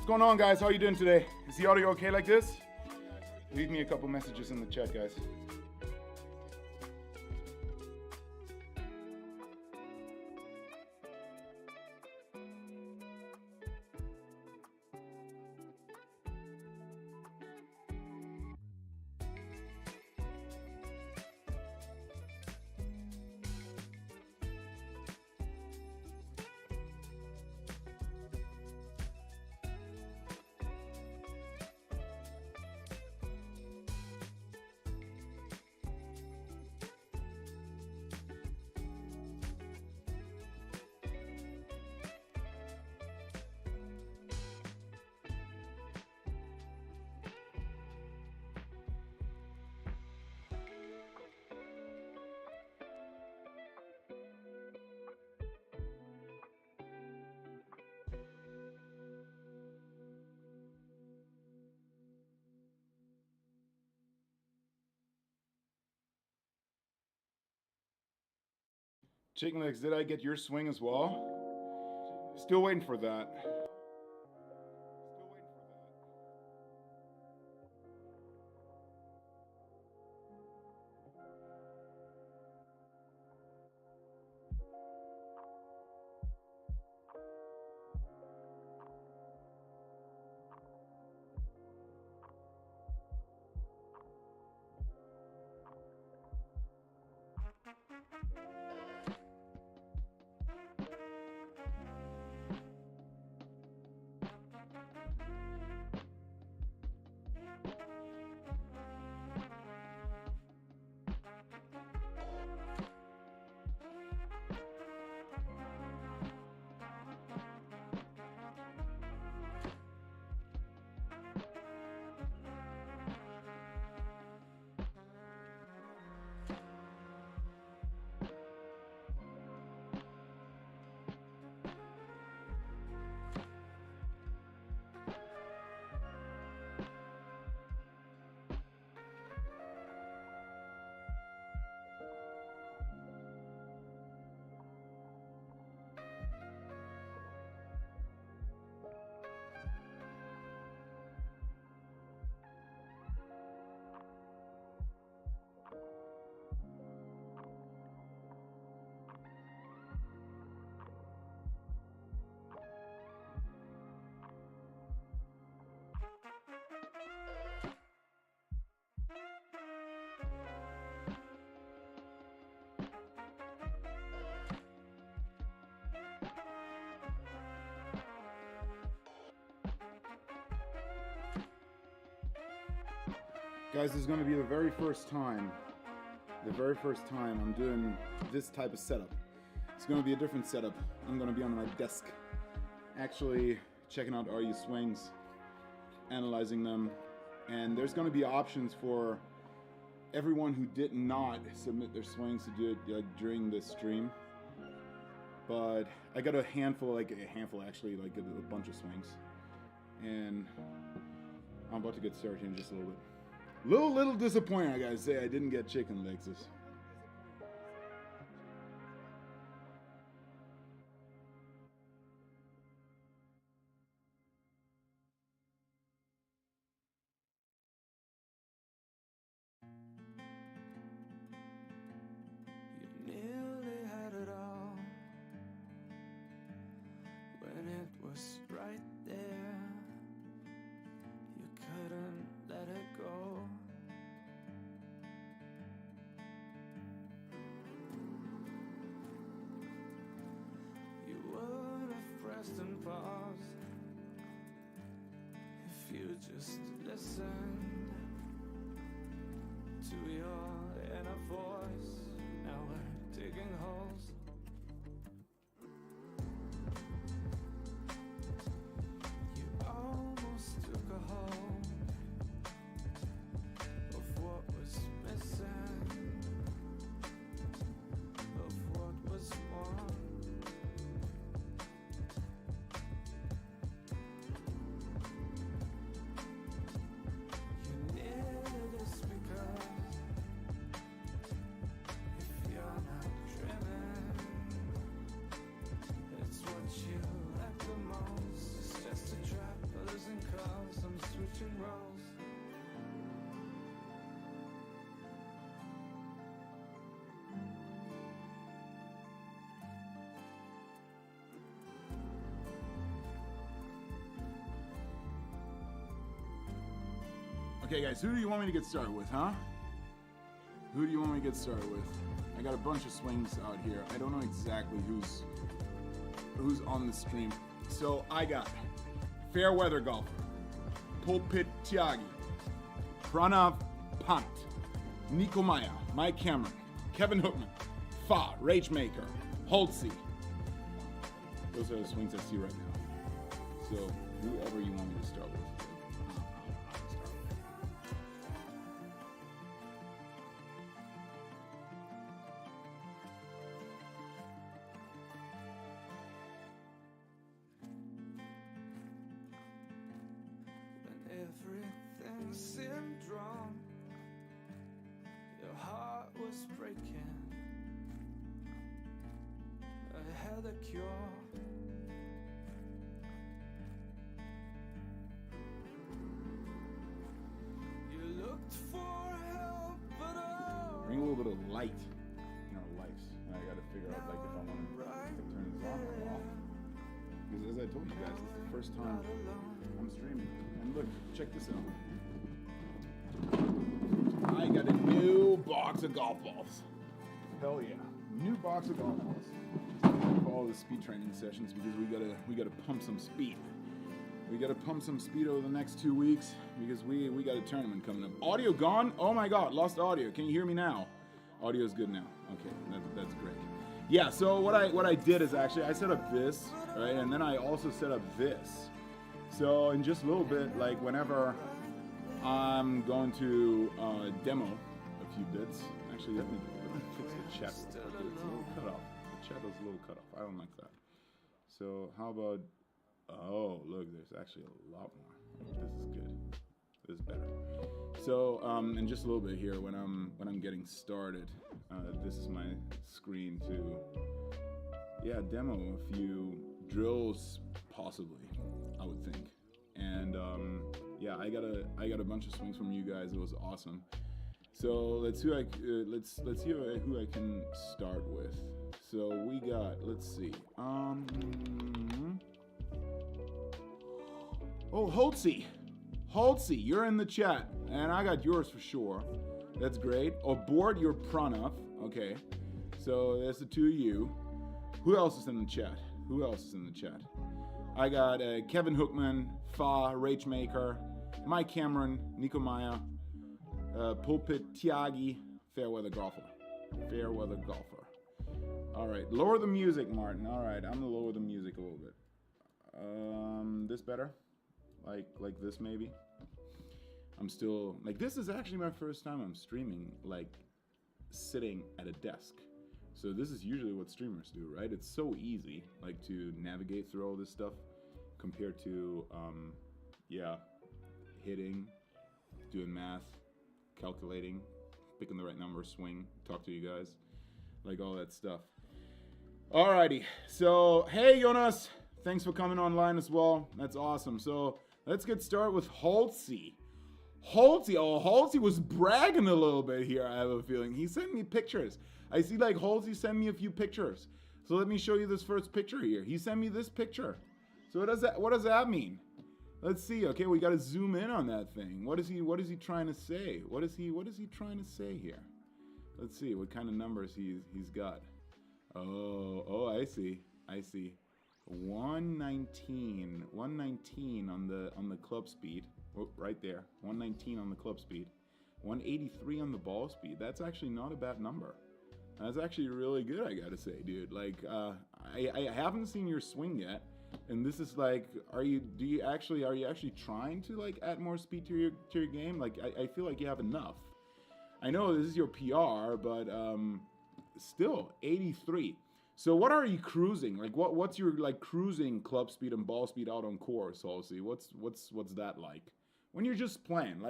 What's going on, guys? How are you doing today? Is the audio okay like this? Leave me a couple messages in the chat, guys. Chicken legs, did I get your swing as well? Still waiting for that. Guys, this is going to be the very first time I'm doing this type of setup. It's going to be a different setup. I'm going to be on my desk, actually checking out RU swings, analyzing them, and there's going to be options for everyone who did not submit their swings to do it during this stream. But I got a handful actually, like a bunch of swings, and I'm about to get started in just a little bit. Little disappointing, I gotta say, I didn't get chicken legs. You nearly had it all when it was right there. You couldn't let it go. You would have pressed and paused if you just listened to your inner voice. Now we're digging holes. You almost took a hold of what was missing, of what was wrong. You needed this because if you're not driven Okay, guys, who do you want me to get started with, huh? Who do you want me to get started with? I got a bunch of swings out here. I don't know exactly who's on the stream. So I got Fairweather Golfer, Pulpit Tiagi, Pranav Pant, Nico Maya, Mike Cameron, Kevin Hookman, Fa, Ragemaker, Holtzy. Those are the swings I see right now. So whoever you want me to start with. Everything seemed wrong. Your heart was breaking. I had a cure. You looked for help, but oh, Bring a little bit of light in our lives. And I gotta figure out like if I want to turn this on or off. Because as I told you guys, it's the first time I'm streaming. And look, check this out. I got a new box of golf balls. Hell yeah. New box of golf balls. For all the speed training sessions because we gotta pump some speed. We gotta pump some speed over the next 2 weeks because we got a tournament coming up. Audio gone? Oh my god, lost audio. Can you hear me now? Audio's good now. Okay, that's great. Yeah, so what I did is actually I set up this, right? And then I also set up this. So in just a little bit, like whenever I'm going to demo a few bits. Actually, let me fix the chat. It's a little cut off. The chat is a little cut off. I don't like that. So how about? Oh, look, there's actually a lot more. This is good. This is better. So in just a little bit here, when I'm getting started, this is my screen to demo a few drills possibly. I would think. And I got a bunch of swings from you guys. It was awesome. So let's see who I can start with. So we got, let's see. Oh, Holtzy, you're in the chat, and I got yours for sure. That's great. Oh, Board, you're Pranav. Okay, so there's the two of you. Who else is in the chat? I got Kevin Hookman, Fa, Ragemaker, Mike Cameron, Nico Maya, Pulpit Tiagi, Fairweather Golfer. All right, lower the music, Martin. All right, I'm gonna lower the music a little bit. This better? Like this maybe? I'm still, this is actually my first time I'm streaming, sitting at a desk. So this is usually what streamers do, right? It's so easy, to navigate through all this stuff compared to, hitting, doing math, calculating, picking the right number, swing, talk to you guys, all that stuff. Alrighty, so hey Jonas, thanks for coming online as well. That's awesome. So let's get started with Holtzy. Holtzy was bragging a little bit here, I have a feeling. He sent me pictures. I see Holtzy sent me a few pictures. So let me show you this first picture here. He sent me this picture. So what does that mean? Let's see. Okay, we got to zoom in on that thing. What is he trying to say? What is he trying to say here? Let's see what kind of numbers he's got. Oh, I see. 119 on the club speed. Oh, right there. 119 on the club speed. 183 on the ball speed. That's actually not a bad number. That's actually really good, I gotta say, dude. I haven't seen your swing yet, and this is are you actually trying to add more speed to your game? I feel like you have enough. I know this is your PR, but still 83. So what are you cruising? What's your cruising club speed and ball speed out on course, Halsey? What's that like? When you're just playing,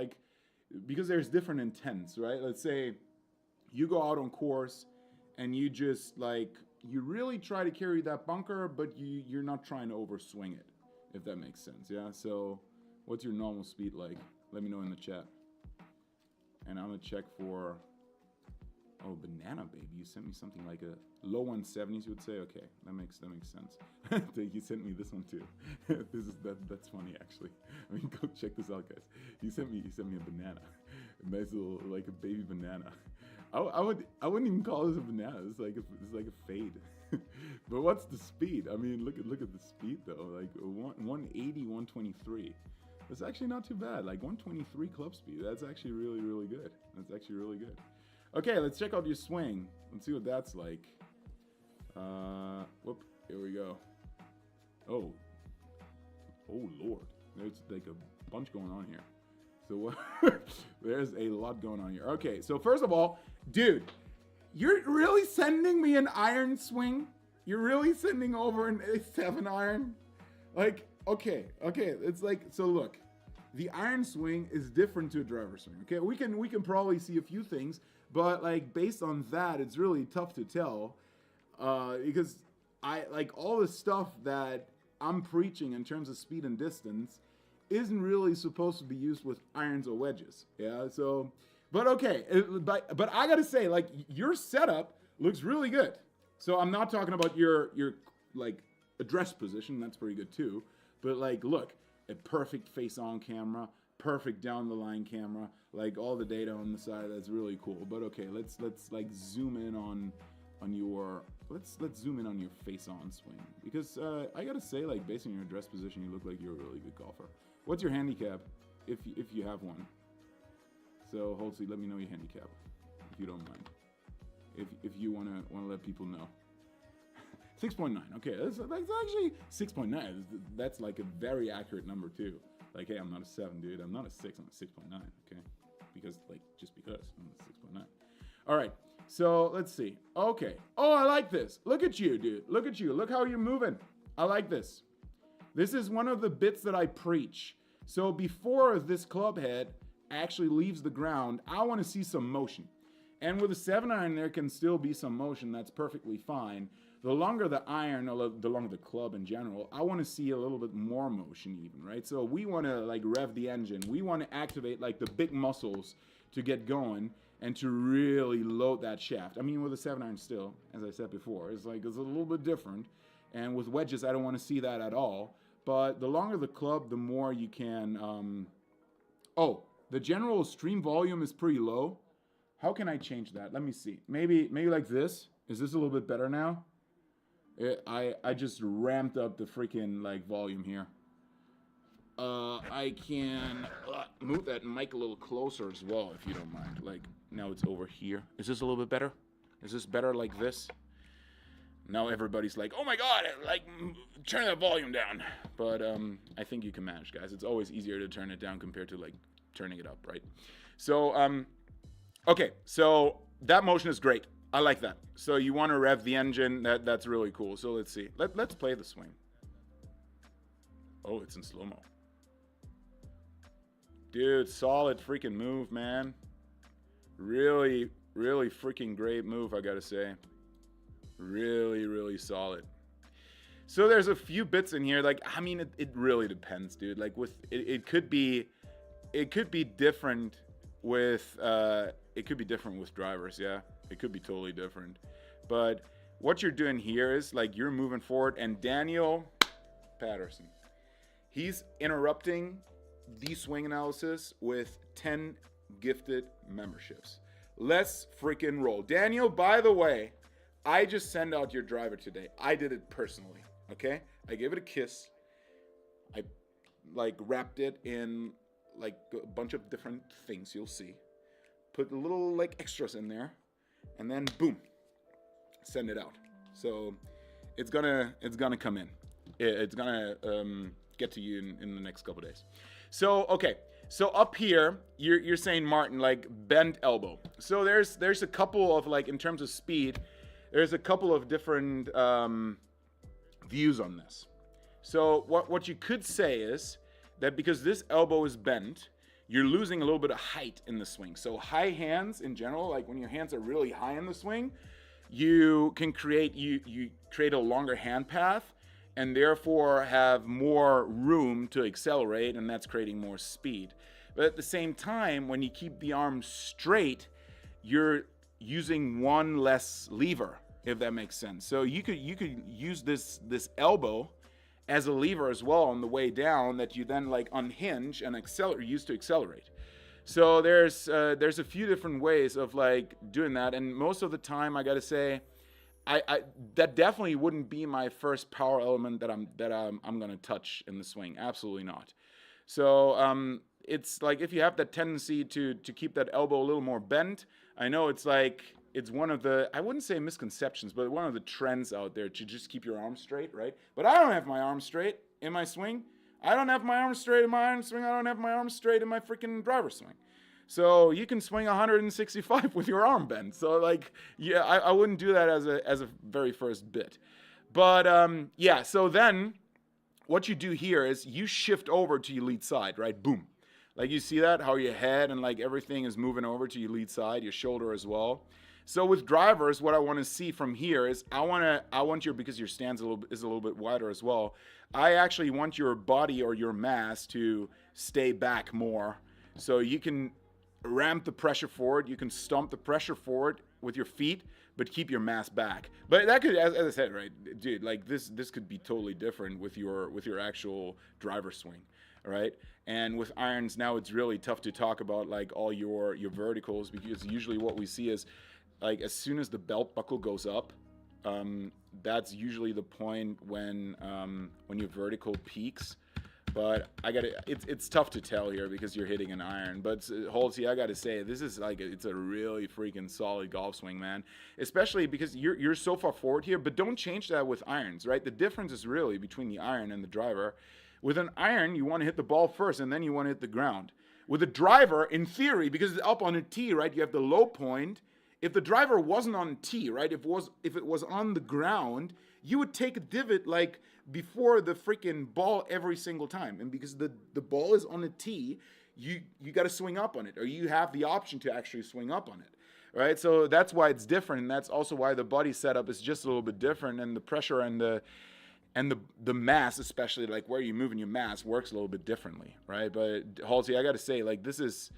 because there's different intents, right? Let's say you go out on course and you just you really try to carry that bunker, but you're not trying to overswing it, if that makes sense, yeah? So what's your normal speed like? Let me know in the chat. And I'm gonna check for Oh, banana, baby. You sent me something like a low 170s, you would say? Okay, that makes sense. You sent me this one too. That's funny, actually. I mean, go check this out, guys. He sent me a banana. A nice little, like a baby banana. I wouldn't even call this a banana. It's like a fade. But what's the speed? I mean, look at the speed though. Like 180, 123. That's actually not too bad. Like 123 club speed. That's actually really good. Okay, let's check out your swing. Let's see what that's like. Whoop, here we go. Oh Lord. There's like a bunch going on here. So there's a lot going on here. Okay, so first of all, dude, you're really sending me an iron swing? You're really sending over an 7 iron? Like, okay. It's like, so look, the iron swing is different to a driver swing. Okay, we can probably see a few things, but like based on that, it's really tough to tell because I like all the stuff that I'm preaching in terms of speed and distance isn't really supposed to be used with irons or wedges. Yeah, so, but okay, but I gotta say, like, your setup looks really good. So I'm not talking about your like address position, that's pretty good too. But like, look, a perfect face-on camera, perfect down-the-line camera, like all the data on the side, that's really cool. But okay, let's like zoom in on your let's zoom in on your face-on swing because I gotta say, like, based on your address position, you look like you're a really good golfer. What's your handicap, if you have one? So, Holtzy, let me know your handicap, if you don't mind. If you wanna let people know. 6.9. Okay, that's actually 6.9. That's like a very accurate number too. Like, hey, I'm not a 7, dude. I'm not a 6. I'm a 6.9. Okay, because just because I'm a 6.9. All right. So let's see. Okay. Oh, I like this. Look at you, dude. Look at you. Look how you're moving. I like this. This is one of the bits that I preach. So before this club head actually leaves the ground, I want to see some motion. And with a 7 iron, there can still be some motion. That's perfectly fine. The longer the iron, or the longer the club in general, I want to see a little bit more motion even, right? So we want to like rev the engine. We want to activate like the big muscles to get going and to really load that shaft. I mean, with a 7 iron still, as I said before, it's a little bit different. And with wedges, I don't want to see that at all. But the longer the club, the more you can... the general stream volume is pretty low. How can I change that? Let me see. Maybe like this. Is this a little bit better now? I just ramped up the freaking like volume here. I can move that mic a little closer as well, if you don't mind. Like, now it's over here. Is this a little bit better? Is this better like this? Now everybody's like, oh my God, like, turn that volume down. But I think you can manage, guys. It's always easier to turn it down compared to like turning it up, right? So, okay, so that motion is great. I like that. So you want to rev the engine. That's really cool. So let's see. Let's play the swing. Oh, it's in slow-mo. Dude, solid freaking move, man. Really, really freaking great move, I gotta say. Really, really solid. So there's a few bits in here. Like, I mean, it really depends, dude. Like, with it could be different with drivers, yeah. It could be totally different. But what you're doing here is like you're moving forward, and Daniel Patterson, he's interrupting the swing analysis with 10 gifted memberships. Let's freaking roll. Daniel, by the way, I just sent out your driver today. I did it personally, okay? I gave it a kiss. I like wrapped it in like a bunch of different things you'll see. Put a little like extras in there. And then boom, send it out. So it's gonna come in. It's gonna get to you in the next couple days. So okay, so up here you're saying, Martin, like bent elbow. So there's a couple of, like, in terms of speed, there's a couple of different views on this. So what you could say is that because this elbow is bent, you're losing a little bit of height in the swing. So high hands in general, like when your hands are really high in the swing, you can create a longer hand path and therefore have more room to accelerate, and that's creating more speed. But at the same time, when you keep the arm straight, you're using one less lever, if that makes sense. So you could use this elbow as a lever as well on the way down that you then like unhinge and use to accelerate. So there's a few different ways of like doing that, and most of the time I gotta say, I that definitely wouldn't be my first power element that I'm gonna touch in the swing. Absolutely not. So it's like if you have that tendency to keep that elbow a little more bent, I know it's like it's one of the, I wouldn't say misconceptions, but one of the trends out there to just keep your arms straight, right? But I don't have my arms straight in my swing. I don't have my arms straight in my iron swing. I don't have my arms straight in my freaking driver swing. So you can swing 165 with your arm bent. So like, yeah, I wouldn't do that as a very first bit. But yeah, so then what you do here is you shift over to your lead side, right? Boom. Like you see that, how your head and like everything is moving over to your lead side, your shoulder as well. So with drivers, what I want to see from here is I want your, because your stance is a little bit wider as well, I actually want your body or your mass to stay back more. So you can ramp the pressure forward, you can stomp the pressure forward with your feet, but keep your mass back. But that could, as I said, right, dude, like this could be totally different with your actual driver swing, right? And with irons now, it's really tough to talk about like all your verticals, because usually what we see is like as soon as the belt buckle goes up, that's usually the point when your vertical peaks. But it's tough to tell here because you're hitting an iron. But Holtzy, I gotta say, this is like it's a really freaking solid golf swing, man. Especially because you're so far forward here. But don't change that with irons, right? The difference is really between the iron and the driver. With an iron, you want to hit the ball first, and then you want to hit the ground. With a driver, in theory, because it's up on a tee, right? You have the low point. If the driver wasn't on tee, right? If it was on the ground, you would take a divot like before the freaking ball every single time. And because the ball is on a tee, you got to swing up on it, or you have the option to actually swing up on it, right? So that's why it's different, and that's also why the body setup is just a little bit different, and the pressure and the mass, especially like where you're moving your mass, works a little bit differently, right? But Halsey, I got to say, like this is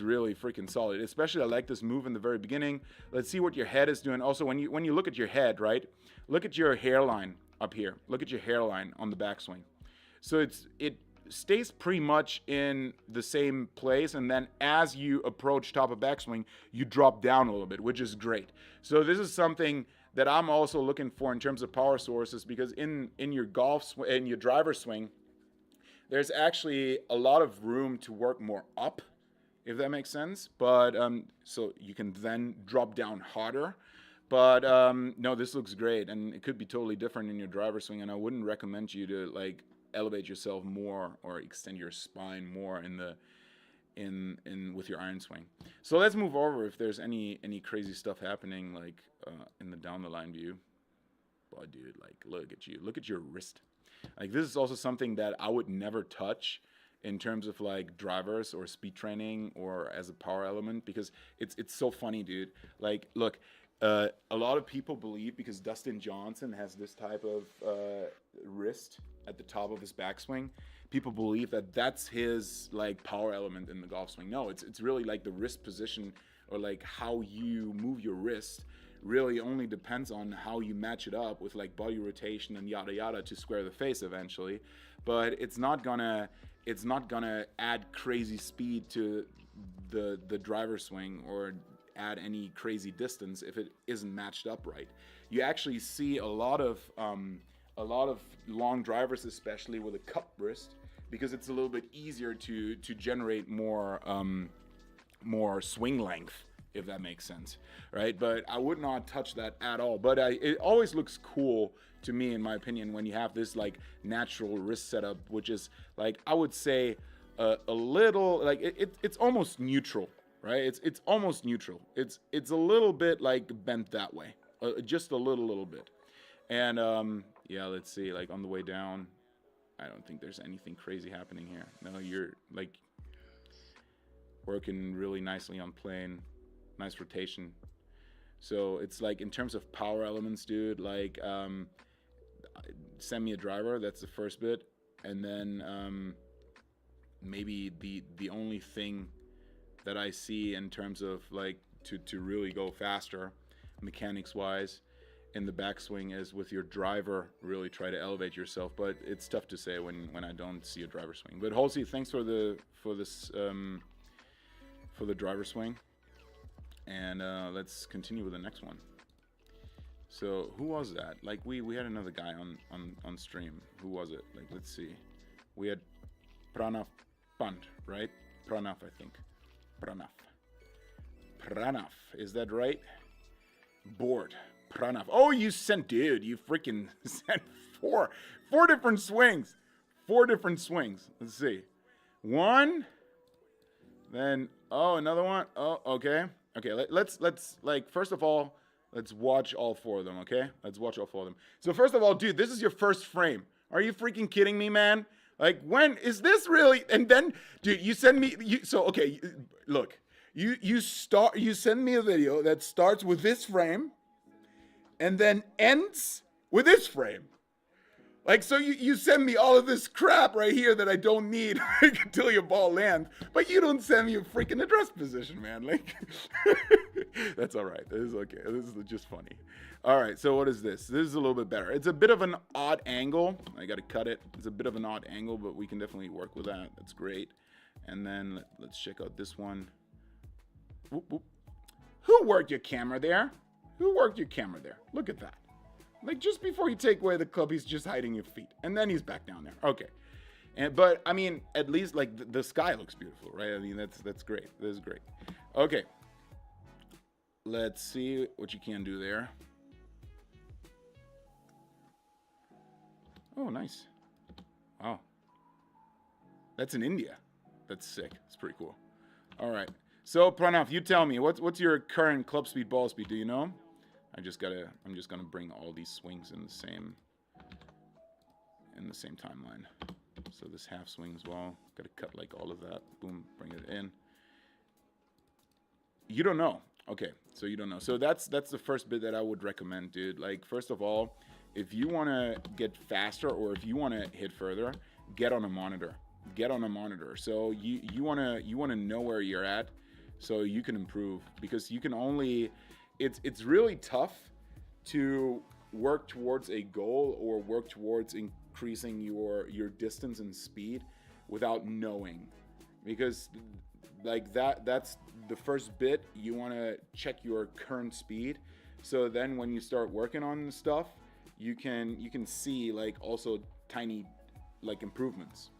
really freaking solid. Especially I like this move in the very beginning. Let's see what your head is doing. Also, when you look at your head, right? Look at your hairline up here. Look at your hairline on the backswing. So it stays pretty much in the same place, and then as you approach top of backswing, you drop down a little bit, which is great. So this is something that I'm also looking for in terms of power sources, because in your in your driver swing, there's actually a lot of room to work more up, if that makes sense. But so you can then drop down harder. But no, this looks great, and it could be totally different in your driver swing. And I wouldn't recommend you to like elevate yourself more or extend your spine more in with your iron swing. So let's move over if there's any crazy stuff happening like in the down the line view. Boy, dude, like look at your wrist. Like this is also something that I would never touch in terms of like drivers or speed training or as a power element, because it's so funny, dude. Like look, a lot of people believe because Dustin Johnson has this type of wrist at the top of his backswing, people believe that that's his like power element in the golf swing. No, it's really like the wrist position, or like how you move your wrist really only depends on how you match it up with like body rotation and yada yada to square the face eventually. But it's not gonna add crazy speed to the driver swing or add any crazy distance if it isn't matched up right. You actually see a lot of long drivers, especially with a cup wrist, because it's a little bit easier to generate more swing length, if that makes sense, right? But I would not touch that at all. But it always looks cool to me, in my opinion, when you have this like natural wrist setup, which is like, I would say a little like it's almost neutral, right? It's almost neutral. It's a little bit like bent that way, just a little bit. And yeah, let's see, like on the way down, I don't think there's anything crazy happening here. No, you're like working really nicely on plane, nice rotation. So it's like in terms of power elements, dude, like send me a driver, that's the first bit. And then maybe the only thing that I see in terms of like to really go faster, mechanics wise, in the backswing as with your driver. Really try to elevate yourself, but it's tough to say when I don't see a driver swing. But Halsey, thanks for the driver swing, and let's continue with the next one. So who was that? Like we had another guy on stream. Who was it? Like, let's see. We had Pranav Pant, right? Pranav, I think. Pranav, is that right? Board. Pranav. Oh, you sent, dude. You freaking sent four different swings. 4 different swings. Let's see. One. Then another one. Oh, okay. Okay. Let's like first of all, let's watch all 4 of them. Okay. Let's watch all 4 of them. So first of all, dude, this is your first frame. Are you freaking kidding me, man? Like, when is this really? And then, dude, you send me. Okay. Look. You send me a video that starts with this frame and then ends with this frame. Like, so you send me all of this crap right here that I don't need until your ball lands, but you don't send me a freaking address position, man. Like, that's all right. This is okay. This is just funny. All right, so what is this? This is a little bit better. It's a bit of an odd angle. I got to cut it. It's a bit of an odd angle, but we can definitely work with that. That's great. And then let's check out this one. Whoop, whoop. Who worked your camera there? Who worked your camera there? Look at that. Like, just before you take away the club, he's just hiding your feet. And then he's back down there. Okay. But, I mean, at least, like, the sky looks beautiful, right? I mean, that's great. This is great. Okay. Let's see what you can do there. Oh, nice. Wow. That's in India. That's sick. It's pretty cool. All right. So, Pranav, you tell me, what's your current club speed, ball speed? Do you know? I'm just gonna bring all these swings in the same timeline. So this half swing as well. Gotta cut like all of that. Boom, bring it in. You don't know. Okay, so you don't know. So that's the first bit that I would recommend, dude. Like, first of all, if you wanna get faster or if you wanna hit further, get on a monitor. Get on a monitor. So you wanna know where you're at, so you can improve, because you can only. It's really tough to work towards a goal or work towards increasing your distance and speed without knowing, because like that's the first bit. You want to check your current speed, so then when you start working on stuff, you can see like also tiny like improvements,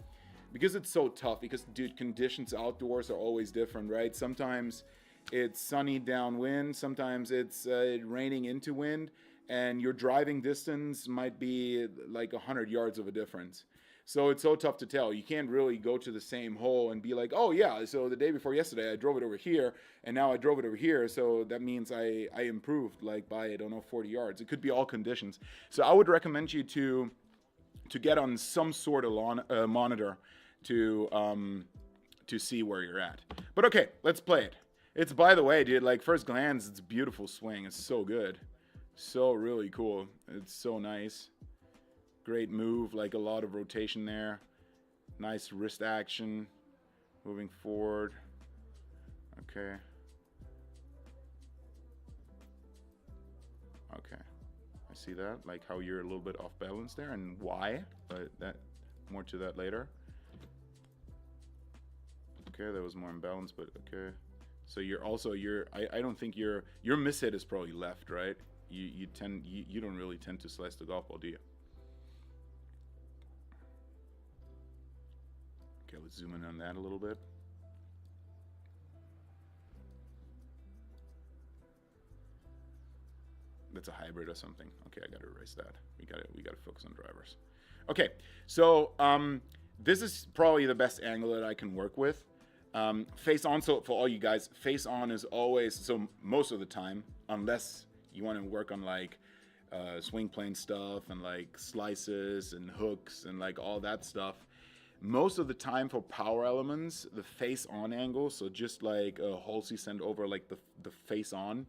because it's so tough. Because, dude, conditions outdoors are always different, right? Sometimes it's sunny downwind, sometimes it's raining into wind, and your driving distance might be like 100 yards of a difference. So it's so tough to tell. You can't really go to the same hole and be like, oh yeah, so the day before yesterday I drove it over here, and now I drove it over here, so that means I improved like by, I don't know, 40 yards. It could be all conditions. So I would recommend you to get on some sort of monitor to see where you're at. But okay, let's play it. It's, by the way, dude, like, first glance, it's a beautiful swing. It's so good. So really cool. It's so nice. Great move, like a lot of rotation there. Nice wrist action. Moving forward. Okay. Okay. I see that. Like how you're a little bit off balance there, and why. But that, more to that later. Okay, that was more imbalanced, but okay. So I don't think your miss hit is probably left, right? You don't really tend to slice the golf ball, do you? Okay, let's zoom in on that a little bit. That's a hybrid or something. Okay, I gotta erase that. We gotta focus on drivers. Okay, so this is probably the best angle that I can work with. Face on, so for all you guys, face on is always, so most of the time, unless you want to work on like swing plane stuff and like slices and hooks and like all that stuff, most of the time for power elements, the face on angle, so just like a Halsey sent over, like the face on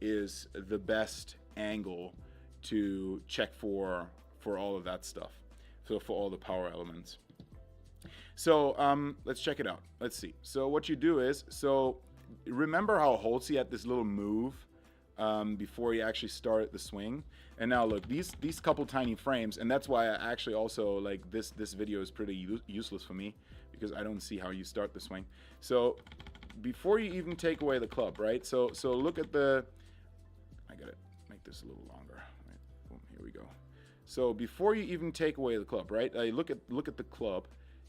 is the best angle to check for all of that stuff, so for all the power elements. So let's check it out. Let's see. So what you do is, so remember how Holtzy had this little move before he actually started the swing? And now look, these couple tiny frames, and that's why I actually also like this video is pretty useless for me, because I don't see how you start the swing. So before you even take away the club, right? So look at the, I gotta make this a little longer. Right? Boom, here we go. So before you even take away the club, right? Look at the club.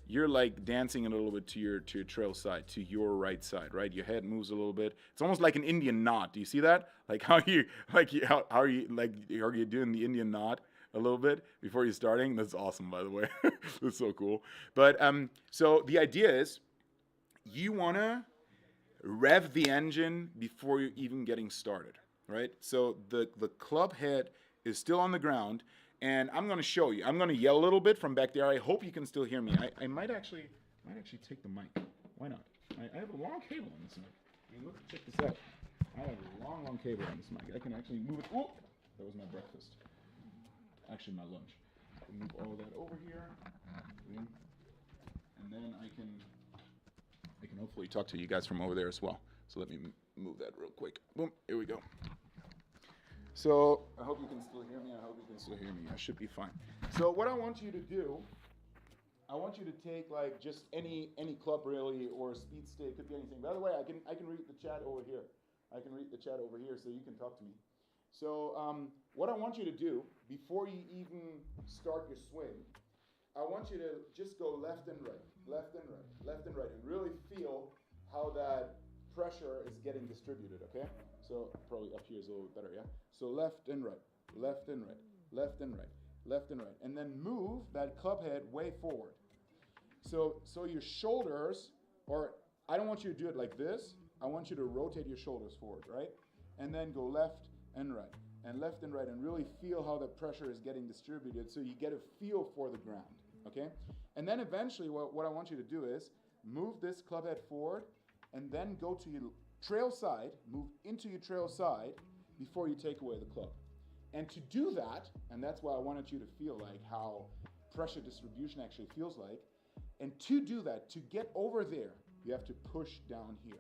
You're like dancing a little bit to your trail side, to your right side, right? Your head moves a little bit. It's almost like an Indian knot. Do you see that? Like how are you doing the Indian knot a little bit before you're starting? That's awesome, by the way. That's so cool. But so the idea is you wanna rev the engine before you're even getting started, right? So the club head is still on the ground. And I'm going to show you. I'm going to yell a little bit from back there. I hope you can still hear me. I might actually take the mic. Why not? I have a long cable on this mic. I mean, look, check this out. I have a long cable on this mic. I can actually move it. Oh, that was my breakfast. Actually, my lunch. I can move all that over here. And then I can hopefully talk to you guys from over there as well. So let me move that real quick. Boom. Here we go. So I hope you can still hear me. I should be fine. So what I want you to do, I want you to take like just any club really, or a speed stick, could be anything. By the way, I can read the chat over here. So you can talk to me. So what I want you to do before you even start your swing, I want you to just go left and right, and really feel how that pressure is getting distributed, okay? So probably up here is a little bit better, yeah? So left and right, left and right, left and right, left and right. And then move that club head way forward. So your shoulders, or I don't want you to do it like this. I want you to rotate your shoulders forward, right? And then go left and right, and left and right, and really feel how the pressure is getting distributed so you get a feel for the ground, okay? And then eventually what I want you to do is move this club head forward, and then go to your trail side, move into your trail side before you take away the club. And to do that, and that's why I wanted you to feel like how pressure distribution actually feels like, and to do that, to get over there, you have to push down here.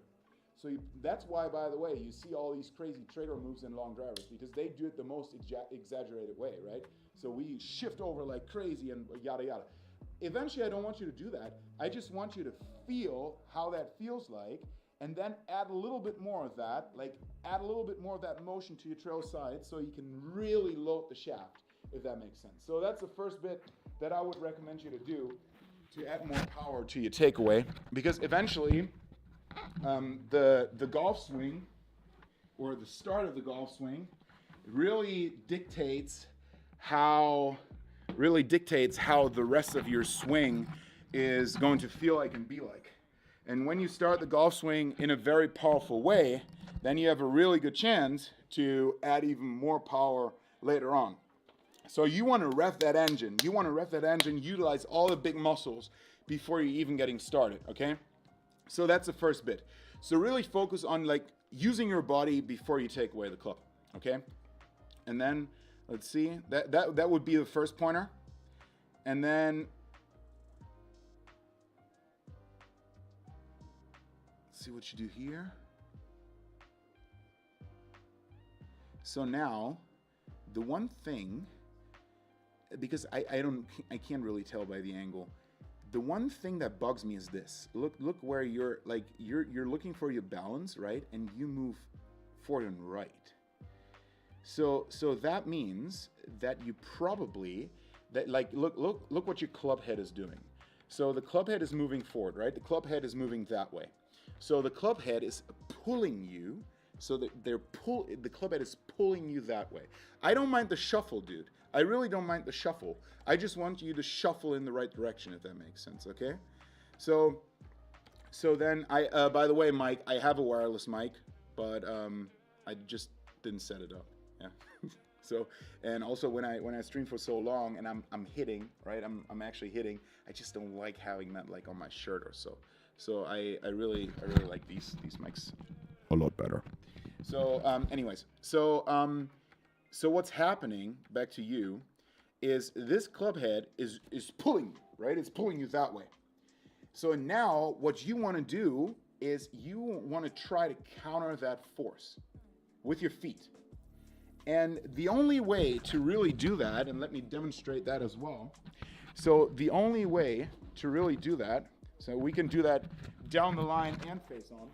So that's why, by the way, you see all these crazy trailer moves in long drivers, because they do it the most exaggerated way, right? So we shift over like crazy and yada yada. Eventually, I don't want you to do that. I just want you to feel how that feels like, and then add a little bit more of that, add a little bit more of that motion to your trail side so you can really load the shaft, if that makes sense. So that's the first bit that I would recommend you to do to add more power to your takeaway, because eventually the golf swing, or the start of the golf swing, really dictates how the rest of your swing is going to feel like and be like. And when you start the golf swing in a very powerful way, then you have a really good chance to add even more power later on. So you want to rev that engine. Utilize all the big muscles before you're even getting started, okay? So that's the first bit. So really focus on like using your body before you take away the club, okay? And then, let's see, that would be the first pointer. And then, let's see what you do here. So now, the one thing, because I can't really tell by the angle. The one thing that bugs me is this. Look where you're looking for your balance, right? And you move forward and right. So that means that you probably look what your club head is doing. So the club head is moving forward, right? The club head is moving that way. So the club head is pulling you. So that the club head is pulling you that way. I don't mind the shuffle, dude. I really don't mind the shuffle. I just want you to shuffle in the right direction, if that makes sense, okay? So then by the way, Mike, I have a wireless mic, but I just didn't set it up. Yeah. So, and also when I stream for so long and I'm hitting, right? I'm actually hitting. I just don't like having that like on my shirt or so. So I really like these mics a lot better. So anyways, so what's happening, back to you, is this club head is pulling you, right? It's pulling you that way. So now what you want to do is you want to try to counter that force with your feet. And the only way to really do that, and let me demonstrate that as well. So the only way to really do that, so we can do that down the line and face on.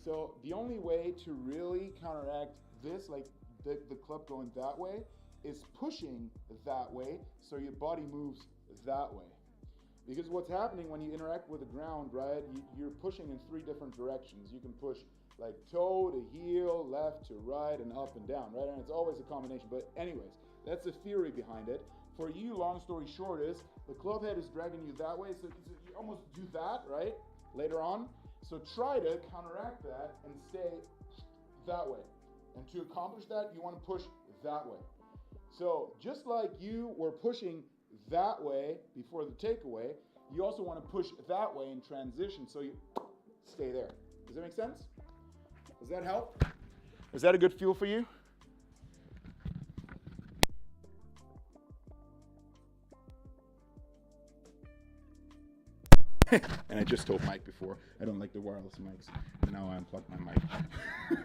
So the only way to really counteract this, like the club going that way, is pushing that way so your body moves that way. Because what's happening when you interact with the ground, right, you're pushing in 3 different directions. You can push like toe to heel, left to right, and up and down, right? And it's always a combination. But anyways, that's the theory behind it. For you, long story short is, the club head is dragging you that way, so you almost do that, right, later on. So try to counteract that and stay that way. And to accomplish that, you want to push that way. So just like you were pushing that way before the takeaway, you also want to push that way in transition, so you stay there. Does that make sense? Does that help? Is that a good feel for you? And I just told Mike before, I don't like the wireless mics. Now I unplugged my mic.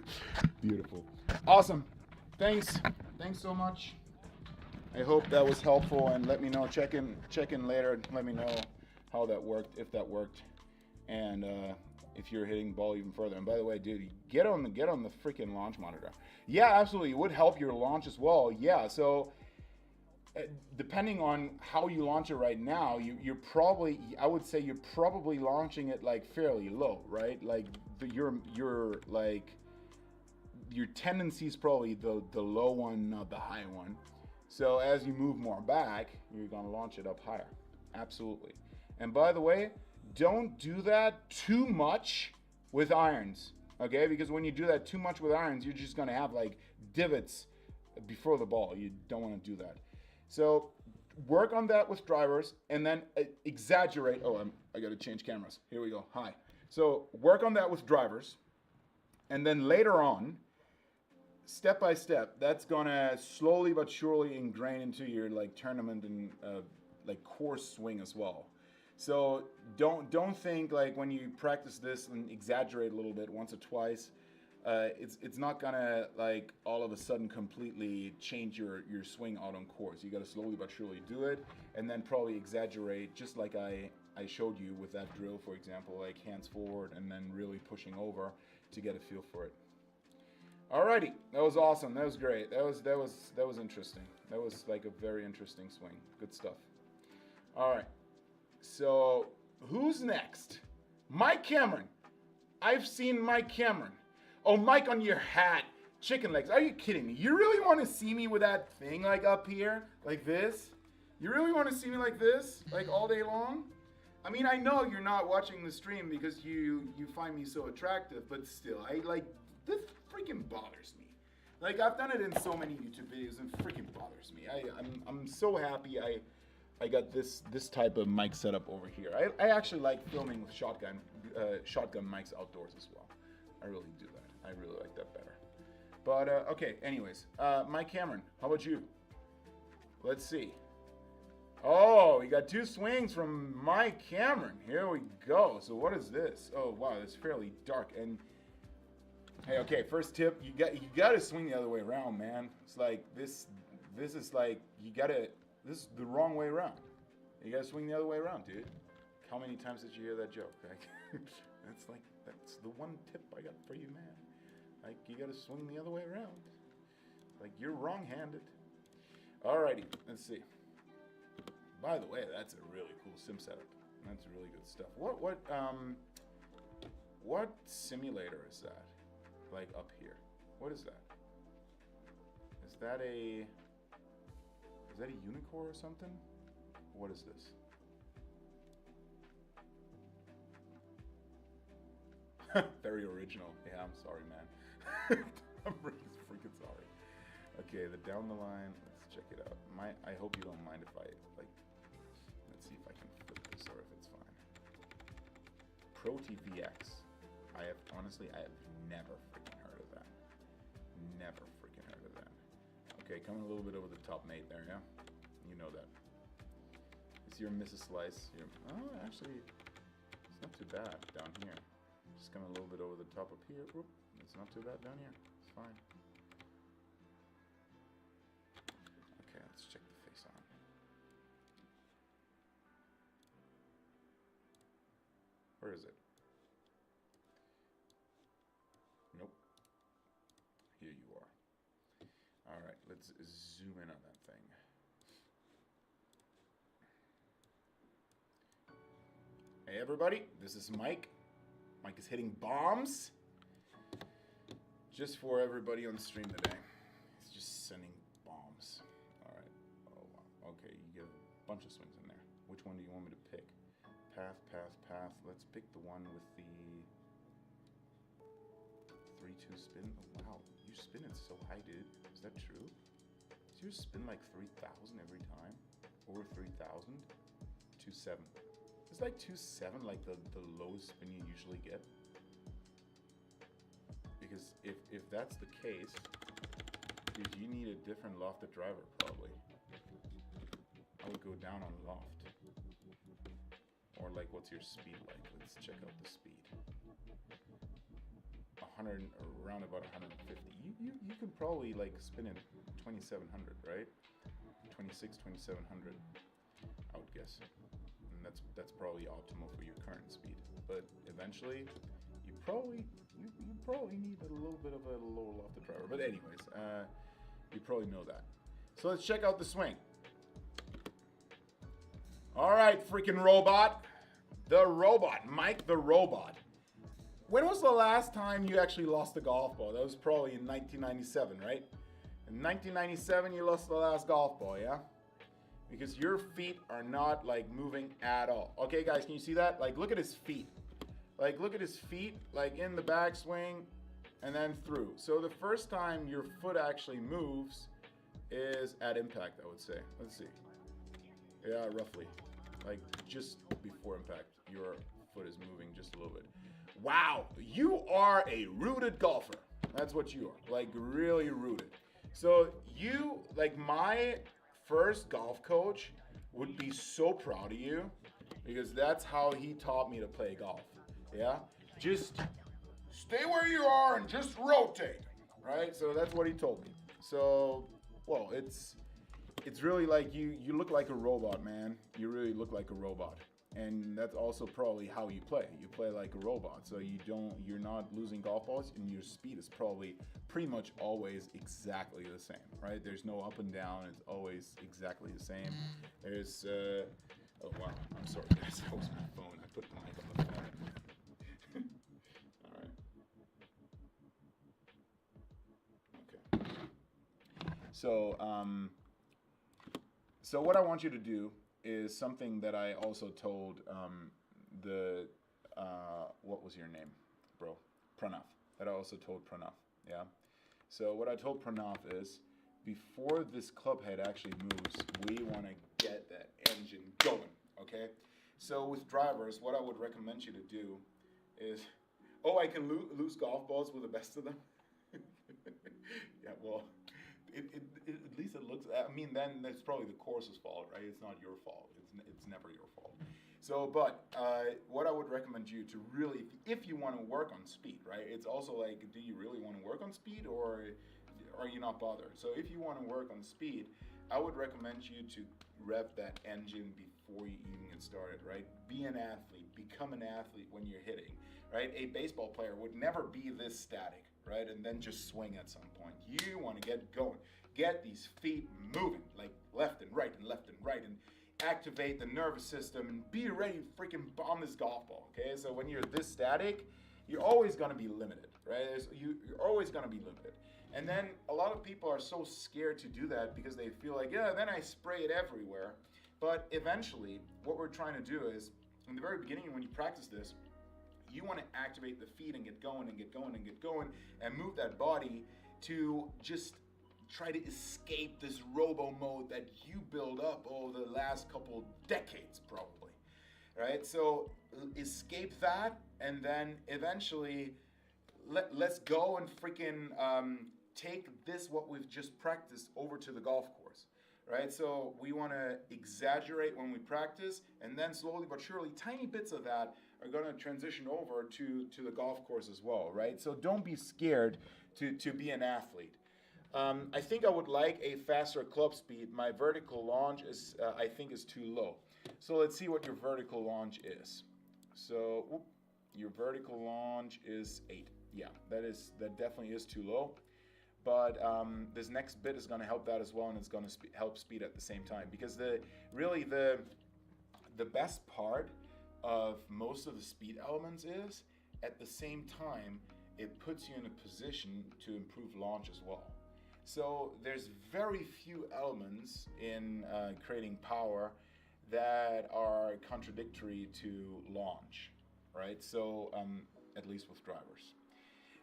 Beautiful. Awesome. Thanks so much. I hope that was helpful, and let me know, check in later and let me know how that worked, if that worked, and if you're hitting ball even further. And by the way, dude, get on the freaking launch monitor. Yeah, absolutely. It would help your launch as well. Yeah, so depending on how you launch it right now, you're probably, I would say you're probably launching it like fairly low, right? Like your tendency is probably the low one, not the high one. So as you move more back, you're gonna launch it up higher. Absolutely. And by the way, don't do that too much with irons, okay? Because when you do that too much with irons, you're just gonna have like divots before the ball. You don't wanna do that. So work on that with drivers, and then exaggerate. Oh, I gotta change cameras. Here we go. Hi. So work on that with drivers, and then later on, step by step, that's gonna slowly but surely ingrain into your like tournament and like course swing as well. So don't think like when you practice this and exaggerate a little bit once or twice, it's not gonna like all of a sudden completely change your swing out on course. You gotta slowly but surely do it, and then probably exaggerate, just like I showed you with that drill, for example, like hands forward and then really pushing over to get a feel for it. Alrighty, that was awesome. That was great. That was interesting. That was like a very interesting swing. Good stuff. All right. So who's next? Mike Cameron. I've seen Mike Cameron. Oh, Mike on your hat. Chicken legs. Are you kidding me? You really want to see me with that thing like up here, like this? You really want to see me like this, like all day long? I mean, I know you're not watching the stream because you find me so attractive, but still, this freaking bothers me. Like, I've done it in so many YouTube videos and freaking bothers me. I'm so happy I got this type of mic setup over here. I actually like filming with shotgun mics outdoors as well. I really do that. I really like that better. But okay, anyways, Mike Cameron, how about you? Let's see. Oh, we got 2 swings from Mike Cameron. Here we go. So what is this? Oh wow, it's fairly dark. And hey, okay, first tip, you got to swing the other way around, man. It's like this is like this is the wrong way around. You got to swing the other way around, dude. How many times did you hear that joke? Like, that's the one tip I got for you, man. Like, you got to swing the other way around. Like, you're wrong-handed. Alrighty, let's see. By the way, that's a really cool sim setup. That's really good stuff. What simulator is that? Like up here. What is that? Is that a Unicore or something? What is this? Very original. Yeah, I'm sorry, man. I'm really freaking sorry. Okay, the down the line. Let's check it out. I hope you don't mind if I like. Let's see if I can flip this or if it's fine. Pro TVX. I have never freaking heard of that. Never freaking heard of that. Okay, coming a little bit over the top, Nate. There, yeah. You know that. It's your Mrs. Slice. Oh, actually, it's not too bad down here. Just come a little bit over the top up here. Whoop, it's not too bad down here. It's fine. Okay, let's check the face on. Where is it? Nope. Here you are. All right, let's zoom in on that thing. Hey everybody, this is Mike. Mike is hitting bombs. Just for everybody on the stream today. He's just sending bombs. All right. Oh wow. Okay, you get a bunch of swings in there. Which one do you want me to pick? Path, path, path. Let's pick the one with the 3-2 spin. Oh wow, you spin it so high, dude. Is that true? Do you spin like 3,000 every time? Over 3,000? 2.7. It's like 2.7, like the lowest spin you usually get. Because if that's the case, dude, you need a different lofted driver probably. I would go down on loft. Or like, what's your speed like? Let's check out the speed. 100, around about 150. You can probably like spin it 2,700, right? 26, 2,700, I would guess. And that's probably optimal for your current speed. But eventually, you probably need a little bit of a lower lofted driver. But anyways, you probably know that. So let's check out the swing. All right, freaking robot. The robot, Mike the robot. When was the last time you actually lost a golf ball? That was probably in 1997, right? In 1997, you lost the last golf ball, yeah? Because your feet are not like moving at all. Okay, guys, can you see that? Like, look at his feet. Like, look at his feet, like in the backswing and then through. So the first time your foot actually moves is at impact, I would say. Let's see. Yeah, roughly. Like just before impact, your foot is moving just a little bit. Wow, you are a rooted golfer. That's what you are, like really rooted. So you, like my first golf coach would be so proud of you because that's how he taught me to play golf. Yeah, just stay where you are and just rotate, right? So that's what he told me. So, well, it's really like you look like a robot, man. You really look like a robot. And that's also probably how you play. You play like a robot. So you're not losing golf balls and your speed is probably pretty much always exactly the same, right? There's no up and down. It's always exactly the same. There's, oh wow, I'm sorry guys, that was my phone. I put the mic on the phone. All right. Okay. So what I want you to do is something that I also told what was your name, bro? Pranav. That I also told Pranav, yeah? So what I told Pranav is, before this club head actually moves, we want to get that engine going, okay? So with drivers, what I would recommend you to do is, oh, I can lose golf balls with the best of them? Yeah, well, at least it looks, I mean, then that's probably the course's fault, right? It's not your fault. It's never your fault. So, but what I would recommend you to really, if you want to work on speed, right? It's also like, do you really want to work on speed or are you not bothered? So if you want to work on speed, I would recommend you to rev that engine before you even get started, right? Be an athlete, become an athlete when you're hitting, right? A baseball player would never be this static, right? And then just swing at some point. You want to get going. Get these feet moving, like left and right and left and right, and activate the nervous system and be ready to freaking bomb this golf ball, okay? So when you're this static, you're always going to be limited, right? You're always going to be limited. And then a lot of people are so scared to do that because they feel like, yeah, then I spray it everywhere. But eventually, what we're trying to do is, in the very beginning when you practice this, you want to activate the feet and get going and get going and get going and move that body to just try to escape this robo mode that you build up over the last couple decades probably, right? So escape that and then eventually let's go and freaking take this, what we've just practiced, over to the golf course, right? So we want to exaggerate when we practice, and then slowly but surely, tiny bits of that are going to transition over to the golf course as well, right? So don't be scared to be an athlete. I think I would like a faster club speed. My vertical launch is, I think, is too low. So let's see what your vertical launch is. So your vertical launch is 8. Yeah, that definitely is too low. But this next bit is going to help that as well, and it's going to help speed at the same time. Because the best part of most of the speed elements is, at the same time, it puts you in a position to improve launch as well. So there's very few elements in creating power that are contradictory to launch, right? So at least with drivers.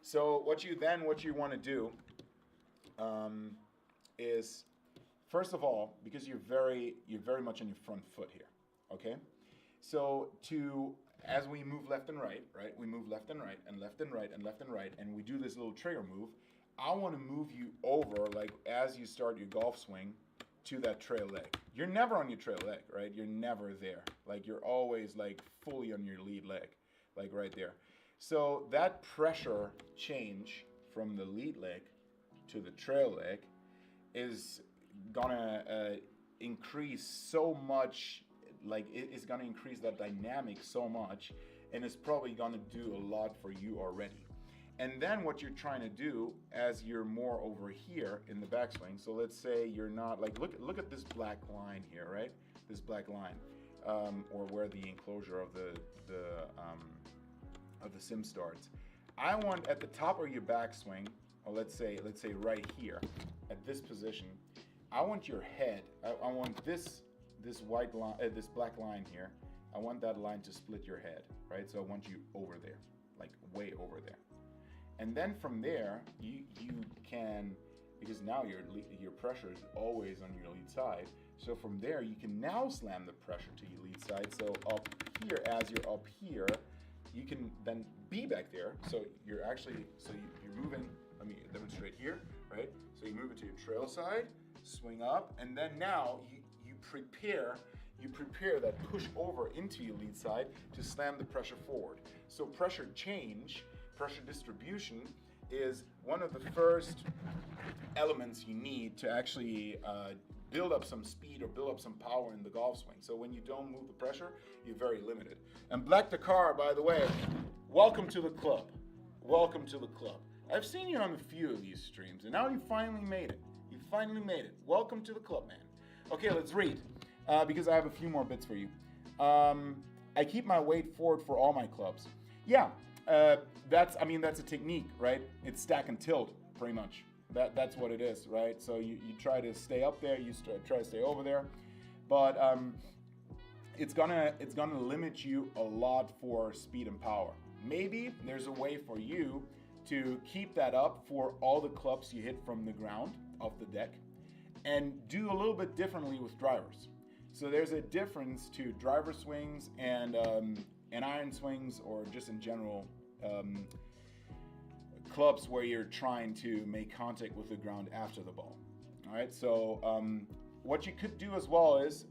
So what you want to do is, first of all, because you're very much on your front foot here, okay? So as we move left and right, we move left and right and left and right and left and right, and we do this little trigger move. I want to move you over, like as you start your golf swing, to that trail leg. You're never on your trail leg, right? You're never there. Like you're always like fully on your lead leg, like right there. So that pressure change from the lead leg to the trail leg is gonna increase so much, like it is gonna increase that dynamic so much, and it's probably gonna do a lot for you already. And then what you're trying to do as you're more over here in the backswing, so let's say you're not, like, look at this black line here, right? This black line, or where the enclosure of the sim starts. I want at the top of your backswing, or let's say right here, at this position, I want your head, I want this white line, this black line here, I want that line to split your head, right? So I want you over there, like way over there. And then from there, you can, because now your pressure is always on your lead side, so from there you can now slam the pressure to your lead side. So up here, as you're up here, you can then be back there. So you're actually, you're moving, let me demonstrate here, right? So you move it to your trail side, swing up, and then now you prepare that push over into your lead side to slam the pressure forward. So pressure change, pressure distribution is one of the first elements you need to actually build up some speed or build up some power in the golf swing. So when you don't move the pressure, you're very limited. And Black Dakar, by the way, welcome to the club. Welcome to the club. I've seen you on a few of these streams, and now you finally made it. You finally made it. Welcome to the club, man. Okay, let's read, because I have a few more bits for you. I keep my weight forward for all my clubs. Yeah. That's a technique, right? It's stack and tilt, pretty much. That's what it is, right? So you try to stay up there, you try to stay over there, but it's gonna limit you a lot for speed and power. Maybe there's a way for you to keep that up for all the clubs you hit from the ground, off the deck, and do a little bit differently with drivers. So there's a difference to driver swings and iron swings, or just in general clubs where you're trying to make contact with the ground after the ball. All right, so what you could do as well is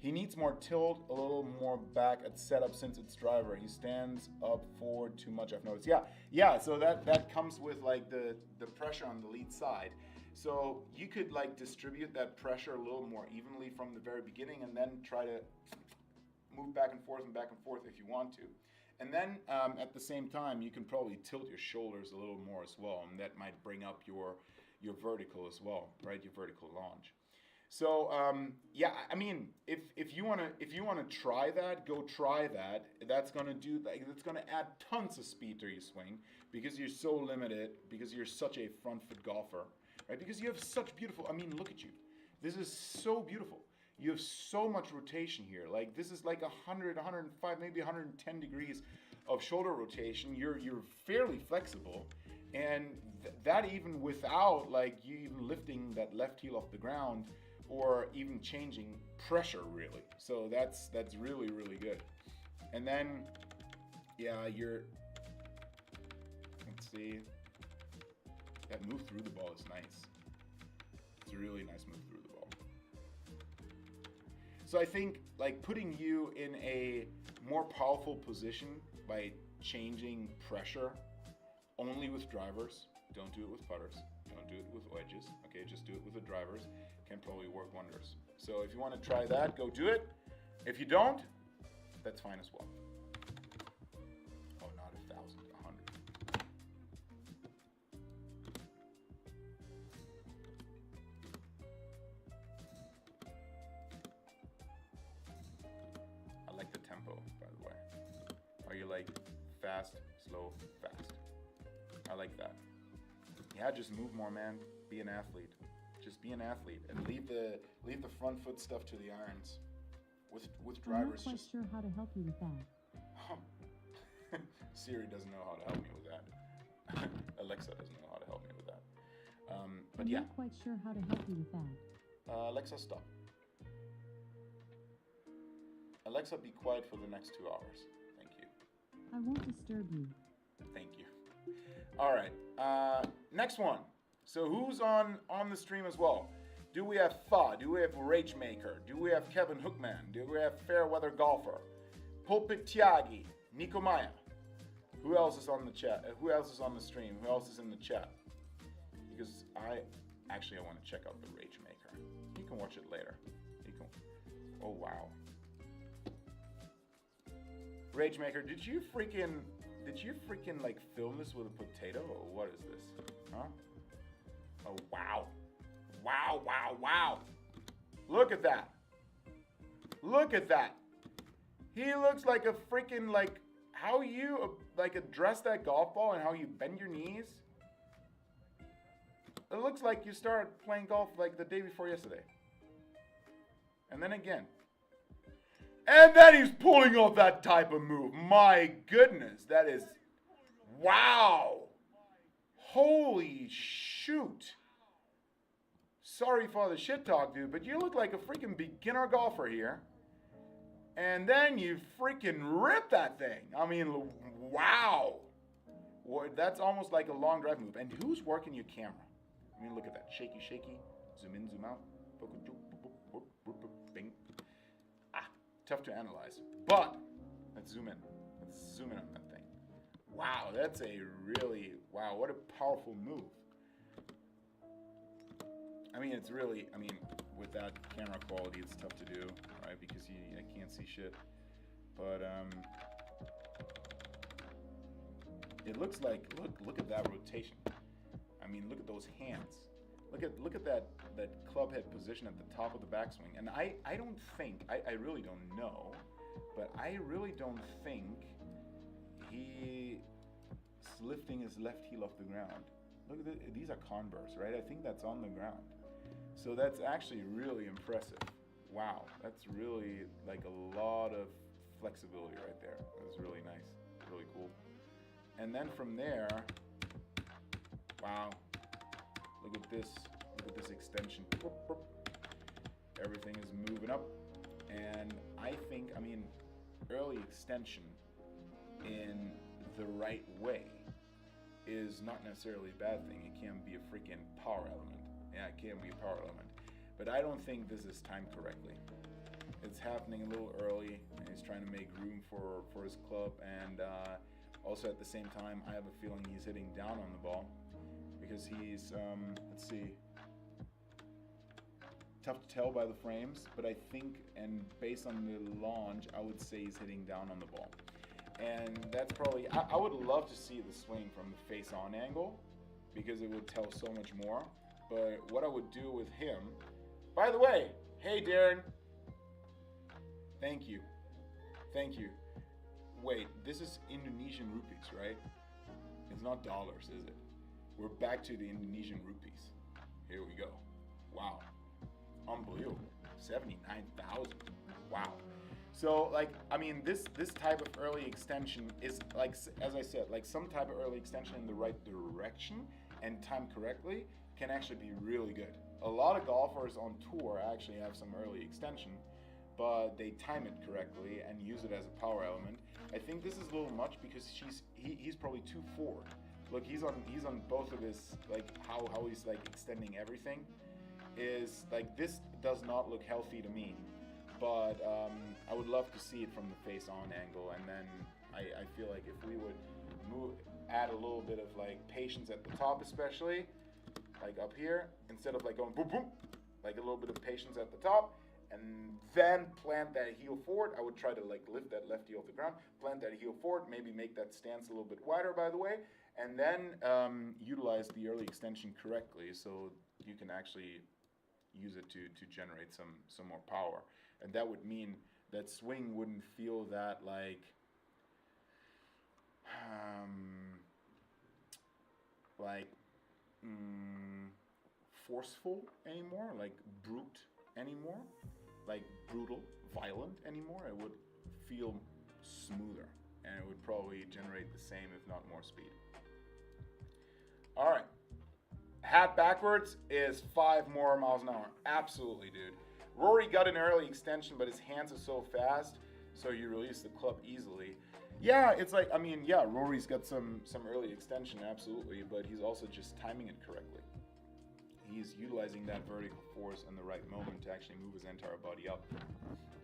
he needs more tilt, a little more back at setup since it's driver. He stands up forward too much, I've noticed. Yeah. So that comes with like the pressure on the lead side. So you could like distribute that pressure a little more evenly from the very beginning, and then try to move back and forth if you want to. And then at the same time, you can probably tilt your shoulders a little more as well, and that might bring up your vertical as well, right? Your vertical launch. So yeah, I mean, if you wanna try that, go try that. That's gonna add tons of speed to your swing, because you're so limited, because you're such a front foot golfer, right? Because you have such beautiful. I mean, look at you. This is so beautiful. You have so much rotation here. Like this is like 100, 105, maybe 110 degrees of shoulder rotation. You're fairly flexible, and that even without like you even lifting that left heel off the ground, or even changing pressure really. So that's really, really good. And then yeah, let's see, that move through the ball is nice. It's a really nice move through the ball. So I think like putting you in a more powerful position by changing pressure only with drivers. Don't do it with putters. Don't do it with wedges. Okay, just do it with the drivers. Can probably work wonders. So if you want to try that, go do it. If you don't, that's fine as well. Oh, not 1,000, 100. I like the tempo, by the way. Are you like fast, slow, fast? I like that. Yeah, just move more, man. Be an athlete. Just be an athlete and leave the front foot stuff to the irons. With drivers, I'm not quite sure how to help you with that. Siri doesn't know how to help me with that. Alexa doesn't know how to help me with that. But I'm yeah. not quite sure how to help you with that. Alexa, stop. Alexa, be quiet for the next 2 hours. Thank you. I won't disturb you. Thank you. All right. Next one. So who's on the stream as well? Do we have Fa? Do we have Ragemaker? Do we have Kevin Hookman? Do we have Fairweather Golfer? Pulpit Tiagi? Nico Maya? Who else is on the chat? Who else is on the stream? Who else is in the chat? Because I want to check out the Ragemaker. You can watch it later. You can. Oh wow. Ragemaker, did you freaking like film this with a potato or what is this? Huh? Oh wow. Wow, wow, wow. Look at that. Look at that. He looks like a freaking like how you like address that golf ball and how you bend your knees. It looks like you started playing golf like the day before yesterday. And then again. And then he's pulling off that type of move. My goodness, that is wow. Holy shoot. Sorry for the shit talk, dude, but you look like a freaking beginner golfer here. And then you freaking rip that thing. I mean, wow. That's almost like a long drive move. And who's working your camera? I mean, look at that. Shaky, shaky. Zoom in, zoom out. Bing. Tough to analyze. But let's zoom in. Let's zoom in on that thing. Wow, that's a really, wow, what a powerful move. I mean, it's really, with that camera quality, it's tough to do, right? Because I can't see shit. But, it looks like, look at that rotation. I mean, look at those hands. Look at that club head position at the top of the backswing. And I don't think, I really don't know, but I really don't think he's lifting his left heel off the ground. Look at these are Converse, right? I think that's on the ground. So that's actually really impressive. Wow, that's really like a lot of flexibility right there. That was really nice, really cool. And then from there, wow, look at this extension. Everything is moving up. And I think, early extension in the right way is not necessarily a bad thing. It can be a freaking power element. Yeah, it can be a power element. But I don't think this is timed correctly. It's happening a little early, and he's trying to make room for his club. And also at the same time, I have a feeling he's hitting down on the ball because he's, let's see, tough to tell by the frames, but I think, and based on the launch, I would say he's hitting down on the ball. And that's probably, I would love to see the swing from the face-on angle because it would tell so much more. But what I would do with him, by the way, hey Darren, thank you. Wait, this is Indonesian rupees, right? It's not dollars, is it? We're back to the Indonesian rupees. Here we go. Wow, unbelievable, 79,000. Wow. So this type of early extension is like, as I said, like some type of early extension in the right direction and timed correctly can actually be really good. A lot of golfers on tour actually have some early extension, but they time it correctly and use it as a power element. I think this is a little much because he's probably too forward. Look, he's on both of his, like how he's like extending everything is like, this does not look healthy to me. but I would love to see it from the face-on angle, and then I feel like if we would add a little bit of like patience at the top, especially like up here, instead of like going boom boom, like a little bit of patience at the top, and then plant that heel forward. I would try to like lift that left heel off the ground, plant that heel forward, maybe make that stance a little bit wider, by the way, and then utilize the early extension correctly, so you can actually use it to generate some more power. And that would mean that swing wouldn't feel that like like forceful anymore, like brute anymore, like brutal, violent anymore. It would feel smoother, and it would probably generate the same, if not more speed. All right. Hat backwards is 5 more miles an hour. Absolutely, dude. Rory got an early extension, but his hands are so fast, so you release the club easily. Yeah, it's like, I mean, yeah, Rory's got some early extension, absolutely, but he's also just timing it correctly. He's utilizing that vertical force in the right moment to actually move his entire body up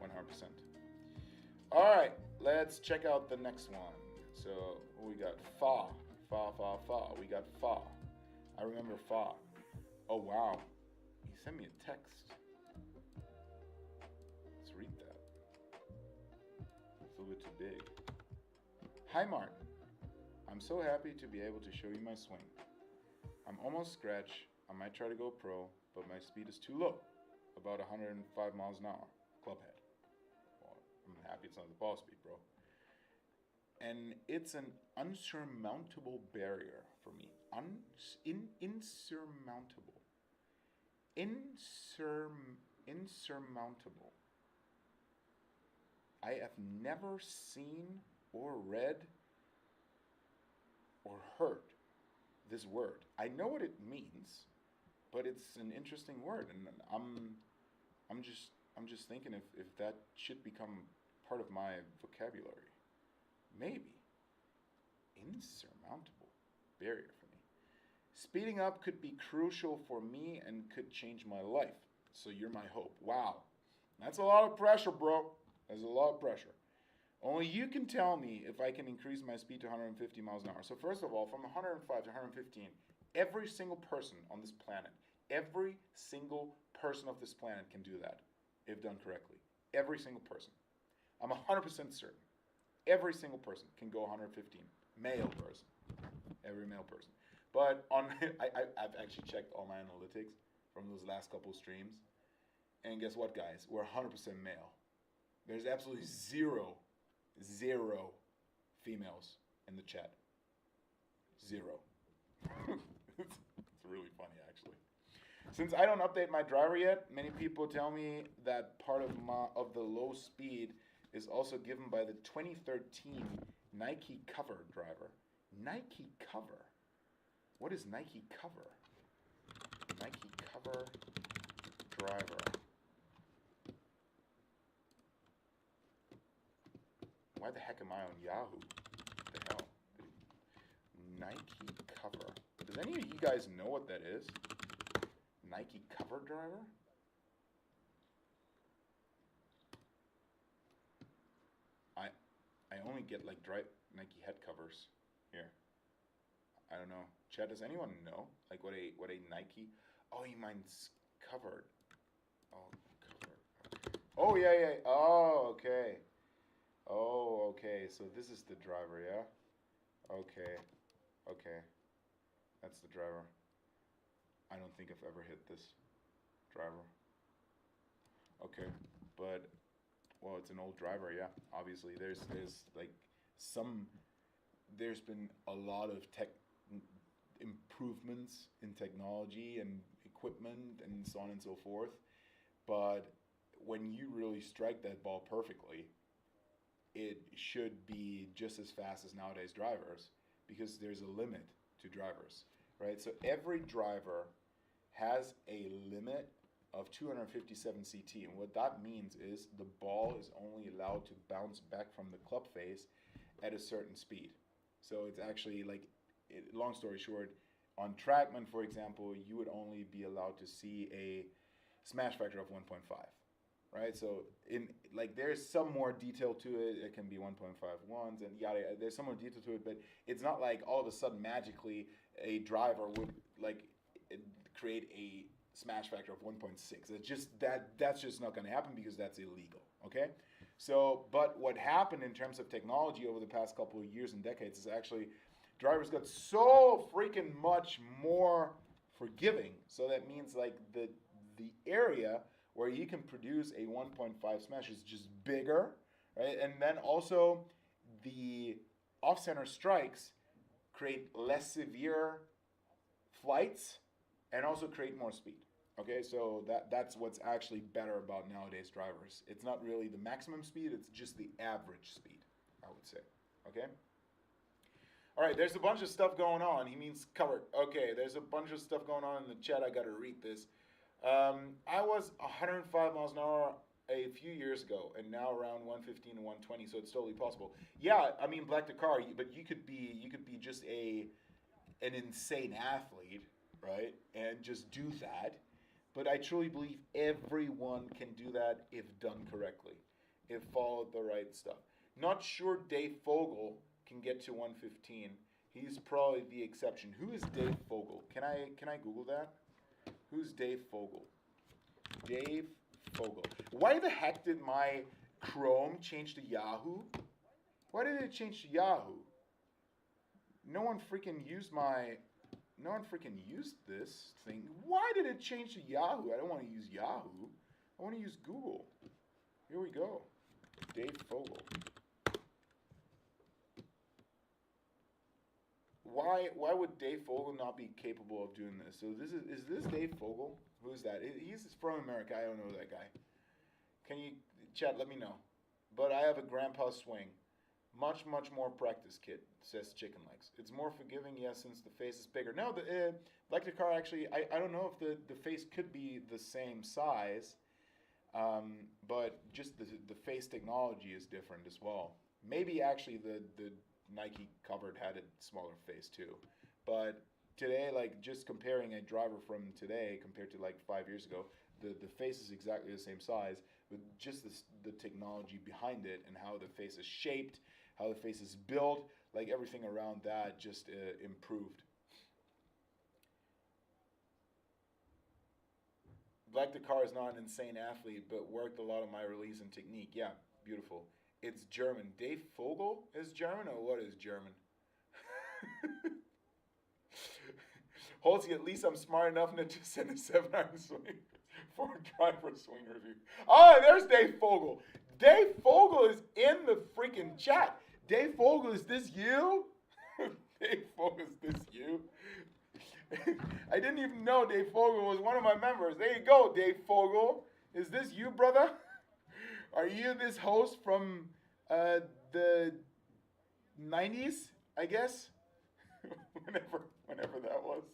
100%. All right, let's check out the next one. So we got fa, fa, fa, fa. We got fa. I remember fa. Oh, wow. He sent me a text. Let's read that. It's a little bit too big. Hi, Martin. I'm so happy to be able to show you my swing. I'm almost scratch. I might try to go pro, but my speed is too low. About 105 miles an hour. Club head. Well, I'm happy it's not the ball speed, bro. And it's an unsurmountable barrier for me. Insurmountable. Insurmountable. I have never seen or read or heard this word. I know what it means, but it's an interesting word, and I'm just thinking if that should become part of my vocabulary. Maybe. Insurmountable barrier for me. Speeding up could be crucial for me and could change my life. So you're my hope. Wow. That's a lot of pressure, bro. That's a lot of pressure. Only you can tell me if I can increase my speed to 150 miles an hour. So first of all, from 105 to 115, every single person on this planet, every single person of this planet can do that if done correctly. Every single person. I'm 100% certain. Every single person can go 115. Male person. Every male person. But on I've actually checked all my analytics from those last couple streams. And guess what, guys? We're 100% male. There's absolutely zero females in the chat. Zero. It's really funny, actually. Since I don't update my driver yet, many people tell me that part of the low speed is also given by the 2013 Nike Cover driver. Nike Cover? What is Nike Cover? Nike Cover driver. Why the heck am I on Yahoo? What the hell? Nike Cover. Does any of you guys know what that is? Nike Cover driver? I only get like dry Nike head covers here. I don't know. Chad, does anyone know like what a Nike? Oh, you means covered. Oh, covered. Okay. Oh yeah. Oh, okay. Oh, okay. So this is the driver, yeah? Okay. That's the driver. I don't think I've ever hit this driver. Okay, but well, it's an old driver, yeah. Obviously, there's been a lot of tech improvements in technology and equipment and so on and so forth. But when you really strike that ball perfectly, it should be just as fast as nowadays drivers, because there's a limit to drivers, right? So every driver has a limit of 257 CT, and what that means is the ball is only allowed to bounce back from the club face at a certain speed. So it's actually like, long story short, on TrackMan, for example, you would only be allowed to see a smash factor of 1.5, right? So in like there's some more detail to it. It can be 1.51s and yada yada. There's some more detail to it, but it's not like all of a sudden magically a driver would like create a smash factor of 1.6. It's just that's just not going to happen because that's illegal. Okay. So, but what happened in terms of technology over the past couple of years and decades is actually drivers got so freaking much more forgiving. So that means like the area where you can produce a 1.5 smash is just bigger, right? And then also the off-center strikes create less severe flights and also create more speed. Okay, so that's what's actually better about nowadays drivers. It's not really the maximum speed, it's just the average speed, I would say. Okay? All right, there's a bunch of stuff going on. He means covered. Okay, there's a bunch of stuff going on in the chat. I got to read this. I was 105 miles an hour a few years ago, and now around 115 to 120, so it's totally possible. Yeah, I mean, Black Dakar, but you could be just an insane athlete, right, and just do that. But I truly believe everyone can do that if done correctly, if followed the right stuff. Not sure Dave Fogel can get to 115. He's probably the exception. Who is Dave Fogel? Can I Google that? Who's Dave Fogel? Dave Fogel. Why the heck did my Chrome change to Yahoo? Why did it change to Yahoo? No one freaking used this thing. Why did it change to Yahoo? I don't want to use Yahoo. I want to use Google. Here we go. Dave Fogel. Why would Dave Fogel not be capable of doing this? So is this Dave Fogel? Who is that? He's from America. I don't know that guy. Can you chat? Let me know. But I have a grandpa swing. Much more practice, kid, says Chicken Legs. It's more forgiving, yes, since the face is bigger. No, the Black Dakar actually, I don't know if the face could be the same size, but just the face technology is different as well. Maybe actually the Nike covered had a smaller face too. But today, like just comparing a driver from today compared to like 5 years ago, the face is exactly the same size, but just the technology behind it and how the face is shaped, how the face is built, like everything around that just improved. Black Dakar is not an insane athlete, but worked a lot of my release and technique. Yeah, beautiful. It's German. Dave Fogel is German, or what is German? Holsey, at least I'm smart enough not to send a 7-iron swing for a driver swing review. Oh, there's Dave Fogel. Dave Fogel is in the freaking chat. Dave Fogel, is this you? Dave Fogel, is this you? I didn't even know Dave Fogel was one of my members. There you go, Dave Fogel. Is this you, brother? Are you this host from the 90s, I guess? whenever that was.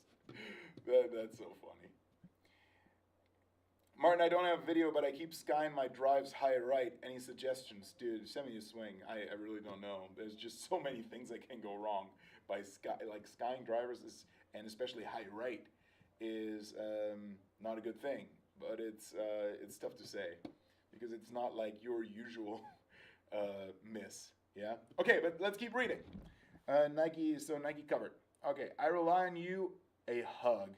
That's so funny. Martin, I don't have video, but I keep skying my drives high right. Any suggestions? Dude, send me a swing. I really don't know. There's just so many things that can go wrong by skying drivers, and especially high right, is not a good thing. But it's tough to say because it's not like your usual miss. Yeah. Okay, but let's keep reading. Nike covered. Okay, I rely on you. A hug.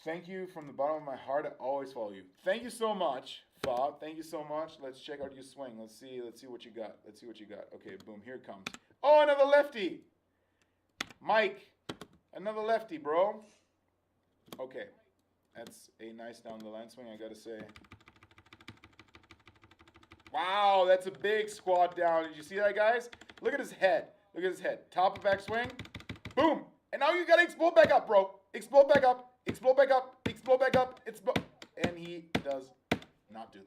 Thank you from the bottom of my heart. I always follow you. Thank you so much, Fob. Thank you so much. Let's check out your swing. Let's see what you got. Okay, boom, here it comes. Oh, another lefty. Mike, another lefty, bro. Okay, that's a nice down the line swing, I gotta say. Wow, that's a big squat down. Did you see that, guys? Look at his head. Top of back swing. Boom. And now you gotta explode back up, bro. Explode back up. And he does not do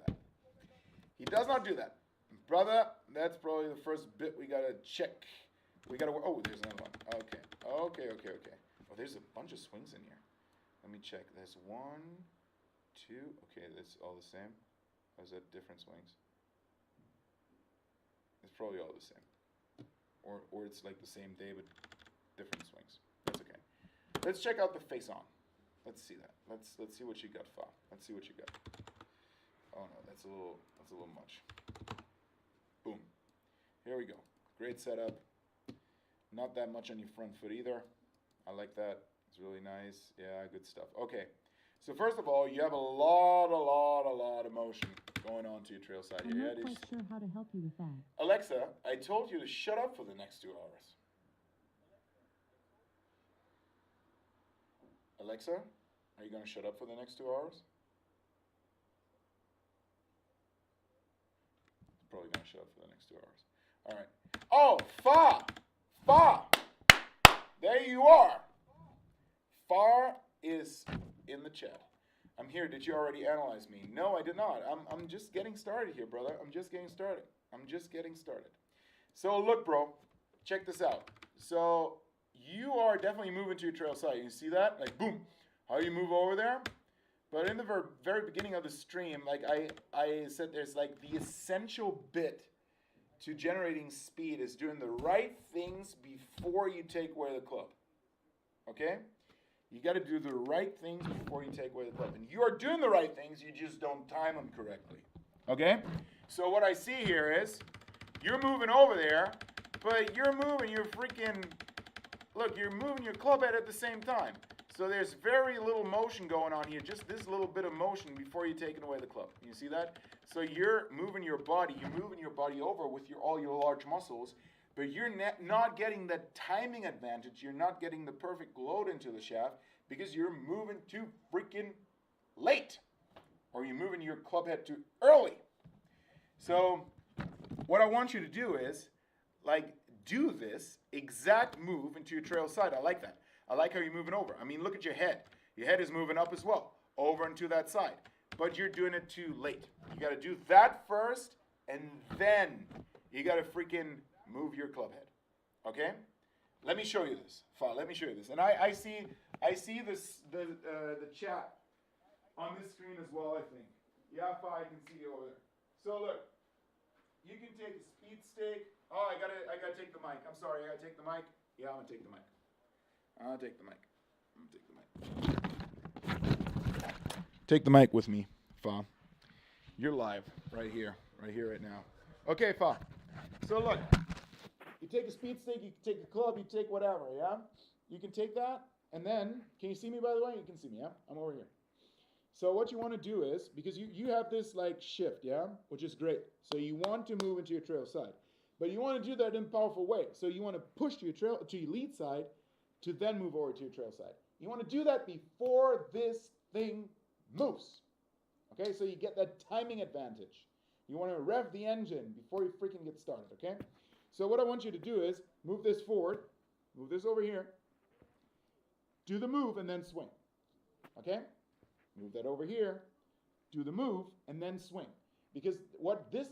that. Brother, that's probably the first bit we gotta check. Oh, there's another one. Okay. Oh, there's a bunch of swings in here. Let me check. There's 1, 2. Okay, that's all the same. Or is that different swings? It's probably all the same. Or it's like the same day, but different swings. That's okay. Let's check out the face on. Let's see that. Let's see what you got, Fa. Let's see what you got. Oh no, that's a little much. Boom. Here we go. Great setup. Not that much on your front foot either. I like that. It's really nice. Yeah, good stuff. Okay. So first of all, you have a lot of motion going on to your trail side I'm here. not quite sure how to help you with that. Alexa, I told you to shut up for the next 2 hours. Alexa, are you going to shut up for the next 2 hours? Probably going to shut up for the next 2 hours. All right. Oh, Fa! There you are. Far is in the chat. I'm here. Did you already analyze me? No, I did not. I'm just getting started here, brother. I'm just getting started. So look, bro. Check this out. So you are definitely moving to your trail side. You see that? Like, boom. How you move over there? But in the very beginning of the stream, like I said, there's like the essential bit to generating speed is doing the right things before you take away the club. Okay? You got to do the right things before you take away the club. And you are doing the right things, you just don't time them correctly. Okay? So what I see here is you're moving over there, but you're moving your freaking, look, you're moving your club head at the same time. So there's very little motion going on here, just this little bit of motion before you're taking away the club. You see that? So you're moving your body over with all your large muscles, but you're not getting that timing advantage. You're not getting the perfect load into the shaft because you're moving too freaking late, or you're moving your club head too early. So what I want you to do is, like, do this exact move into your trail side. I like that. I like how you're moving over. I mean, look at your head. Your head is moving up as well, over into that side. But you're doing it too late. You got to do that first, and then you got to freaking move your club head. Okay? Let me show you this. Let me show you this. And I see this the chat on this screen as well, I think. Yeah, I can see you over there. So look, you can take a speed stake. Oh, I gotta take the mic. I'm sorry, I gotta take the mic. Yeah, I'm gonna take the mic. I'll take the mic. Take the mic with me, Fa. You're live right here, right now. Okay, Fa. So look, you take a speed stick, you can take a club, you take whatever, yeah? You can take that, and then, can you see me by the way? You can see me, yeah? I'm over here. So what you want to do is, because you have this like shift, yeah? Which is great. So you want to move into your trail side. But you want to do that in a powerful way. So you want to push to your lead side to then move over to your trail side. You want to do that before this thing moves. Okay, so you get that timing advantage. You want to rev the engine before you freaking get started, okay? So what I want you to do is move this forward, move this over here, do the move and then swing, okay? Move that over here, do the move and then swing. Because what this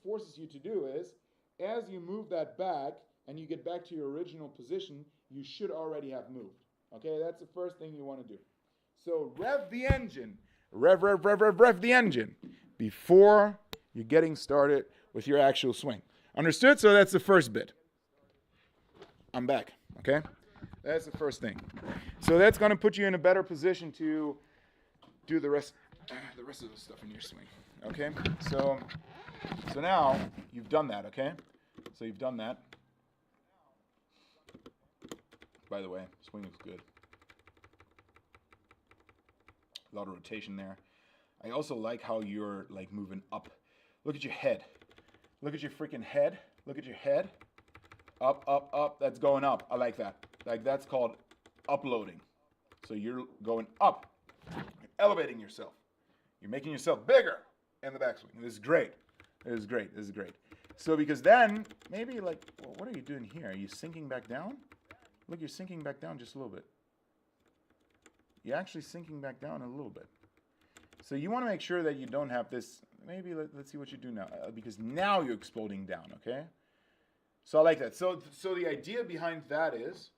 forces you to do is, as you move that back and you get back to your original position, you should already have moved. Okay, that's the first thing you want to do. So rev the engine. Rev the engine before you're getting started with your actual swing. Understood? So that's the first bit. I'm back, okay? That's the first thing. So that's going to put you in a better position to do the rest of the stuff in your swing, okay? So now you've done that, okay? So you've done that. By the way, swing looks good. A lot of rotation there. I also like how you're like moving up. Look at your head. Look at your freaking head. Look at your head. Up. That's going up. I like that. Like that's called uploading. So you're going up. You're elevating yourself. You're making yourself bigger in the backswing. This is great. This is great. So because then maybe like, well, what are you doing here? Are you sinking back down? Look, you're sinking back down just a little bit. You're actually sinking back down a little bit. So you want to make sure that you don't have this. Maybe let's see what you do now. Because now you're exploding down, okay? So I like that. So the idea behind that is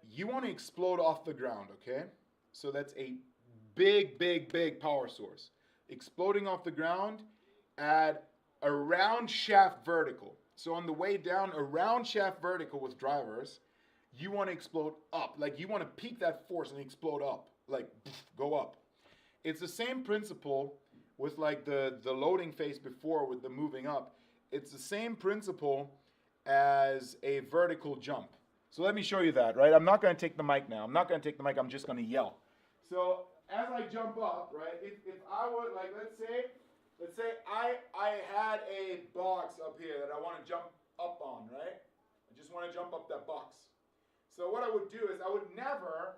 you want to explode off the ground, okay? So that's a big power source. Exploding off the ground at around shaft vertical. So on the way down around shaft vertical with drivers, you want to explode up. Like you want to peak that force and explode up. Like go up. It's the same principle with like the loading phase before with the moving up, it's the same principle as a vertical jump. So let me show you that, right? I'm not going to take the mic now. I'm not going to take the mic. I'm just going to yell. So as I jump up, right, if I would, like, let's say I had a box up here that I want to jump up on, right? I just want to jump up that box. So what I would do is I would never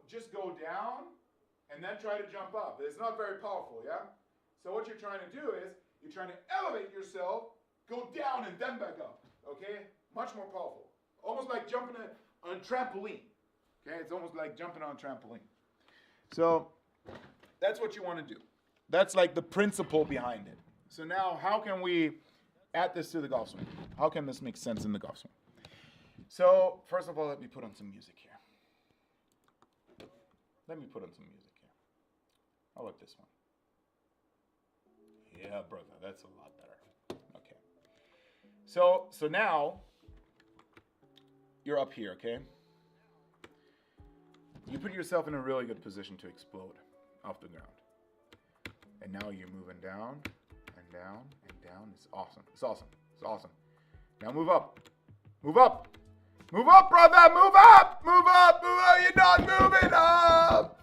just go down and then try to jump up. It's not very powerful, yeah? So what you're trying to do is you're trying to elevate yourself, go down and then back up, okay? Much more powerful. Almost like jumping on a trampoline, okay? It's almost like jumping on a trampoline. So that's what you want to do. That's like the principle behind it. So now how can we add this to the golf swing? How can this make sense in the golf swing? So first of all, let me put on some music here. Let me put on some music here. How about this one? Yeah, brother, that's a lot better. Okay. So now you're up here, okay? You put yourself in a really good position to explode off the ground. And now you're moving down and down and down. It's awesome. It's awesome. It's awesome. Now move up. Move up. Move up, brother. Move up. Move up. Move up. You're not moving up.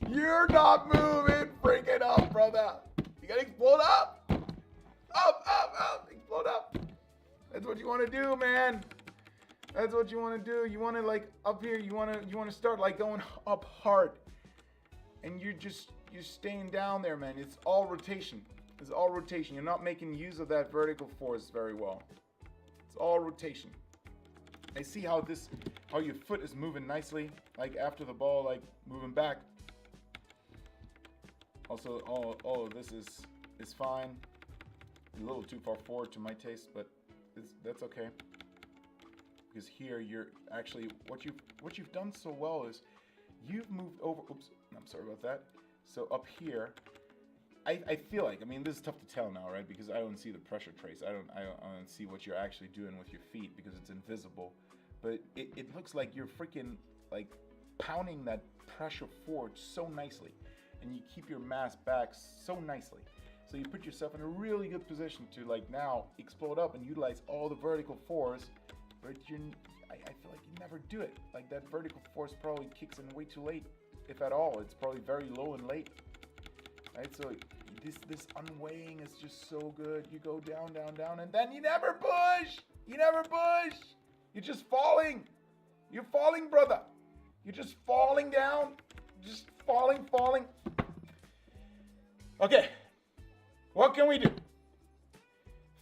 You're not moving freaking up, brother. You gotta explode up. Up, up, up. Explode up. That's what you want to do, man. That's what you want to do. You want to, like, up here, you want to start like going up hard. And you're staying down there, man. It's all rotation. It's all rotation. You're not making use of that vertical force very well. It's all rotation. I see how your foot is moving nicely, like after the ball, like moving back. Also, all of this is fine. A little too far forward to my taste, but that's okay. Because here you're actually what you've done so well is you've moved over. Oops, I'm sorry about that. So up here, I feel like, I mean, this is tough to tell now, right? Because I don't see the pressure trace. I don't see what you're actually doing with your feet because it's invisible. But it looks like you're freaking like pounding that pressure forward so nicely, and you keep your mass back so nicely. So you put yourself in a really good position to like now explode up and utilize all the vertical force. But I feel like you never do it. Like that vertical force probably kicks in way too late, if at all. It's probably very low and late. Right? So this unweighing is just so good. You go down, down, down, and then you never push. You never push. You're just falling. You're falling, brother. You're just falling down. Just falling. Okay. What can we do?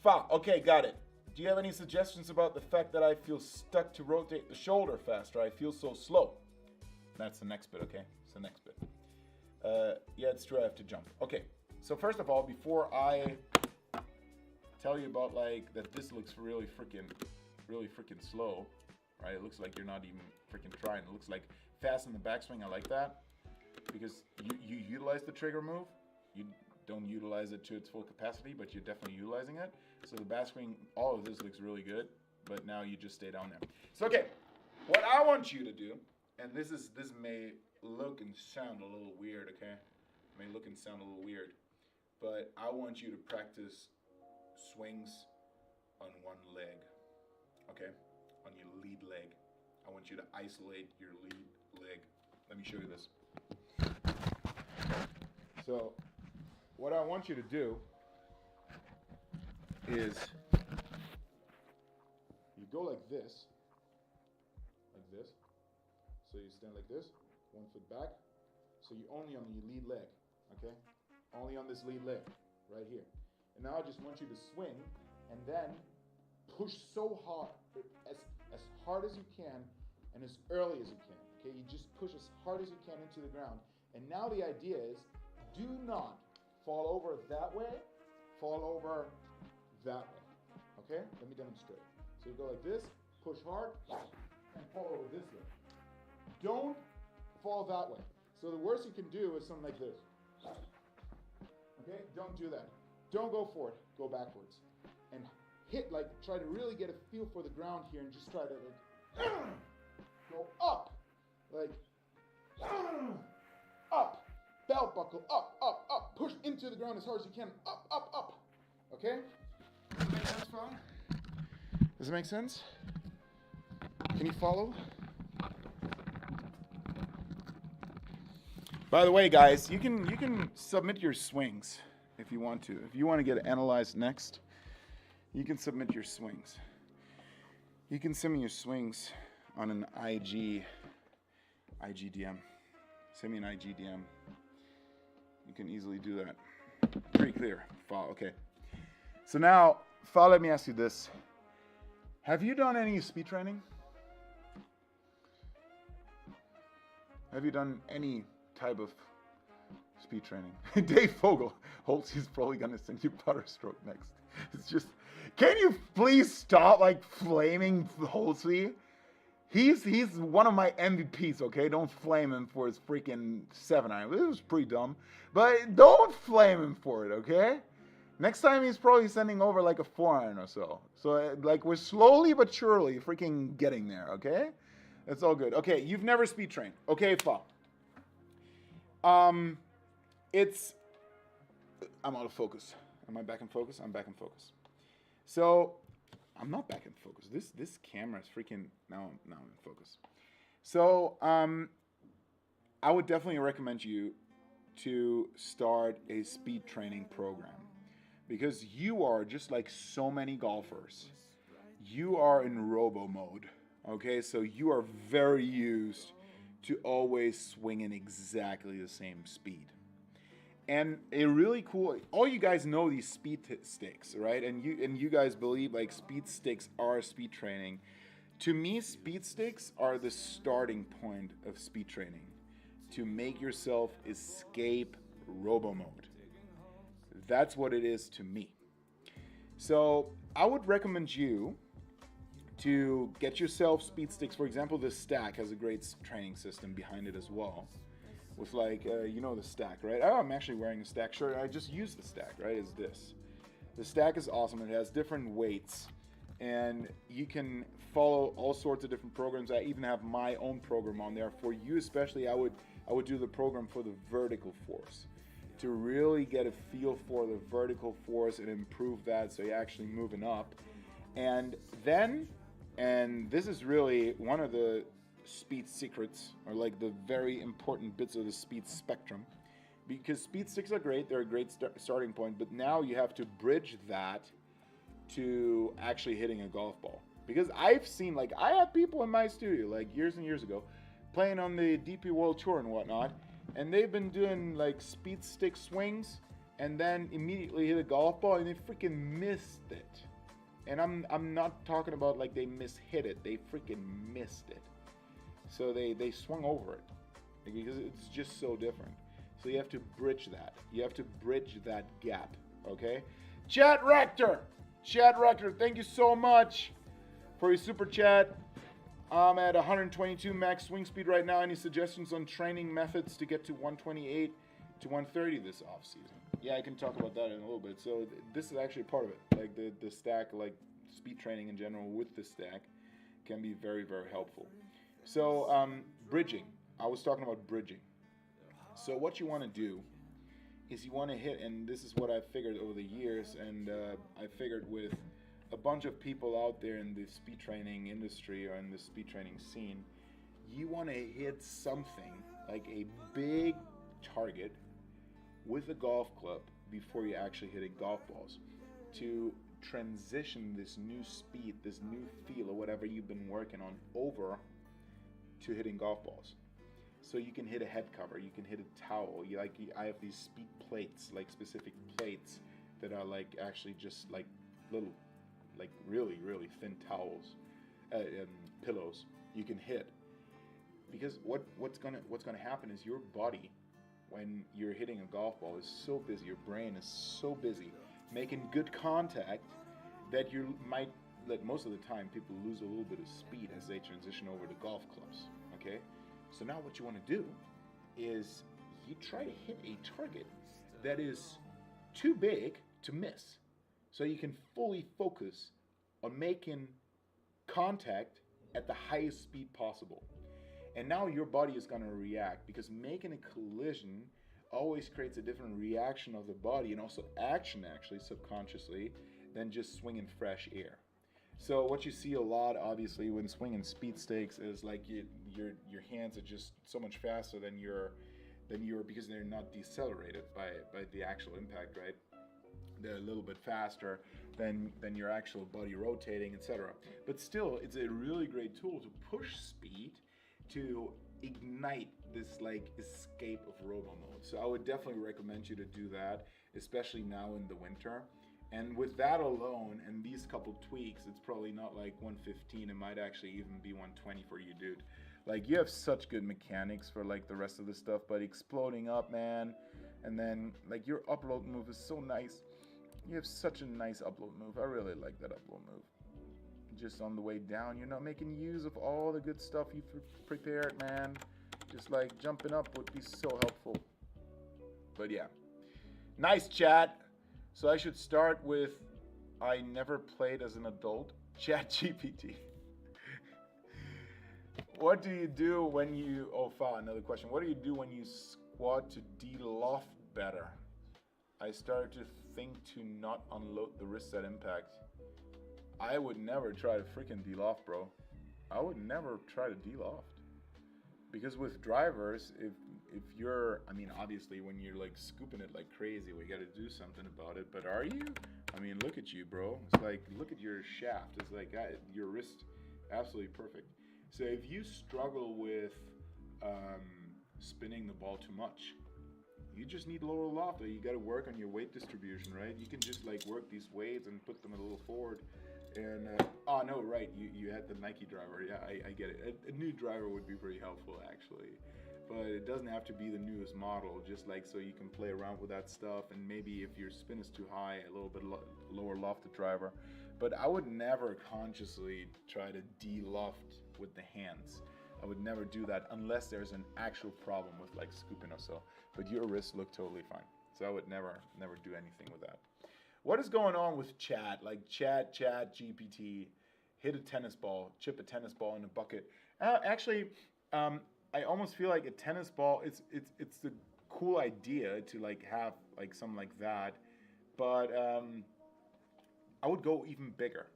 Okay, got it. Do you have any suggestions about the fact that I feel stuck to rotate the shoulder faster? I feel so slow. That's the next bit, okay? It's the next bit. Yeah, it's true, I have to jump. Okay, so first of all, before I tell you about like that this looks really freaking slow, right? It looks like you're not even freaking trying. It looks like fast in the backswing. I like that because you utilize the trigger move. You don't utilize it to its full capacity, but you're definitely utilizing it. So the backswing, all of this looks really good, but now you just stay down there. So okay, what I want you to do, and this may look and sound a little weird, okay? May look and sound a little weird, but I want you to practice swings on one leg, okay? On your lead leg. I want you to isolate your lead leg. Let me show you this. So, what I want you to do is you go like this. So you stand like this, one foot back. So you're only on your lead leg, okay? Only on this lead leg, right here. And now I just want you to swing and then push so hard, as hard as you can and as early as you can, okay? You just push as hard as you can into the ground. And now the idea is, do not fall over that way, fall over that way, okay? Let me demonstrate. So you go like this, push hard, and fall over this way. Don't fall that way. So the worst you can do is something like this. Okay, don't do that. Don't go for it, go backwards. And hit, like, try to really get a feel for the ground here and just try to, like, go up. Like, up. Belt buckle, up, up, up. up, push into the ground as hard as you can, up, up, up. Okay? Does it make sense, Paul? Does it make sense? Can you follow? By the way, guys, you can submit your swings if you want to. If you want to get analyzed next, you can submit your swings. You can send me your swings on an IGDM. Send me an IGDM. You can easily do that. Pretty clear. Fall, okay. So now, Fall, let me ask you this. Have you done any speed training? Have you done any type of speed training? Dave Fogel, Holtz, he's probably gonna send you putter stroke next. It's just, can you please stop like flaming Holtzy? He's one of my MVPs, okay? Don't flame him for his freaking 7-iron. It was pretty dumb, but don't flame him for it, okay? Next time he's probably sending over like a 4-iron or so. So like we're slowly but surely freaking getting there, okay? It's all good. Okay, you've never speed trained. Okay, fine. I'm out of focus. Am I back in focus? I'm back in focus. So I'm not back in focus. This camera is freaking now I'm in focus. So I would definitely recommend you to start a speed training program because you are just like so many golfers. You are in robo mode. Okay, so you are very used to always swinging exactly the same speed. And a really cool, all you guys know these speed sticks, right? And you guys believe like speed sticks are speed training. To me, speed sticks are the starting point of speed training to make yourself escape robo mode. That's what it is to me. So I would recommend you to get yourself speed sticks. For example, this Stack has a great training system behind it as well. With like, you know the Stack, right? Oh, I'm actually wearing a Stack shirt. I just use the Stack, right? Is this. The Stack is awesome. It has different weights. And you can follow all sorts of different programs. I even have my own program on there. For you especially, I would do the program for the vertical force. To really get a feel for the vertical force and improve that so you're actually moving up. And then, and this is really one of the speed secrets, or like the very important bits of the speed spectrum, because speed sticks are great, they're a great starting point, but now you have to bridge that to actually hitting a golf ball. Because I've seen, like, I have people in my studio like years and years ago playing on the DP World Tour and whatnot, and they've been doing like speed stick swings and then immediately hit a golf ball and they freaking missed it. And I'm not talking about like they mishit it, they freaking missed it. So they swung over it because it's just so different. So you have to bridge that. You have to bridge that gap, okay? Chat Rector, thank you so much for your super chat. I'm at 122 max swing speed right now. Any suggestions on training methods to get to 128 to 130 this off season? Yeah, I can talk about that in a little bit. So this is actually part of it. Like the Stack, like speed training in general with the Stack can be very, very helpful. So bridging, I was talking about bridging. So what you want to do is you want to hit, and this is what I've figured over the years, and I figured with a bunch of people out there in the speed training industry or in the speed training scene, you want to hit something like a big target with a golf club before you're actually hitting golf balls to transition this new speed, this new feel or whatever you've been working on over to hitting golf balls. So you can hit a head cover, you can hit a towel. I have these speed plates, like specific plates that are like actually just like little, like really, really thin towels, pillows you can hit. Because what's gonna happen is your body, when you're hitting a golf ball, is so busy, your brain is so busy making good contact that you might let, most of the time, people lose a little bit of speed as they transition over to golf clubs, okay? So now what you want to do is you try to hit a target that is too big to miss. So you can fully focus on making contact at the highest speed possible. And now your body is going to react because making a collision always creates a different reaction of the body and also action, actually, subconsciously, than just swinging fresh air. So what you see a lot, obviously, when swinging speed stakes is like your hands are just so much faster than your because they're not decelerated by the actual impact, right? They're a little bit faster than your actual body rotating, etc. But still, it's a really great tool to push speed to ignite this like escape of robo mode. So I would definitely recommend you to do that, especially now in the winter. And with that alone and these couple tweaks, it's probably not like 115. It might actually even be 120 for you, dude. Like, you have such good mechanics for like the rest of the stuff, but exploding up, man. And then like your upload move is so nice. You have such a nice upload move. I really like that upload move. Just on the way down, you're not making use of all the good stuff you've prepared, man. Just like jumping up would be so helpful. But yeah, nice chat. So I should start with, I never played as an adult. Chat GPT. What do you do when you, oh, another question. What do you do when you squat to de-loft better? I started to think to not unload the wrist at impact. I would never try to freaking de-loft, bro. I would never try to de-loft. Because with drivers, if you're, I mean, obviously when you're like scooping it like crazy, we got to do something about it. But are you? I mean, look at you, bro. It's like, look at your shaft. It's like your wrist, absolutely perfect. So if you struggle with spinning the ball too much, you just need lower loft. You got to work on your weight distribution, right? You can just like work these weights and put them a little forward. And oh no, right? You had the Nike driver. Yeah, I get it. A new driver would be pretty helpful, actually. But it doesn't have to be the newest model. Just like so you can play around with that stuff. And maybe if your spin is too high, a little bit lower lofted driver. But I would never consciously try to de-loft with the hands. I would never do that unless there's an actual problem with like scooping or so. But your wrists look totally fine. So I would never do anything with that. What is going on with chat? Like chat GPT, hit a tennis ball, chip a tennis ball in a bucket. Actually, I almost feel like a tennis ball, it's the cool idea to like have like something like that. But I would go even bigger.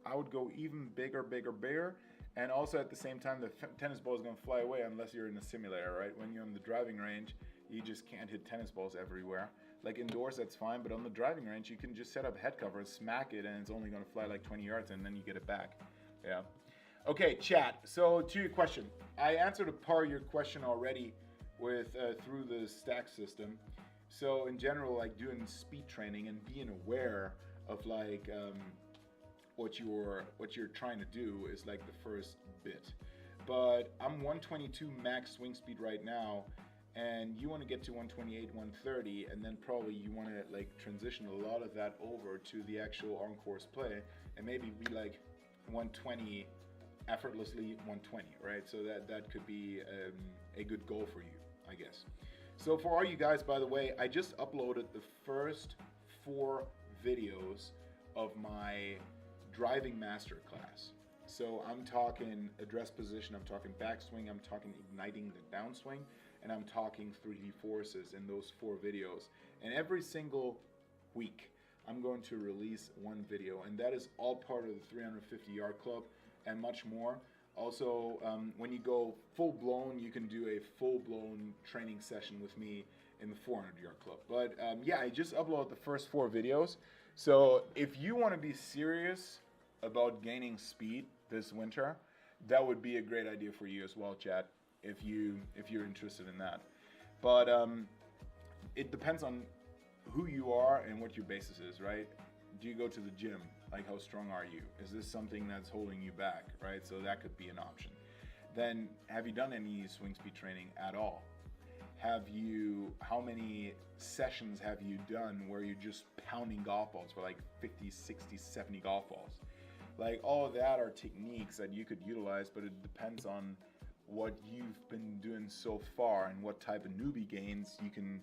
I would go even bigger. And also at the same time, the tennis ball is going to fly away unless you're in a simulator, right? When you're in the driving range, you just can't hit tennis balls everywhere. Like indoors, that's fine, but on the driving range, you can just set up a head cover, smack it, and it's only going to fly like 20 yards, and then you get it back. Yeah. Okay, chat. So to your question, I answered a part of your question already with through the stack system. So in general, like doing speed training and being aware of like what you're trying to do is like the first bit. But I'm 122 max swing speed right now, and you want to get to 128, 130, and then probably you want to like transition a lot of that over to the actual on-course play, and maybe be like 120 effortlessly 120, right? So that could be a good goal for you, I guess. So for all you guys, by the way, I just uploaded the first 4 videos of my driving masterclass. So I'm talking address position, I'm talking backswing, I'm talking igniting the downswing, and I'm talking 3D forces in those 4 videos. And every single week, I'm going to release one video, and that is all part of the 350 Yard Club and much more. Also, when you go full-blown, you can do a full-blown training session with me in the 400 Yard Club. But yeah, I just uploaded the first 4 videos. So if you want to be serious about gaining speed this winter, that would be a great idea for you as well, chat, if you're interested in that. But it depends on who you are and what your basis is, right? Do you go to the gym? Like, how strong are you? Is this something that's holding you back, right? So that could be an option. Then, have you done any swing speed training at all? How many sessions have you done where you're just pounding golf balls for like 50, 60, 70 golf balls? Like, all of that are techniques that you could utilize, but it depends on what you've been doing so far and what type of newbie gains you can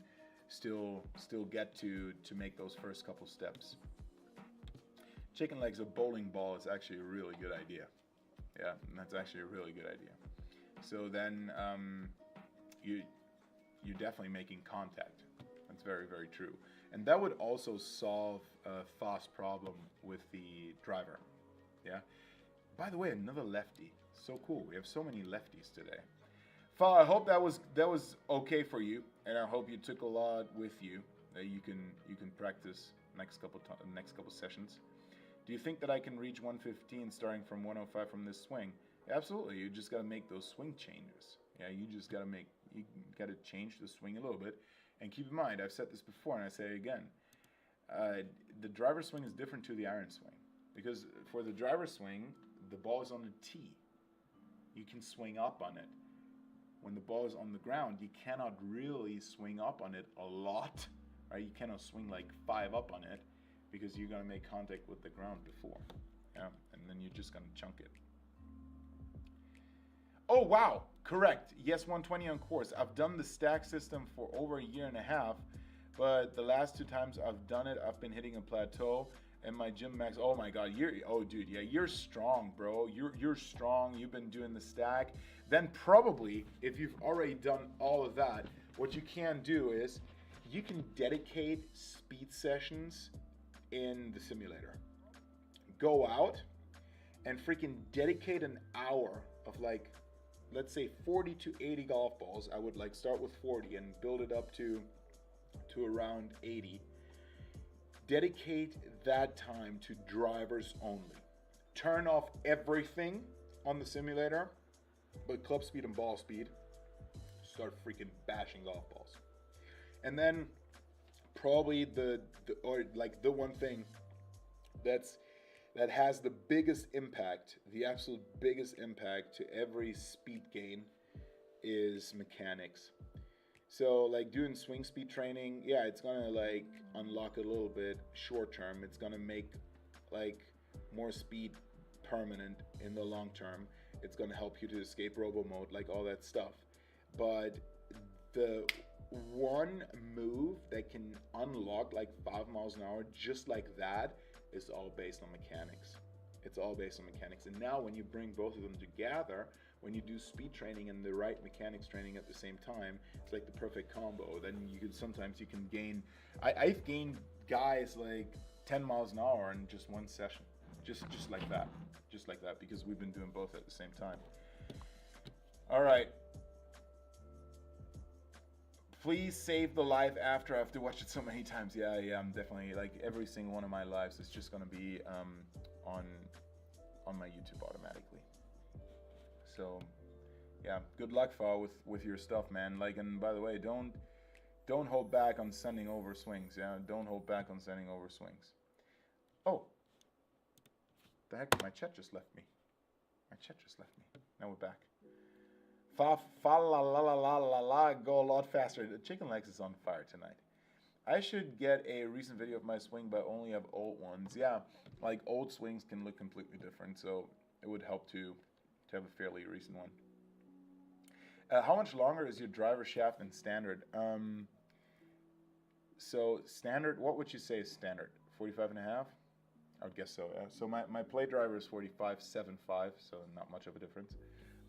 still get to make those first couple steps. Chicken legs of bowling ball is actually a really good idea. Yeah, that's actually a really good idea. So then you're definitely making contact. That's very, very true. And that would also solve a fast problem with the driver. Yeah. By the way, another lefty. So cool. We have so many lefties today. Fa, I hope that was okay for you, and I hope you took a lot with you that you can practice next couple sessions. Do you think that I can reach 115 starting from 105 from this swing? Absolutely. You just got to make those swing changes. Yeah, you just got to change the swing a little bit. And keep in mind, I've said this before and I say it again. The driver swing is different to the iron swing, because for the driver swing, the ball is on a tee. You can swing up on it. When the ball is on the ground, you cannot really swing up on it a lot. Right? You cannot swing like 5 up on it, because you're going to make contact with the ground before. Yeah? And then you're just going to chunk it. Oh, wow. Correct. Yes, 120 on course. I've done the stack system for over a year and a half, but the last 2 times I've done it, I've been hitting a plateau, and my gym max, oh my God, dude, yeah, you're strong, bro. You're strong. You've been doing the stack. Then probably, if you've already done all of that, what you can do is you can dedicate speed sessions in the simulator. Go out and freaking dedicate an hour of, like, let's say 40 to 80 golf balls. I would like start with 40 and build it up to around 80. Dedicate that time to drivers only. Turn off everything on the simulator but club speed and ball speed. Start freaking bashing golf balls. And then probably the one thing that has the biggest impact, the absolute biggest impact to every speed gain is mechanics. So like doing swing speed training, yeah, it's gonna like unlock a little bit short term. It's gonna make like more speed permanent in the long term. It's gonna help you to escape robo mode, like all that stuff. But the one move that can unlock like 5 miles an hour just like that is all based on mechanics. It's all based on mechanics. And now when you bring both of them together, when you do speed training and the right mechanics training at the same time, it's like the perfect combo. Then you can gain, I've gained guys like 10 miles an hour in just one session. Just like that, because we've been doing both at the same time. All right. Please save the live after. I have to watch it so many times. Yeah, I'm definitely, like, every single one of my lives is just gonna be on my YouTube automatically. So yeah, good luck, Fa, with your stuff, man. Like, and by the way, don't hold back on sending over swings. Yeah, don't hold back on sending over swings. Oh, the heck, my chat just left me. Now we're back. Fa la la la la la la, go a lot faster. The chicken legs is on fire tonight. I should get a recent video of my swing, but only have old ones. Yeah, like old swings can look completely different, so it would help to have a fairly recent one. How much longer is your driver shaft than standard? So standard, what would you say is standard? 45 and a half? I would guess so. Yeah. So my play driver is 45.75, so not much of a difference.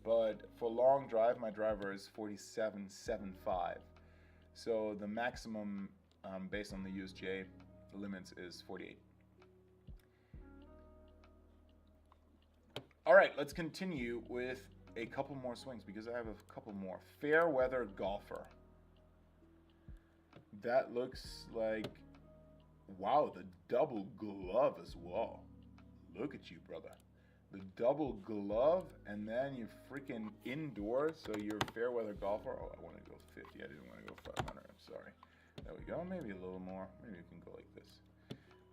But for long drive, my driver is 47.75. So the maximum based on the USGA limits is 48. All right, let's continue with a couple more swings because I have a couple more. Fair weather golfer. That looks like, wow, the double glove as well. Look at you, brother. The double glove, and then you're freaking indoors, so you're a fair weather golfer. Oh, I want to go 50. I didn't want to go 500. I'm sorry. There we go. Maybe a little more. Maybe we can go like this.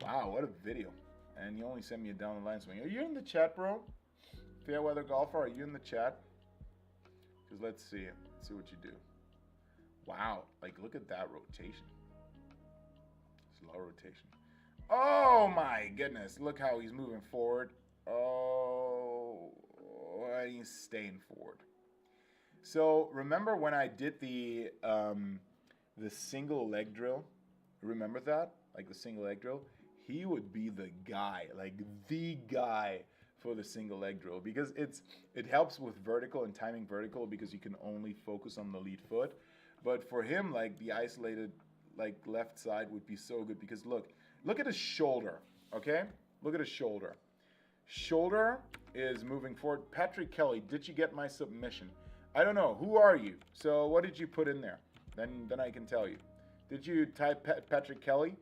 Wow, what a video. And you only sent me a down the line swing. Are you in the chat, bro? Fair weather golfer, are you in the chat? Because let's see. Let's see what you do. Wow, like look at that rotation. Slow rotation. Oh my goodness, look how he's moving forward. Oh, he's staying forward. So remember when I did the single leg drill? Remember that? Like the single leg drill? He would be the guy, like the guy for the single leg drill, because it helps with vertical and timing vertical because you can only focus on the lead foot. But for him, like the isolated, like left side would be so good because look at his shoulder. Okay, look at his shoulder. Shoulder is moving forward. Patrick Kelly, did you get my submission? I don't know. Who are you? So what did you put in there? Then I can tell you. Did you type Patrick Kelly?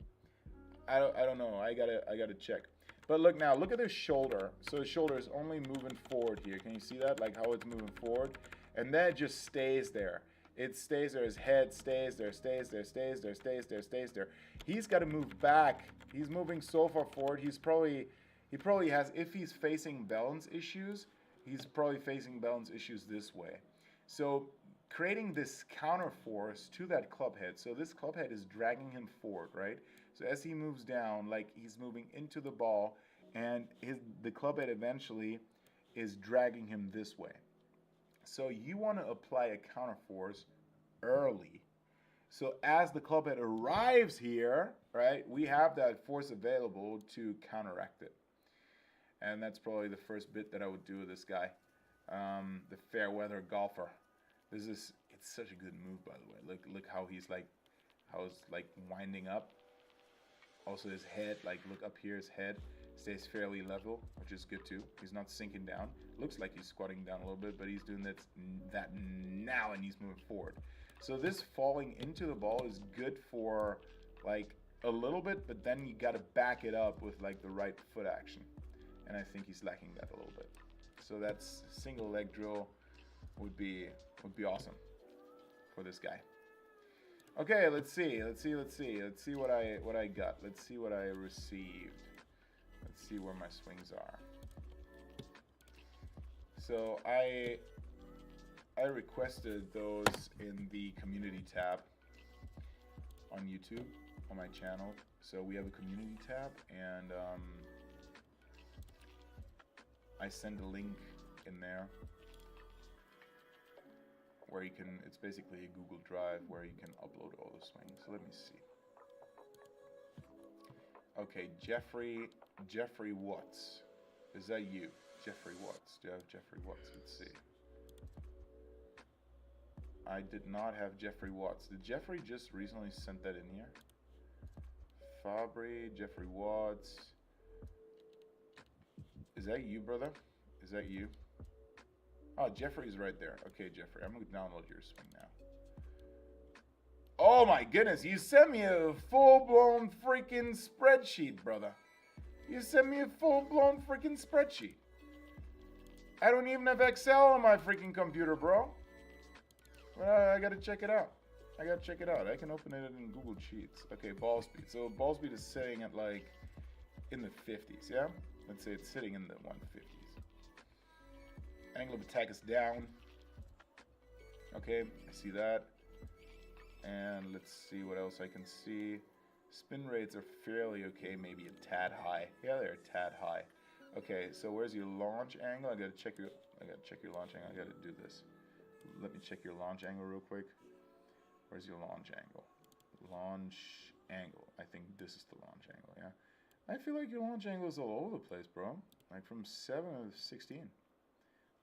I don't know. I gotta check. But look now. Look at his shoulder. So his shoulder is only moving forward here. Can you see that? Like how it's moving forward, and then it just stays there. It stays there. His head stays there. Stays there. Stays there. Stays there. Stays there. He's got to move back. He's moving so far forward. He probably has. If he's facing balance issues, he's probably facing balance issues this way. So creating this counter force to that club head. So this club head is dragging him forward, right? So as he moves down, like he's moving into the ball, and the club head eventually is dragging him this way. So you want to apply a counter force early. So as the club head arrives here, right, we have that force available to counteract it. And that's probably the first bit that I would do with this guy, the fair weather golfer. It's such a good move, by the way. Look how he's like winding up. Also his head, like look up here, his head stays fairly level, which is good too. He's not sinking down. Looks like he's squatting down a little bit, but he's doing that now, and he's moving forward. So this falling into the ball is good for like a little bit, but then you got to back it up with like the right foot action, and I think he's lacking that a little bit. So that's single leg drill would be awesome for this guy. Okay, let's see what I got. Let's see what I received. Let's see where my swings are. So I requested those in the community tab on YouTube on my channel. So we have a community tab, and I send a link in there where you can, it's basically a Google Drive where you can upload all the swings. So let me see. Okay, Jeffrey Watts. Is that you? Jeffrey Watts. Do you have Jeffrey Watts? Let's see. I did not have Jeffrey Watts. Did Jeffrey just recently send that in here? Fabry, Jeffrey Watts. Is that you, brother? Is that you? Oh, Jeffrey's right there. Okay, Jeffrey, I'm going to download your swing now. Oh my goodness, you sent me a full-blown freaking spreadsheet, brother. You sent me a full-blown freaking spreadsheet. I don't even have Excel on my freaking computer, bro. Well, I gotta check it out. I can open it in Google Sheets. Okay, ball speed. So ball speed is sitting at like in the 50s, yeah? Let's say it's sitting in the 150s. Angle of attack is down. Okay, I see that. And let's see what else I can see. Spin rates are fairly okay, maybe a tad high. Yeah, they're a tad high. Okay, so where's your launch angle? I gotta check your launch angle. I gotta do this. Let me check your launch angle real quick. Where's your launch angle? Launch angle. I think this is the launch angle, yeah? I feel like your launch angle is all over the place, bro. Like from 7 to 16.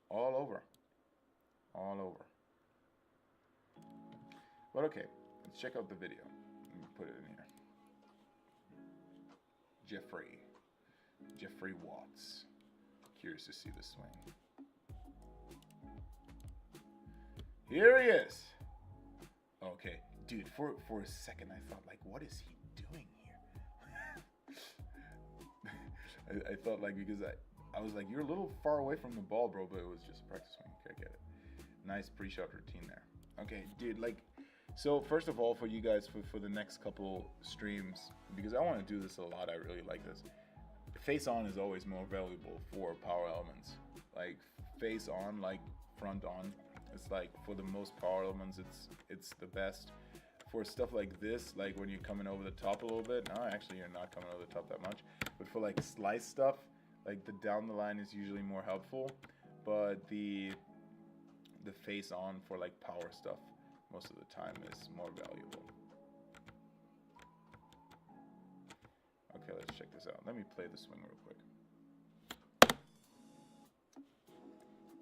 All over. All over. But okay, let's check out the video. Let me put it in here. Jeffrey Watts. Curious to see the swing. Here he is. Okay, dude, for a second I thought, like, what is he doing here? I thought, like, because I was like, you're a little far away from the ball, bro, but it was just a practice swing. Okay, I get it. Nice pre-shot routine there. Okay, dude, like, so first of all, for you guys, for the next couple streams, because I want to do this a lot, I really like this. Face on is always more valuable for power elements. Like, face on, like, front on. It's like, for the most power elements, it's the best. For stuff like this, like when you're coming over the top a little bit, no, actually you're not coming over the top that much, but for like slice stuff, like the down the line is usually more helpful, but the face on for like power stuff most of the time is more valuable. Okay, let's check this out. Let me play the swing real quick.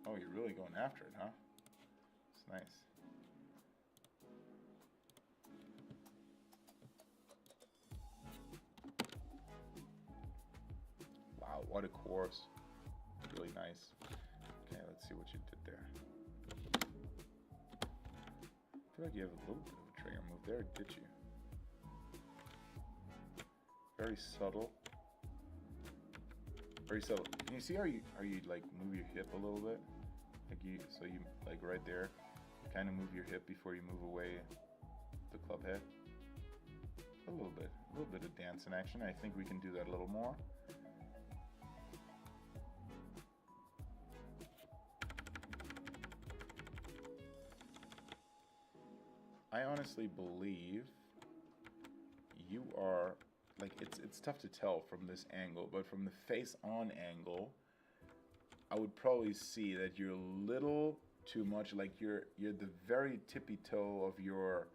Oh, you're really going after it, huh? It's nice. What a course. Really nice. Okay, let's see what you did there. I feel like you have a little bit of a trigger move there, did you? Very subtle. Very subtle. Can you see how you like move your hip a little bit? Like so you like right there, kind of move your hip before you move away the club head. A little bit of dance in action. I think we can do that a little more. I honestly believe you are, like, it's tough to tell from this angle, but from the face-on angle, I would probably see that you're a little too much, like you're the very tippy toe of your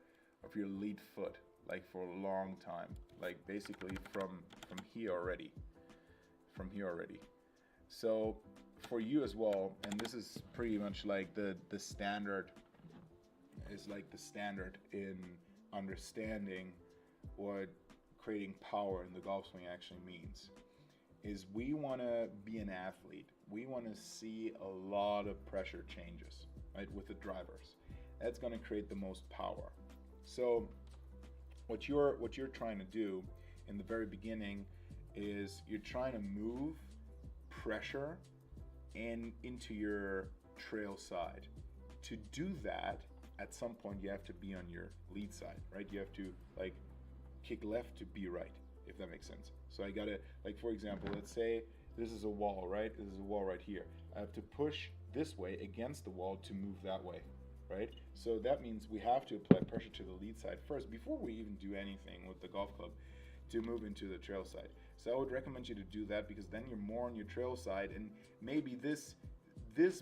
lead foot, like for a long time, like basically from here already, So for you as well, and this is pretty much like the standard. Is like the standard in understanding what creating power in the golf swing actually means. Is we want to be an athlete. We want to see a lot of pressure changes, right, with the drivers. That's going to create the most power. So what you're trying to do in the very beginning is you're trying to move pressure into your trail side. To do that, at some point you have to be on your lead side, right? You have to like kick left to be right, if that makes sense. So I gotta, like for example, let's say this is a wall, right? This is a wall right here. I have to push this way against the wall to move that way, right? So that means we have to apply pressure to the lead side first before we even do anything with the golf club to move into the trail side. So I would recommend you to do that because then you're more on your trail side, and maybe this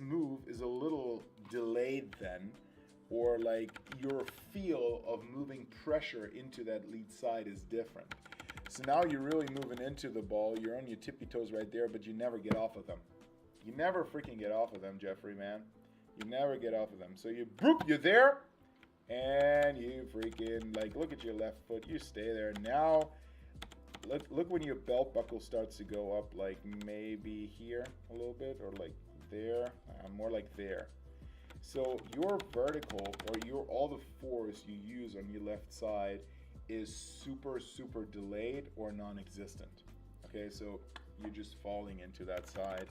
move is a little delayed then, or like your feel of moving pressure into that lead side is different. So now you're really moving into the ball, you're on your tippy toes right there, but you never get off of them. You never freaking get off of them, Jeffrey, man. You never get off of them. So you're there, and you freaking, like, look at your left foot, you stay there. Now, look when your belt buckle starts to go up, like maybe here a little bit, or like there, more like there. So your vertical, or all the force you use on your left side is super delayed or non-existent. Okay, so you're just falling into that side.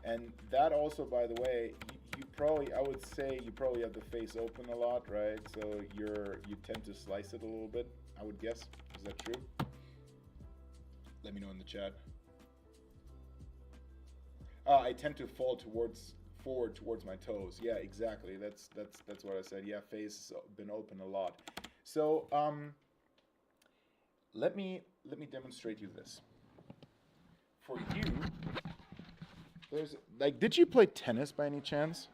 And that also, by the way, you probably, I would say you probably have the face open a lot, right? So you tend to slice it a little bit, I would guess. Is that true? Let me know in the chat. I tend to fall forward towards my toes. Yeah, exactly. That's what I said. Yeah, face has been open a lot. So let me demonstrate you this. For you, there's like, did you play tennis by any chance?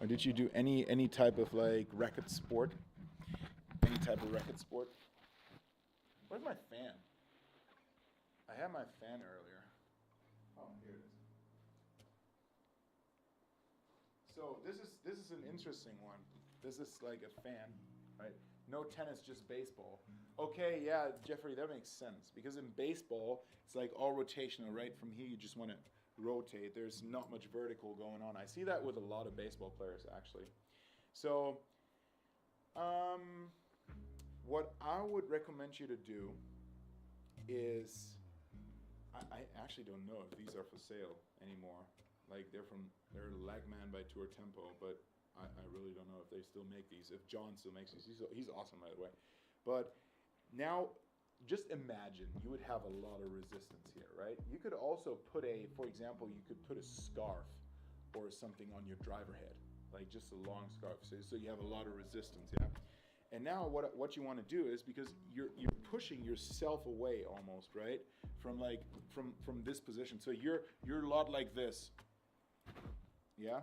Or did you do any type of like racket sport? Any type of racket sport? Where's my fan? I had my fan earlier. Oh, here it is. So this is an interesting one. This is like a fan, right? No tennis, just baseball. Okay, yeah, Jeffrey, that makes sense. Because in baseball, it's like all rotational, right? From here, you just want to rotate. There's not much vertical going on. I see that with a lot of baseball players, actually. So, what I would recommend you to do is, I actually don't know if these are for sale anymore. Like they're Lagman by Tour Tempo, but I really don't know if they still make these. If John still makes these, he's awesome, by the way. But now, just imagine you would have a lot of resistance here, right? You could also put for example, you could put a scarf or something on your driver head, like just a long scarf, so you have a lot of resistance, yeah. And now what you want to do is, because you're pushing yourself away almost, right? From this position. So you're a lot like this. Yeah?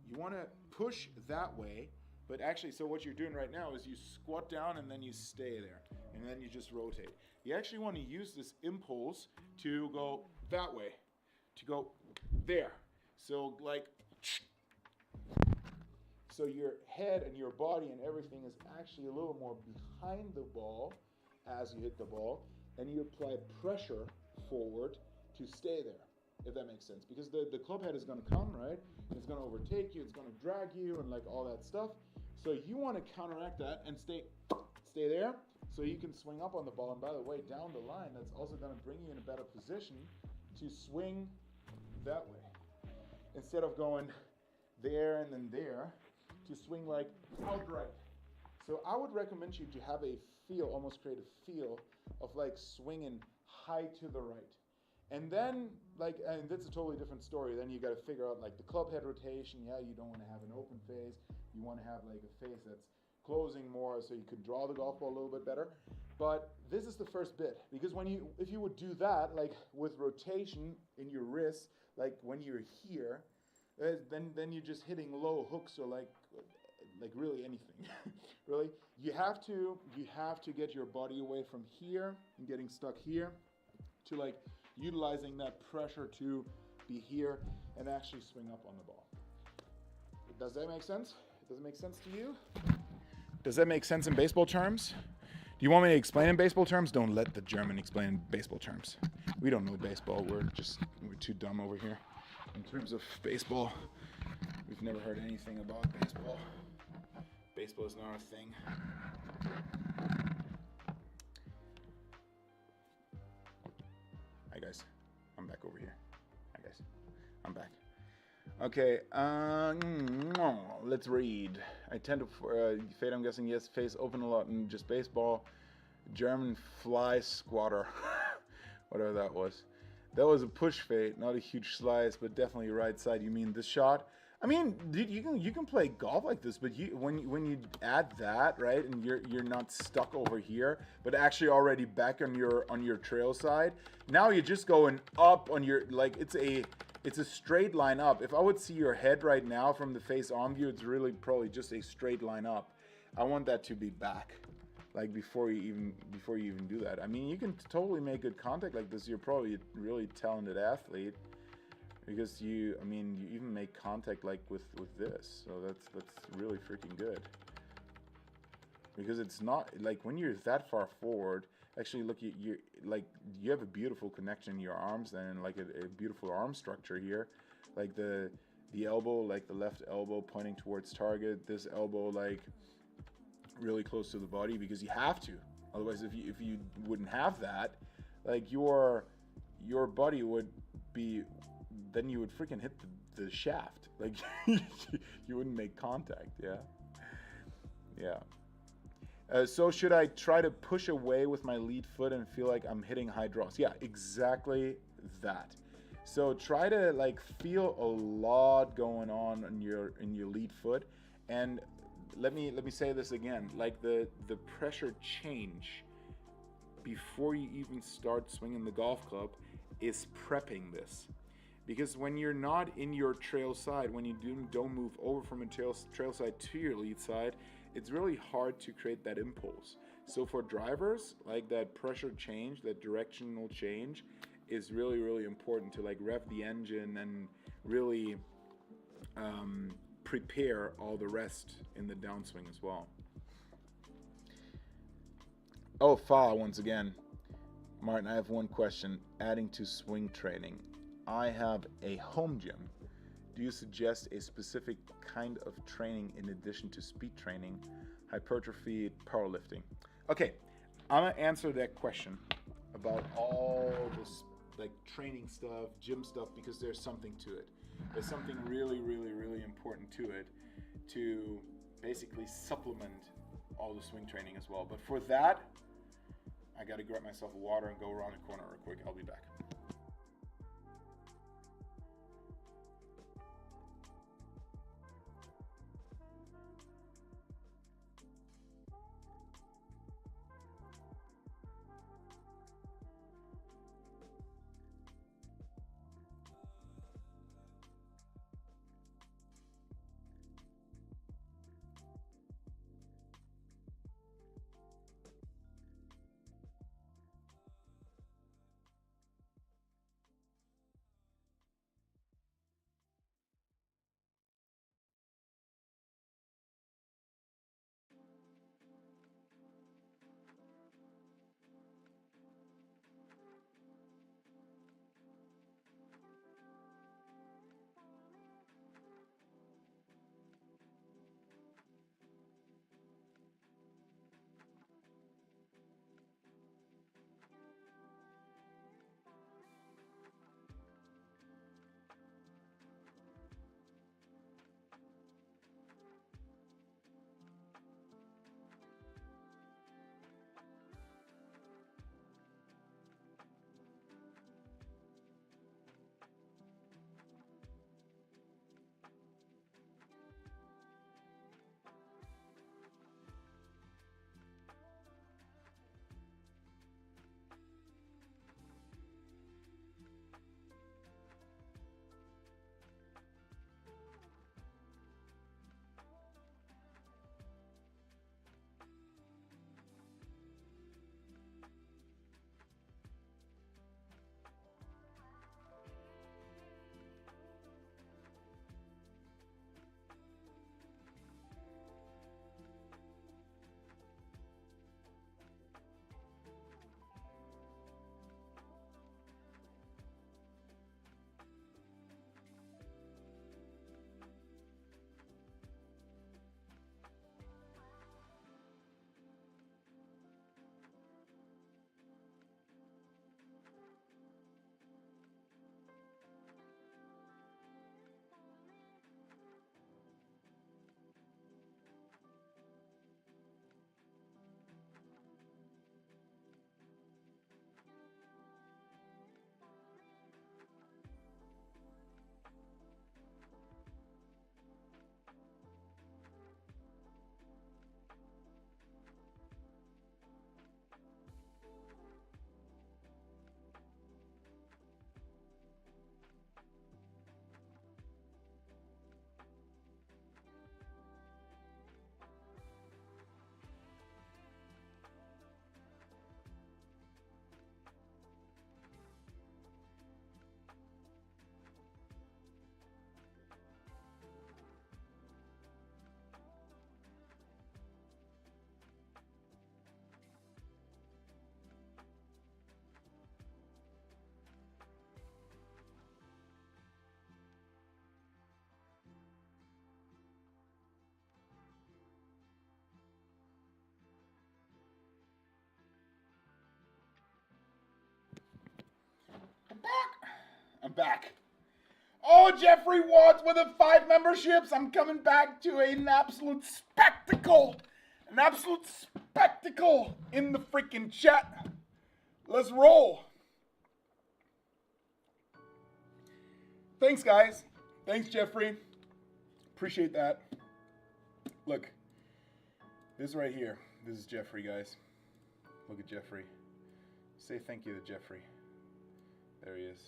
You want to push that way, but actually, so what you're doing right now is you squat down and then you stay there, and then you just rotate. You actually want to use this impulse to go that way, to go there. So like, so your head and your body and everything is actually a little more behind the ball as you hit the ball, and you apply pressure forward to stay there, if that makes sense. Because the club head is going to come, right? And it's going to overtake you, it's going to drag you, and like all that stuff. So you want to counteract that and stay there, so you can swing up on the ball. And by the way, down the line, that's also going to bring you in a better position to swing that way. Instead of going there and then there, to swing like outright. So I would recommend you to have a feel, almost create a feel of like swinging high to the right. And then, like, and that's a totally different story. Then you got to figure out like the club head rotation. Yeah, you don't want to have an open face. You want to have like a face that's closing more, so you could draw the golf ball a little bit better. But this is the first bit, because if you would do that, like with rotation in your wrist, like when you're here, then you're just hitting low hooks or like really anything. Really, you have to get your body away from here and getting stuck here to like utilizing that pressure to be here and actually swing up on the ball. Does that make sense? Does it make sense to you? Does that make sense in baseball terms? Do you want me to explain in baseball terms? Don't let the German explain in baseball terms. We don't know baseball. We're too dumb over here. In terms of baseball, we've never heard anything about baseball. Baseball is not a thing. Hi guys, I'm back over here. Hi guys, I'm back. Okay, let's read. I tend to fade, I'm guessing, yes, face open a lot in just baseball. German fly squatter, whatever that was. That was a push fade, not a huge slice, but definitely right side. You mean this shot? I mean, dude, you can play golf like this, but when you add that, right, and you're not stuck over here, but actually already back on your trail side. Now you're just going up on your, like, it's a straight line up. If I would see your head right now from the face on view, it's really probably just a straight line up. I want that to be back, like before you even do that. I mean, you can totally make good contact like this. You're probably a really talented athlete, because you even make contact like with this. So that's really freaking good. Because it's not like when you're that far forward. Actually, look, you have a beautiful connection in your arms and like a beautiful arm structure here, like the elbow, like the left elbow pointing towards target, this elbow like really close to the body, because you have to. Otherwise, if you wouldn't have that, like your body would be, then you would freaking hit the shaft, like you wouldn't make contact. Yeah. So should I try to push away with my lead foot and feel like I'm hitting high draws? Yeah, exactly that. So try to like feel a lot going on in your lead foot. And let me say this again, like the pressure change before you even start swinging the golf club is prepping this. Because when you're not in your trail side, when you don't move over from a trail side to your lead side, it's really hard to create that impulse. So for drivers, like that pressure change, that directional change is really, really important to like rev the engine and really prepare all the rest in the downswing as well. Oh, Fa, once again. Martin, I have one question. Adding to swing training. I have a home gym. Do you suggest a specific kind of training in addition to speed training, hypertrophy, powerlifting? Okay, I'm gonna answer that question about all this like training stuff, gym stuff, because there's something to it. There's something really, really, really important to it to basically supplement all the swing training as well. But for that, I gotta grab myself a water and go around the corner real quick. I'll be back. I'm back. Oh, Jeffrey Watts with the 5 memberships. I'm coming back to an absolute spectacle. An absolute spectacle in the freaking chat. Let's roll. Thanks, guys. Thanks, Jeffrey. Appreciate that. Look, this right here. This is Jeffrey, guys. Look at Jeffrey. Say thank you to Jeffrey. There he is.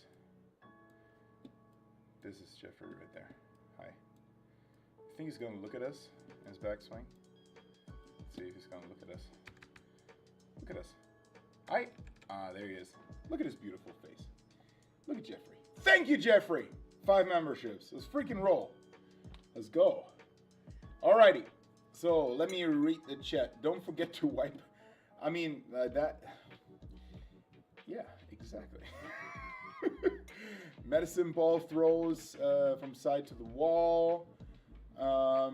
This is Jeffrey right there. Hi. I think he's going to look at us in his backswing. Let's see if he's going to look at us. Look at us. Hi. Ah, there he is. Look at his beautiful face. Look at Jeffrey. Thank you, Jeffrey. 5 memberships. Let's freaking roll. Let's go. Alrighty. So let me read the chat. Don't forget to wipe. I mean, that. Yeah, exactly. Medicine ball throws from side to the wall. I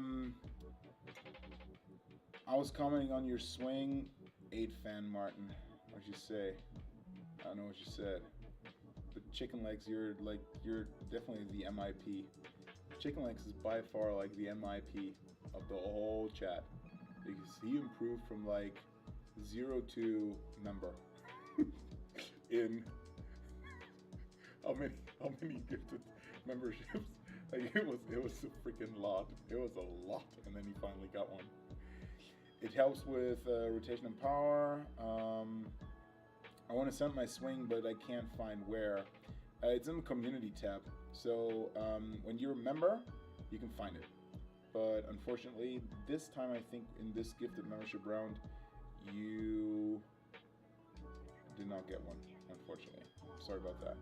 was commenting on your swing. 8 fan Martin. What'd you say? I don't know what you said. But chicken legs, you're definitely the MIP. Chicken legs is by far like the MIP of the whole chat. Because he improved from like 0 to member. In how many gifted memberships? Like it was a freaking lot. It was a lot, and then he finally got one. It helps with rotation and power. I want to send my swing, but I can't find where. It's in the community tab. So when you're a member, you can find it. But unfortunately, this time I think in this gifted membership round, you did not get one. Unfortunately, sorry about that.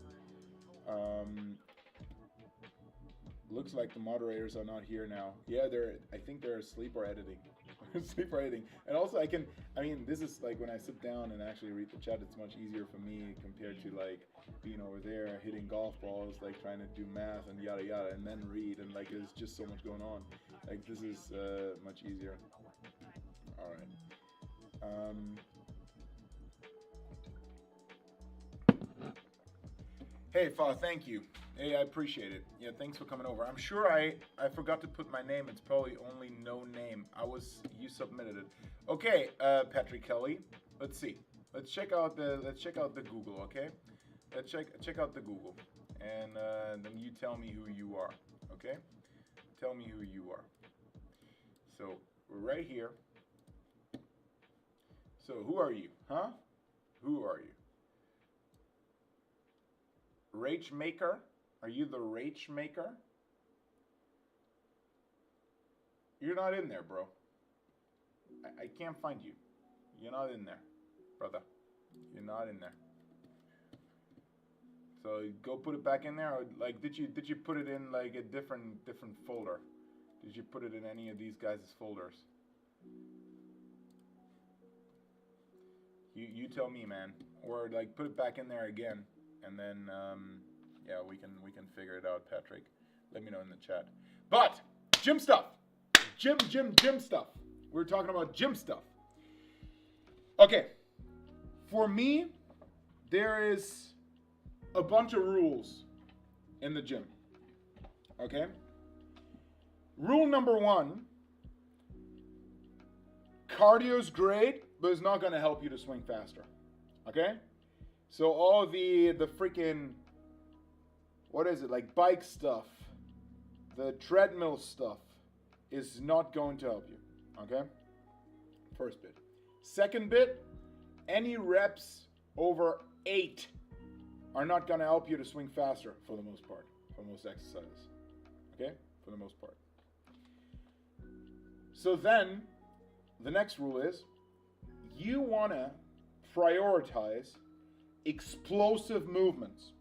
Looks like the moderators are not here now. Yeah, I think they're asleep or editing. Asleep or editing. And also this is like when I sit down and actually read the chat, it's much easier for me compared to like being over there hitting golf balls, like trying to do math and yada yada, and then read, and like there's just so much going on. Like this is much easier. All right. Hey, Fa, thank you. Hey, I appreciate it. Yeah, thanks for coming over. I'm sure I forgot to put my name. It's probably only no name. You submitted it. Okay, Patrick Kelly. Let's see. Let's check out the Google. Okay, let's check out the Google, and then you tell me who you are. Okay, tell me who you are. So we're right here. So who are you? Huh? Who are you? Rage Maker? Are you the Rage Maker? You're not in there, bro. I can't find you. You're not in there, brother. You're not in there. So go put it back in there, or like did you put it in like a different folder? Did you put it in any of these guys' folders? You tell me, man. Or like put it back in there again. And then, yeah, we can figure it out, Patrick. Let me know in the chat. But gym stuff, gym stuff. We're talking about gym stuff. Okay, for me, there is a bunch of rules in the gym. Okay. Rule number 1: cardio's great, but it's not going to help you to swing faster. Okay. So all the freaking, what is it, like bike stuff, the treadmill stuff is not going to help you, okay? First bit. Second bit, any reps over 8 are not going to help you to swing faster for the most part, for most exercises, okay? For the most part. So then, the next rule is, you want to prioritize explosive movements.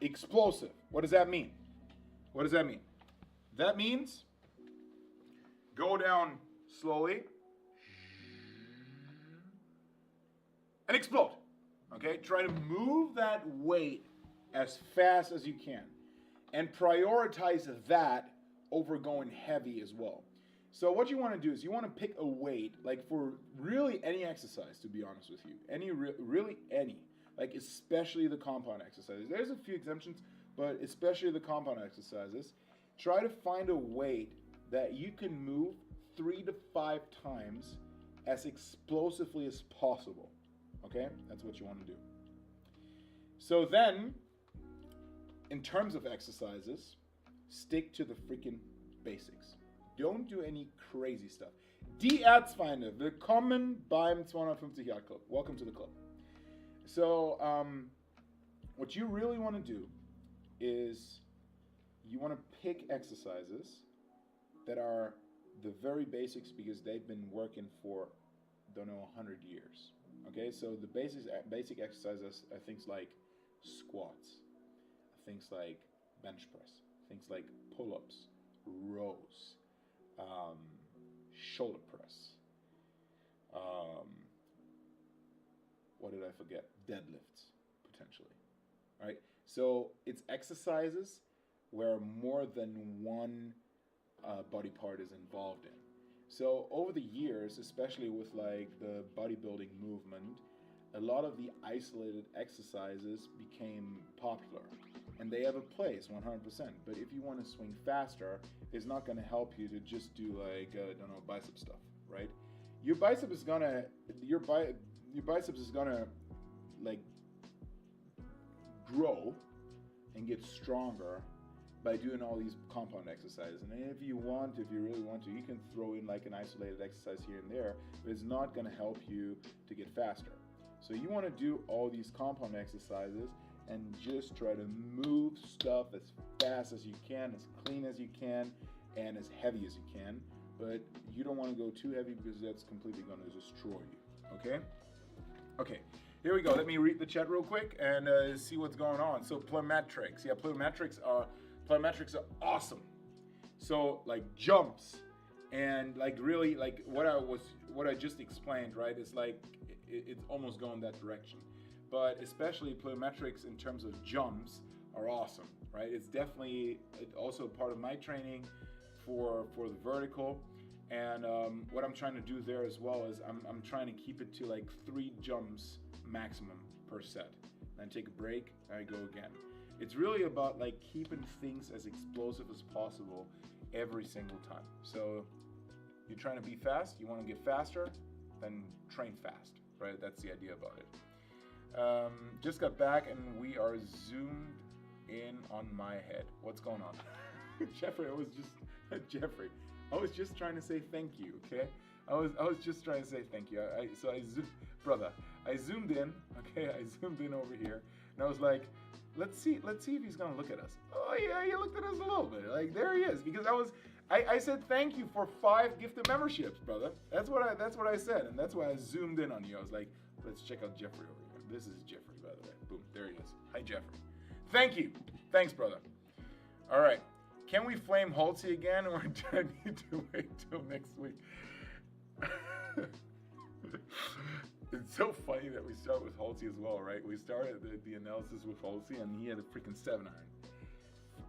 Explosive. What does that mean? What does that mean? That means go down slowly and explode. Okay? Try to move that weight as fast as you can. And prioritize that over going heavy as well. So what you want to do is you want to pick a weight, like for really any exercise, to be honest with you. Really any. like especially the compound exercises. There's a few exemptions, but especially the compound exercises. Try to find a weight that you can move 3 to 5 times as explosively as possible. Okay, that's what you want to do. So then, in terms of exercises, stick to the freaking basics. Don't do any crazy stuff. Die Erzfeinde, willkommen beim 250 Yard Club. Welcome to the club. So, what you really want to do is you want to pick exercises that are the very basics because they've been working for, don't know, 100 years. Okay, so the basic exercises are things like squats, things like bench press, things like pull-ups, rows, shoulder press. What did I forget? Deadlifts, potentially. Right? So it's exercises where more than one body part is involved in. So over the years, especially with like the bodybuilding movement, a lot of the isolated exercises became popular. And they have a place, 100%. But if you want to swing faster, it's not going to help you to just do like, bicep stuff, right? Your biceps is gonna like grow and get stronger by doing all these compound exercises. And if you really want to, you can throw in like an isolated exercise here and there, but it's not going to help you to get faster. So you want to do all these compound exercises and just try to move stuff as fast as you can, as clean as you can, and as heavy as you can. But you don't want to go too heavy because that's completely going to destroy you. Okay? Okay. Here we go. Let me read the chat real quick and see what's going on. So plyometrics. Yeah, plyometrics are awesome. So like jumps and like really like what I just explained, right? It's like it's almost going that direction. But especially plyometrics in terms of jumps are awesome, right? It's definitely also part of my training for the vertical. And what I'm trying to do there as well is I'm trying to keep it to like 3 jumps maximum per set. Then take a break, and I go again. It's really about like keeping things as explosive as possible every single time. So you're trying to be fast, you want to get faster, then train fast, right? That's the idea about it. Just got back and we are zoomed in on my head. What's going on? Jeffrey, I was just trying to say thank you, okay? I was just trying to say thank you. I zoomed in, okay? I zoomed in over here, and I was like, let's see if he's gonna look at us. Oh yeah, he looked at us a little bit. Like there he is, because I said thank you for 5 gifted memberships, brother. That's what I said, and that's why I zoomed in on you. I was like, let's check out Jeffrey over here. This is Jeffrey, by the way. Boom, there he is. Hi, Jeffrey. Thank you. Thanks, brother. All right. Can we flame Halsey again, or do I need to wait till next week? It's so funny that we start with Halsey as well, right? We started the analysis with Halsey, and he had a freaking 7-iron.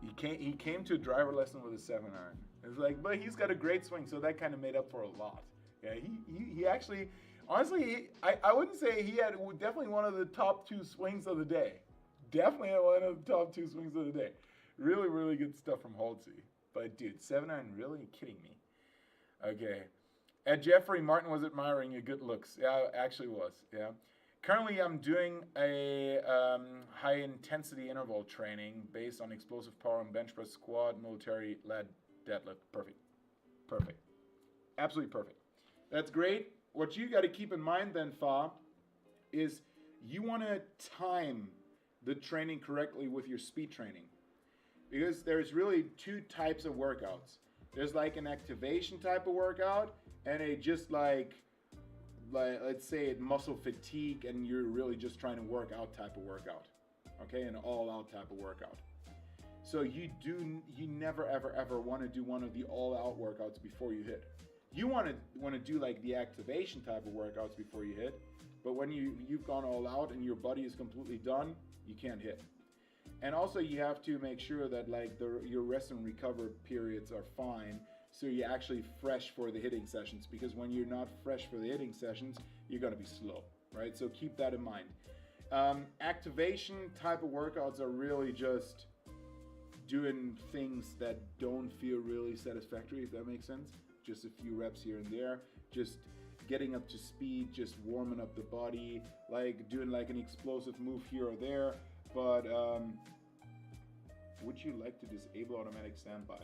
He came to a driver lesson with a 7-iron. It's like, but he's got a great swing, so that kind of made up for a lot. Yeah, he actually, honestly, I wouldn't say he had definitely one of the top 2 swings of the day. Definitely one of the top 2 swings of the day. Really, really good stuff from Halsey. But dude, 7-iron, really? Are you kidding me? Okay. At Jeffrey, Martin was admiring your good looks. Yeah, actually was. Yeah. Currently, I'm doing a high-intensity interval training based on explosive power and bench press, squat, military, lat, deadlift. Perfect. Perfect. Absolutely perfect. That's great. What you got to keep in mind then, Fa, is you want to time the training correctly with your speed training. Because there's really 2 types of workouts. There's like an activation type of workout and a just like let's say muscle fatigue and you're really just trying to work out type of workout. Okay, an all out type of workout. So you never ever want to do one of the all out workouts before you hit. You want to do like the activation type of workouts before you hit, but when you've gone all out and your body is completely done, you can't hit. And also you have to make sure that like your rest and recover periods are fine, so you're actually fresh for the hitting sessions, because when you're not fresh for the hitting sessions, you're going to be slow, right? So keep that in mind. Activation type of workouts are really just doing things that don't feel really satisfactory, if that makes sense. Just a few reps here and there, just getting up to speed, just warming up the body, like doing like an explosive move here or there. But would you like to disable automatic standby?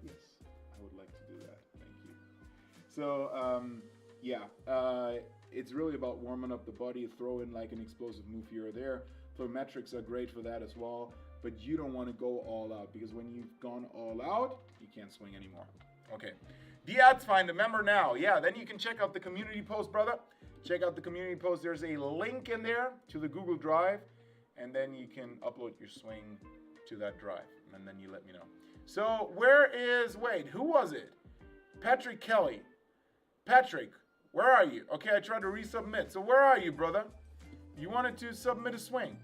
Yes, I would like to do that. Thank you. So it's really about warming up the body, throw in like an explosive move here or there. Plyometrics are great for that as well, but you don't want to go all out, because when you've gone all out, you can't swing anymore. Okay, the ads find a member now. Yeah, then you can check out the community post, brother. Check out the community post. There's a link in there to the Google Drive, and then you can upload your swing to that drive, and then you let me know. So where is, wait, who was it? Patrick Kelly. Patrick, where are you? Okay, I tried to resubmit. So where are you, brother? You wanted to submit a swing.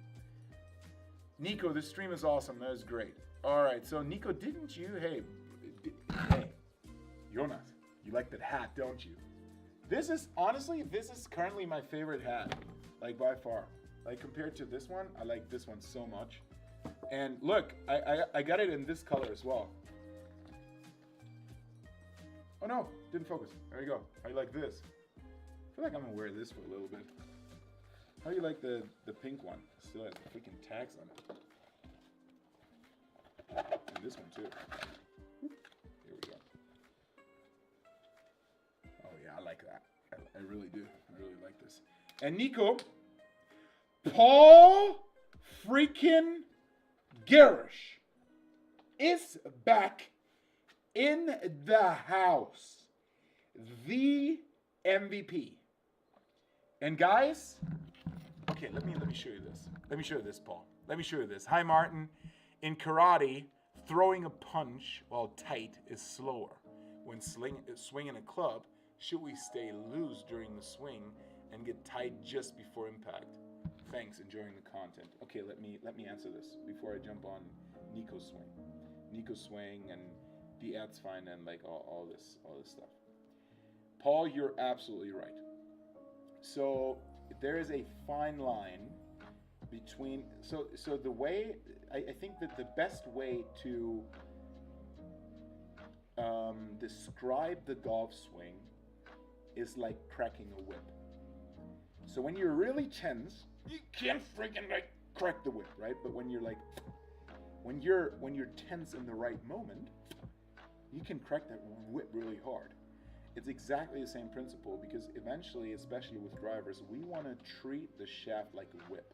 Nico, this stream is awesome. That is great. All right, so Nico, didn't you? Hey, Jonas, you like that hat, don't you? This is, honestly, this is currently my favorite hat, like by far. Like compared to this one, I like this one so much. And look, I got it in this color as well. Oh no, didn't focus. There you go. How do you like this? I feel like I'm gonna wear this for a little bit. How do you like the pink one? It still has freaking tags on it. And this one too. Here we go. Oh yeah, I like that. I really do. I really like this. And Nico, Paul freaking Garish is back in the house. The MVP. And guys, okay, let me show you this. Let me show you this, Paul. Let me show you this. Hi, Martin. In karate, throwing a punch while tight is slower. When swinging a club, should we stay loose during the swing and get tight just before impact? Thanks, enjoying the content. Okay, let me answer this before I jump on Nico's swing. Nico's swing and the ads find and like all this stuff. Paul, you're absolutely right. So there is a fine line between, so the way, I think that the best way to describe the golf swing is like cracking a whip. So when you're really tense, you can't freaking like crack the whip, right? But when you're like, when you're tense in the right moment, you can crack that whip really hard. It's exactly the same principle, because eventually, especially with drivers, we want to treat the shaft like a whip.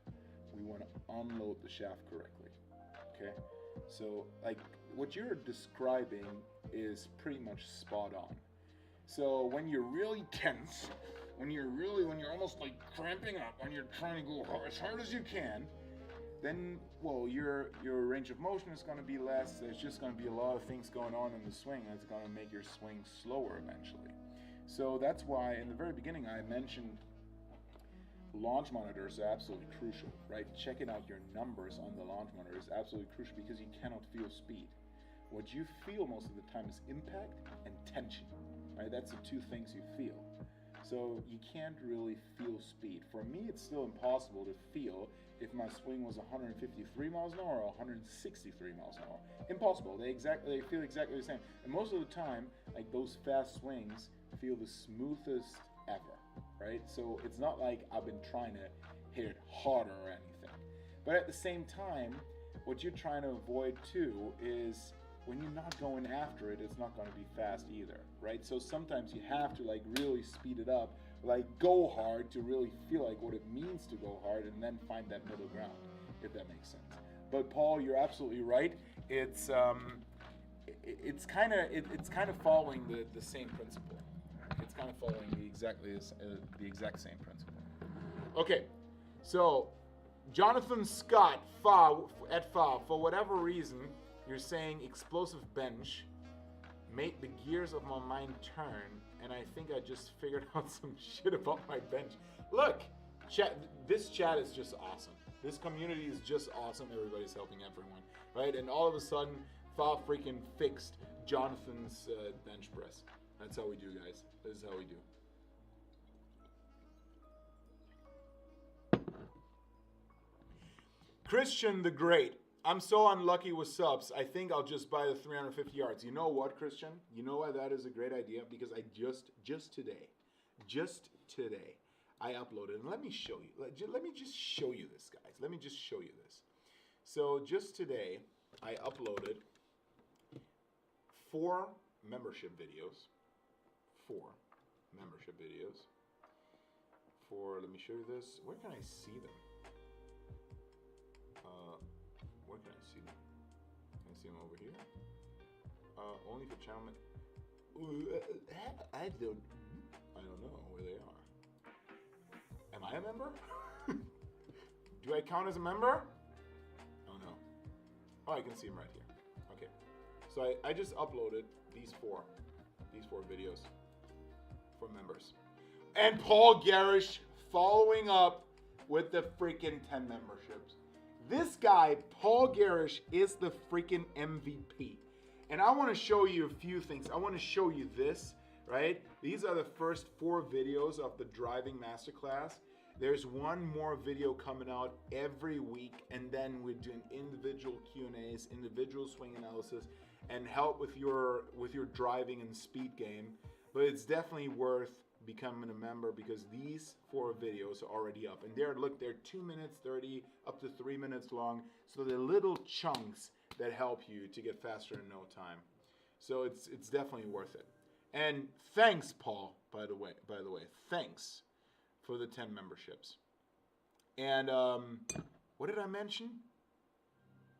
We want to unload the shaft correctly, okay? So like what you're describing is pretty much spot on. So when you're really tense, when you're almost like cramping up, when you're trying to go as hard as you can, then, well, your range of motion is going to be less. There's just going to be a lot of things going on in the swing that's going to make your swing slower eventually. So that's why in the very beginning I mentioned launch monitors are absolutely crucial, right? Checking out your numbers on the launch monitor is absolutely crucial, because you cannot feel speed. What you feel most of the time is impact and tension, right? That's the two things you feel. So you can't really feel speed. For me, it's still impossible to feel if my swing was 153 miles an hour or 163 miles an hour. Impossible. They feel exactly the same. And most of the time, like those fast swings feel the smoothest ever, right? So it's not like I've been trying to hit it harder or anything. But at the same time, what you're trying to avoid too is when you're not going after it, it's not going to be fast either, right? So sometimes you have to like really speed it up, like go hard to really feel like what it means to go hard, and then find that middle ground, if that makes sense. But Paul, you're absolutely right. It's kind of following the same principle. It's kind of following the exact same principle. Okay, so Jonathan Scott, for whatever reason, you're saying explosive bench made the gears of my mind turn, and I think I just figured out some shit about my bench. Look, this chat is just awesome. This community is just awesome. Everybody's helping everyone, right? And all of a sudden, Fa freaking fixed Jonathan's bench press. That's how we do, guys. This is how we do. Christian the Great. I'm so unlucky with subs. I think I'll just buy the 350 yards. You know what, Christian? You know why that is a great idea? Because I just today, I uploaded, and let me show you. Let me just show you this, guys. Let me just show you this. So just today, I uploaded 4 membership videos. 4 membership videos. Let me show you this. Where can I see them? Where can I see them? Can I see them over here? Only for channel. I don't know where they are. Am I a member? Do I count as a member? Oh no. Oh, I can see them right here. Okay. So I just uploaded these four videos for members. And Paul Garish following up with the freaking 10 memberships. This guy, Paul Garish, is the freaking MVP. And I want to show you a few things. I want to show you this, right? These are the first 4 videos of the driving masterclass. There's one more video coming out every week, and then we're doing individual Q&As, individual swing analysis, and help with your driving and speed game. But it's definitely worth becoming a member because these 4 videos are already up, and they're 2 minutes 30 up to 3 minutes long, so they're little chunks that help you to get faster in no time. So it's definitely worth it. And thanks, Paul, by the way, thanks for the 10 memberships. And what did I mention?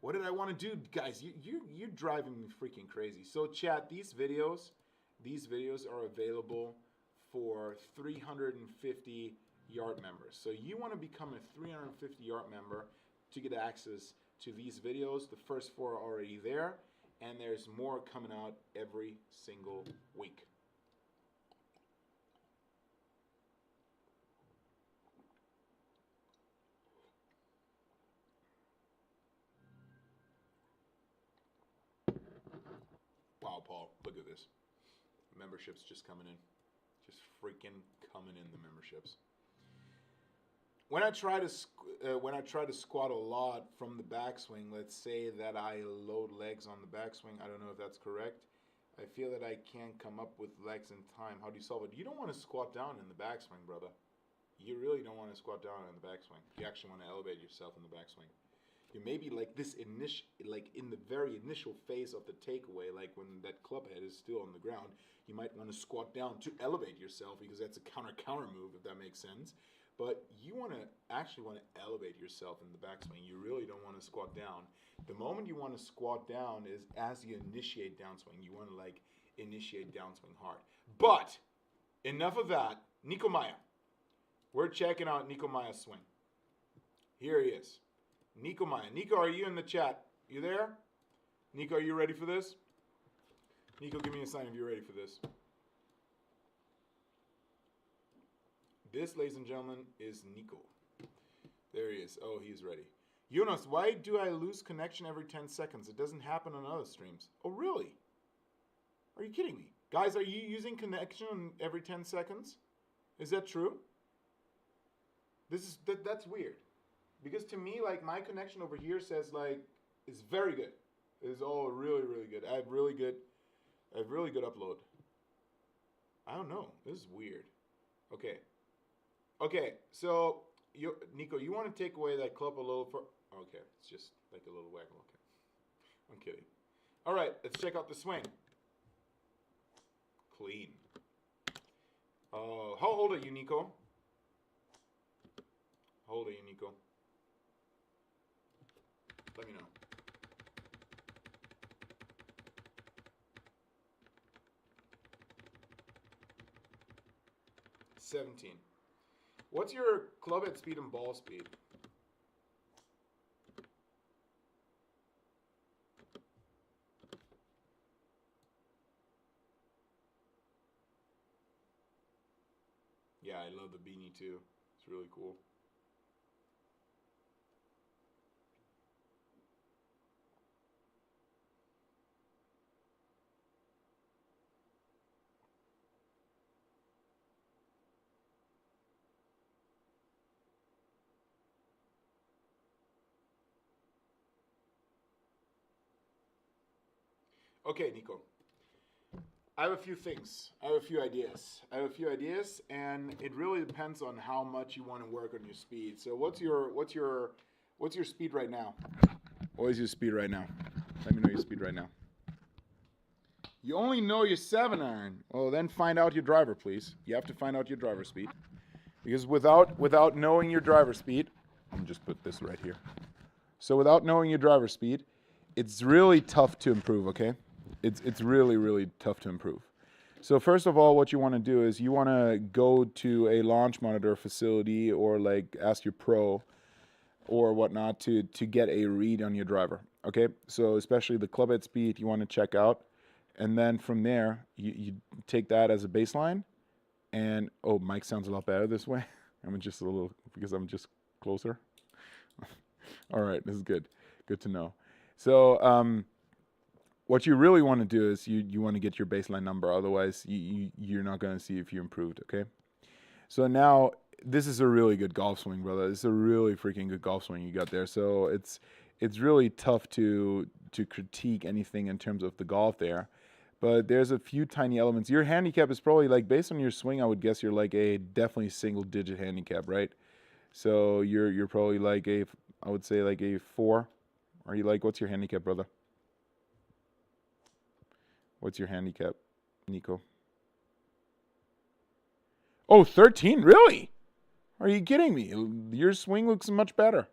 What did I want to do? Guys, you're driving me freaking crazy. So chat, these videos are available for 350 yard members. So you want to become a 350 yard member to get access to these videos. The first 4 are already there, and there's more coming out every single week. Wow, Paul, look at this. Memberships just coming in. Just freaking coming in, the memberships. When I try to squat a lot from the backswing, let's say that I load legs on the backswing. I don't know if that's correct. I feel that I can't come up with legs in time. How do you solve it? You don't want to squat down in the backswing, brother. You really don't want to squat down in the backswing. You actually want to elevate yourself in the backswing. You maybe like this in the very initial phase of the takeaway, like when that club head is still on the ground, you might want to squat down to elevate yourself because that's a counter move, if that makes sense. But you actually want to elevate yourself in the backswing. You really don't want to squat down. The moment you want to squat down is as you initiate downswing. You want to initiate downswing hard. But enough of that. Nico Maya. We're checking out Nico Maya's swing. Here he is. Nico Maya. Nico, are you in the chat? You there? Nico, are you ready for this? Nico, give me a sign if you're ready for this. This, ladies and gentlemen, is Nico. There he is. Oh, he's ready. Jonas, why do I lose connection every 10 seconds? It doesn't happen on other streams. Oh, really? Are you kidding me? Guys, are you using connection every 10 seconds? Is that true? That's weird. Because to me, my connection over here says, it's very good. It's all really, really good. I have really good upload. I don't know. This is weird. Okay, so, Nico, you want to take away that club a little for... Okay, it's just like a little waggle. Okay. I'm kidding. All right, let's check out the swing. Clean. How old are you, Nico? How old are you, Nico? Let me know. $17. What's your club head speed and ball speed? Yeah, I love the beanie too. It's really cool. Okay, Nico. I have a few things. I have a few ideas, and it really depends on how much you want to work on your speed. So, what's your speed right now? What is your speed right now? Let me know your speed right now. You only know your 7-iron. Well, then find out your driver, please. You have to find out your driver speed, because without knowing your driver speed, I'm gonna just put this right here. So, without knowing your driver speed, it's really tough to improve. Okay. It's really, really tough to improve. So first of all, what you want to do is you want to go to a launch monitor facility or like ask your pro or whatnot to get a read on your driver. Okay, so especially the club head speed you want to check out, and then from there you take that as a baseline. And oh, mic sounds a lot better this way. I'm just a little because I'm just closer. All right, this is good. Good to know. So what you really want to do is you want to get your baseline number. Otherwise, you're not going to see if you improved, okay? So now, this is a really good golf swing, brother. This is a really freaking good golf swing you got there. So it's really tough to critique anything in terms of the golf there. But there's a few tiny elements. Your handicap is probably, like, based on your swing, I would guess you're like a definitely single-digit handicap, right? So you're probably like I would say like a 4. Are you like, what's your handicap, brother? What's your handicap, Nico? Oh, 13? Really? Are you kidding me? Your swing looks much better.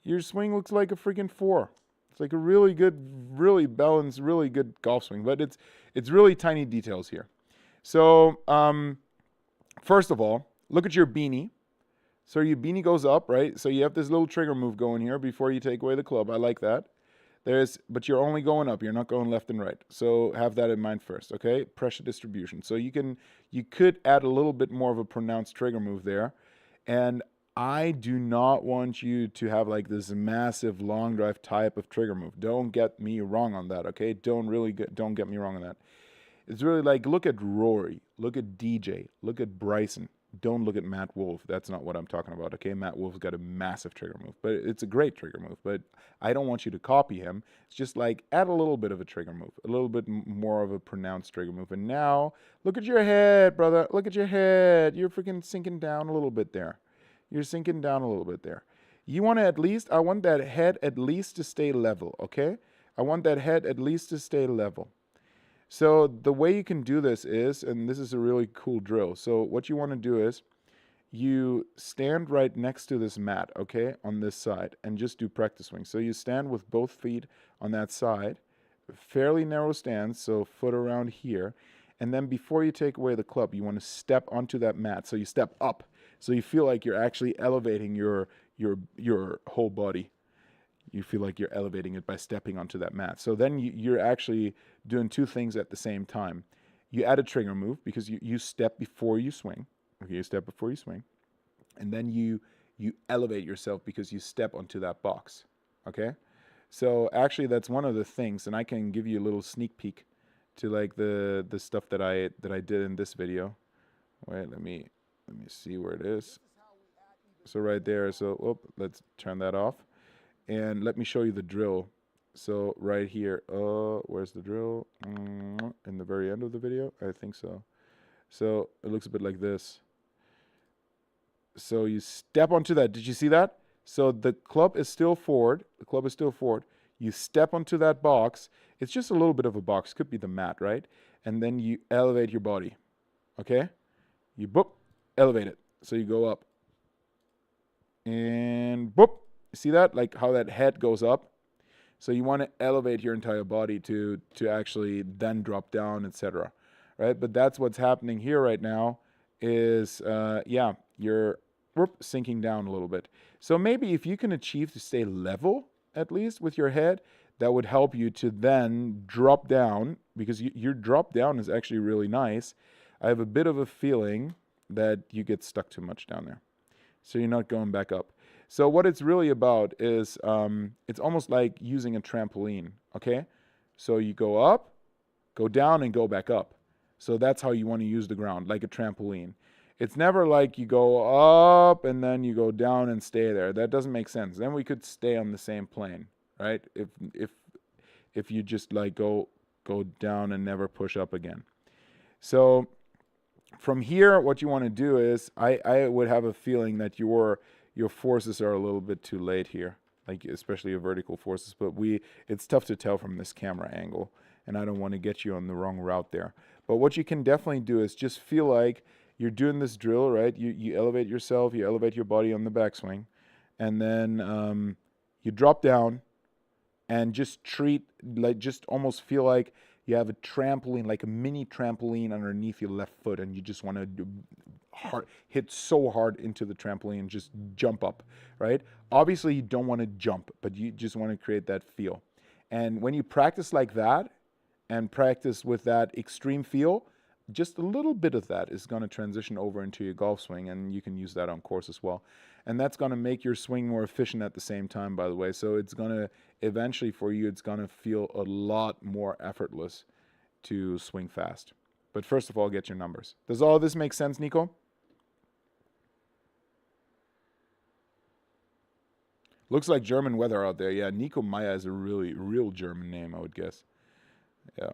Your swing looks like a freaking 4. It's like a really good, really balanced, really good golf swing. But it's really tiny details here. So, first of all, look at your beanie. So your beanie goes up, right? So you have this little trigger move going here before you take away the club. I like that. But you're only going up. You're not going left and right. So have that in mind first, okay? Pressure distribution. So you could add a little bit more of a pronounced trigger move there. And I do not want you to have like this massive long drive type of trigger move. Don't get me wrong on that, okay? Don't get me wrong on that. It's really like, look at Rory, look at DJ, look at Bryson. Don't look at Matt Wolff. That's not what I'm talking about, okay? Matt Wolff's got a massive trigger move, but it's a great trigger move. But I don't want you to copy him. It's just like add a little bit of a trigger move, a little bit more of a pronounced trigger move. And now, look at your head, brother. Look at your head. You're freaking sinking down a little bit there. You're sinking down a little bit there. You want to I want that head at least to stay level, okay? I want that head at least to stay level. So the way you can do this is, and this is a really cool drill. So what you want to do is you stand right next to this mat, okay, on this side, and just do practice swings. So you stand with both feet on that side, fairly narrow stance, so foot around here. And then before you take away the club, you want to step onto that mat. So you step up. So you feel like you're actually elevating your whole body. You feel like you're elevating it by stepping onto that mat. So then you're actually doing two things at the same time. You add a trigger move because you step before you swing. Okay, you step before you swing. And then you elevate yourself because you step onto that box. Okay? So actually that's one of the things, and I can give you a little sneak peek to like the stuff that I did in this video. Wait, let me see where it is. So right there, so let's turn that off. And let me show you the drill. So right here, where's the drill? In the very end of the video? I think so. So it looks a bit like this. So you step onto that. Did you see that? So the club is still forward. The club is still forward. You step onto that box. It's just a little bit of a box. Could be the mat, right? And then you elevate your body. Okay? You boop, elevate it. So you go up. And boop. See that? Like how that head goes up. So you want to elevate your entire body to actually then drop down, etc. Right? But that's what's happening here right now is, you're sinking down a little bit. So maybe if you can achieve to stay level, at least with your head, that would help you to then drop down, because your drop down is actually really nice. I have a bit of a feeling that you get stuck too much down there. So you're not going back up. So what it's really about is it's almost like using a trampoline, okay? So you go up, go down, and go back up. So that's how you want to use the ground, like a trampoline. It's never like you go up and then you go down and stay there. That doesn't make sense. Then we could stay on the same plane, right? if you just like go down and never push up again. So from here, what you want to do is, I would have a feeling that your forces are a little bit too late here, like especially your vertical forces, but it's tough to tell from this camera angle, and I don't want to get you on the wrong route there. But what you can definitely do is just feel like you're doing this drill, right? You elevate yourself, you elevate your body on the backswing, and then you drop down and just just almost feel like you have a trampoline, like a mini trampoline underneath your left foot, and you just want to hit so hard into the trampoline and just jump up, right? Obviously, you don't want to jump, but you just want to create that feel. And when you practice like that and practice with that extreme feel, just a little bit of that is going to transition over into your golf swing, and you can use that on course as well. And that's going to make your swing more efficient at the same time, by the way. So it's going to, eventually for you, it's going to feel a lot more effortless to swing fast. But first of all, get your numbers. Does all of this make sense, Nico? Looks like German weather out there. Yeah, Nico Meyer is a real German name, I would guess. Yeah.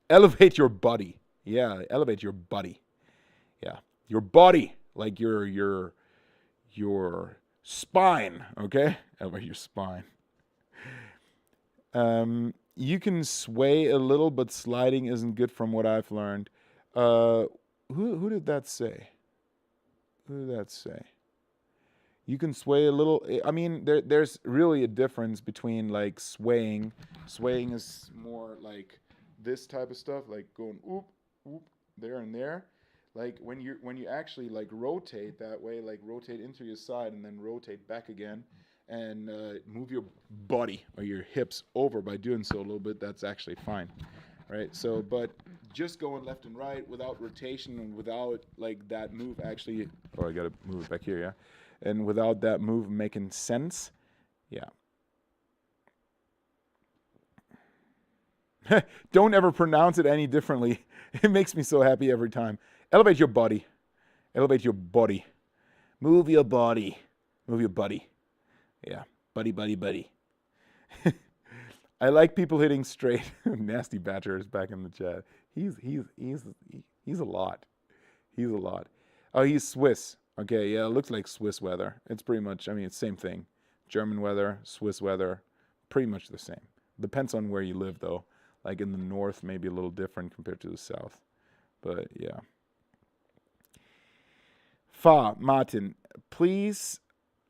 Elevate your body. Yeah, elevate your body. Yeah, your body, like your spine. Okay, elevate your spine. You can sway a little, but sliding isn't good, from what I've learned. Who did that say? Who did that say? You can sway a little. I mean, there's really a difference between like swaying. Swaying is more like this type of stuff, like going oop, oop, there and there. Like when you actually like rotate that way, like rotate into your side and then rotate back again, and move your body or your hips over by doing so a little bit, that's actually fine, right? So, but just going left and right without rotation and without like that move actually, oh, I gotta move it back here, yeah. And without that move making sense, yeah. Don't ever pronounce it any differently. It makes me so happy every time. Elevate your body. Elevate your body. Move your body. Move your buddy. Yeah. Buddy, buddy, buddy. I like people hitting straight. Nasty Badger is back in the chat. He's a lot. He's a lot. Oh, he's Swiss. Okay, yeah, it looks like Swiss weather. It's pretty much, I mean, it's the same thing. German weather, Swiss weather, pretty much the same. Depends on where you live, though. Like in the north, maybe a little different compared to the south. But, yeah. Martin, please,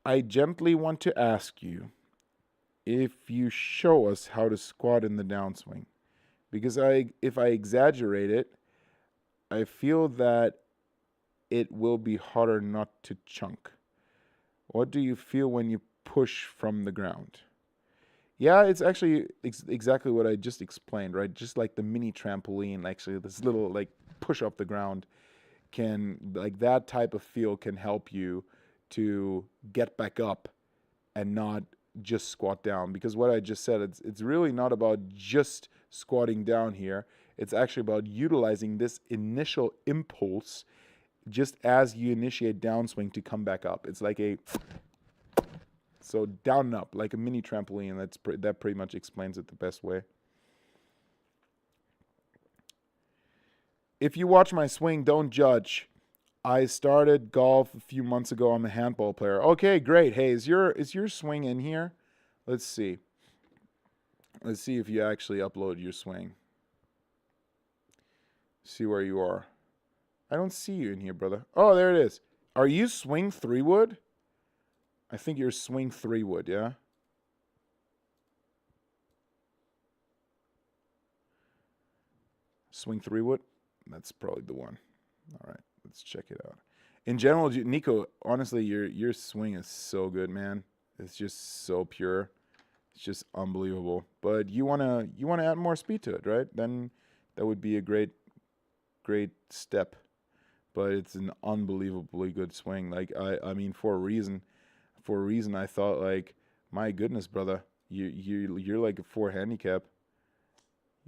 I gently want to ask you if you show us how to squat in the downswing. Because if I exaggerate it, I feel that it will be harder not to chunk. What do you feel when you push from the ground? Yeah, it's actually exactly what I just explained, right? Just like the mini trampoline, actually, this little like push off the ground can, like that type of feel can help you to get back up and not just squat down. Because what I just said, it's really not about just squatting down here. It's actually about utilizing this initial impulse just as you initiate downswing to come back up. It's like so down and up, like a mini trampoline. That pretty much explains it the best way. If you watch my swing, don't judge. I started golf a few months ago. I'm a handball player. Okay, great. Hey, is your swing in here? Let's see. Let's see if you actually upload your swing. See where you are. I don't see you in here, brother. Oh, there it is. Are you swing 3-wood? I think you're swing 3-wood, yeah? Swing 3-wood? That's probably the one. All right, let's check it out. In general, Nico, honestly, your swing is so good, man. It's just so pure. It's just unbelievable. But you wanna add more speed to it, right? Then that would be a great step. But it's an unbelievably good swing. Like I mean, for a reason, I thought, like, my goodness, brother, you're like a 4 handicap.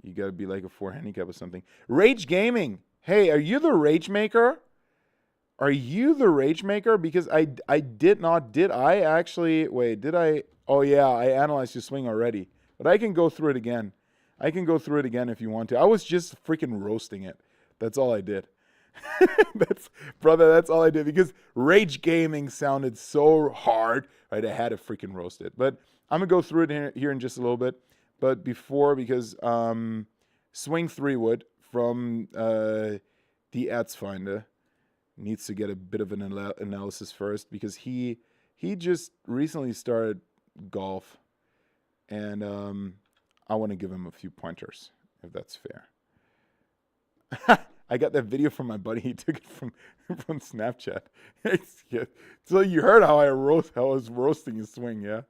You gotta be like a 4 handicap or something. Rage Gaming. Hey, are you the rage maker? Are you the rage maker? Because I did not. Did I actually? Wait, did I? Oh yeah, I analyzed your swing already. But I can go through it again. I can go through it again if you want to. I was just freaking roasting it. That's all I did. That's all I did, because Rage Gaming sounded so hard, right? I had to freaking roast it. But I'm gonna go through it here in just a little bit. But before, because Swing 3 Wood from the Ads Finder needs to get a bit of an analysis first, because he just recently started golf, and I want to give him a few pointers, if that's fair. I got that video from my buddy. He took it from Snapchat. Yeah. So you heard how I was roasting his swing, yeah.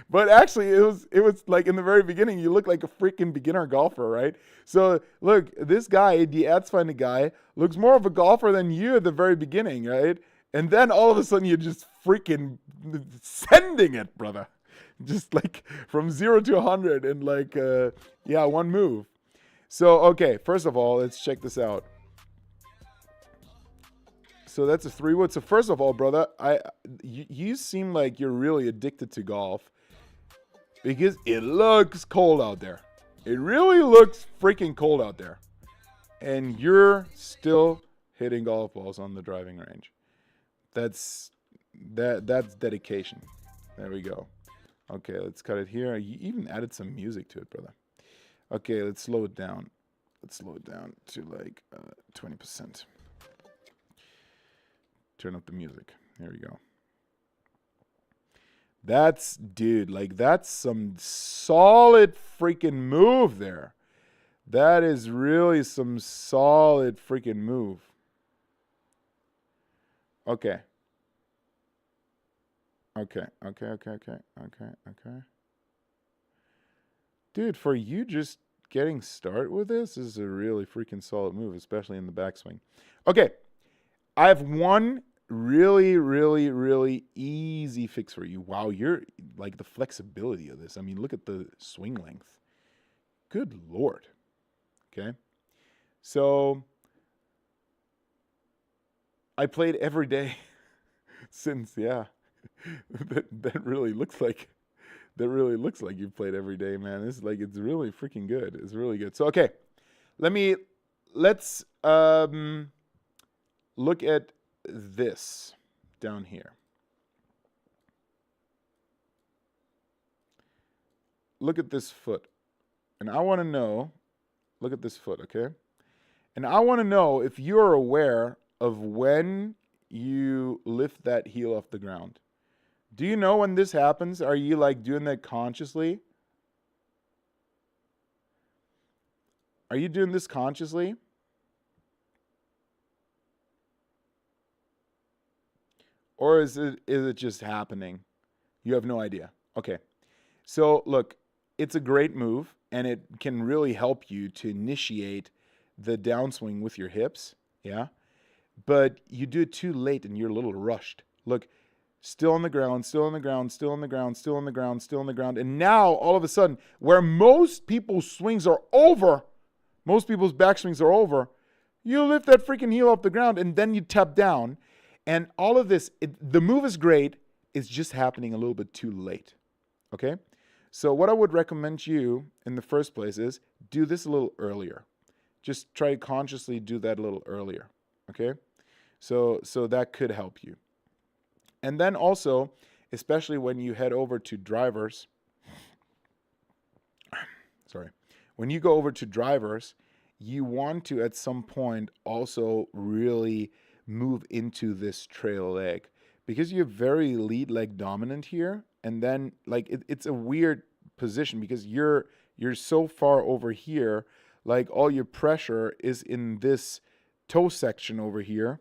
But actually, it was like in the very beginning, you look like a freaking beginner golfer, right? So look, this guy, the Ads Finder guy, looks more of a golfer than you at the very beginning, right? And then all of a sudden, you're just freaking sending it, brother. Just like from 0 to 100 in like one move. So, okay, first of all, let's check this out. So that's a 3 wood. So first of all, brother, you seem like you're really addicted to golf, because it looks cold out there. It really looks freaking cold out there. And you're still hitting golf balls on the driving range. That's dedication. There we go. Okay, let's cut it here. You even added some music to it, brother. Okay, let's slow it down. Let's slow it down to like 20%. Turn up the music. There we go. Dude, like that's some solid freaking move there. That is really some solid freaking move. Okay. Okay. Dude, for you just getting started with this is a really freaking solid move, especially in the backswing. Okay, I have one really, really, really easy fix for you. Wow, you're like the flexibility of this. I mean, look at the swing length. Good Lord. Okay, so I played every day since, yeah. that really looks like you've played every day, man. It's really freaking good. It's really good. So okay, let's look at this down here. Look at this foot. And I want to know, look at this foot, okay? And I want to know if you're aware of when you lift that heel off the ground. Do you know when this happens? Are you like doing that consciously? Are you doing this consciously? Or is it just happening? You have no idea. Okay. So look, it's a great move, and it can really help you to initiate the downswing with your hips. Yeah. But you do it too late and you're a little rushed. Look, still on the ground, still on the ground, still on the ground, still on the ground, still on the ground. And now, all of a sudden, where most people's swings are over, most people's backswings are over, you lift that freaking heel off the ground and then you tap down. And all of this, the move is great. It's just happening a little bit too late. Okay? So what I would recommend you in the first place is do this a little earlier. Just try to consciously do that a little earlier. Okay? So that could help you. And then also, especially when you head over to drivers, when you go over to drivers, you want to at some point also really move into this trail leg, because you're very lead leg dominant here. And then like it's a weird position because you're so far over here, like all your pressure is in this toe section over here,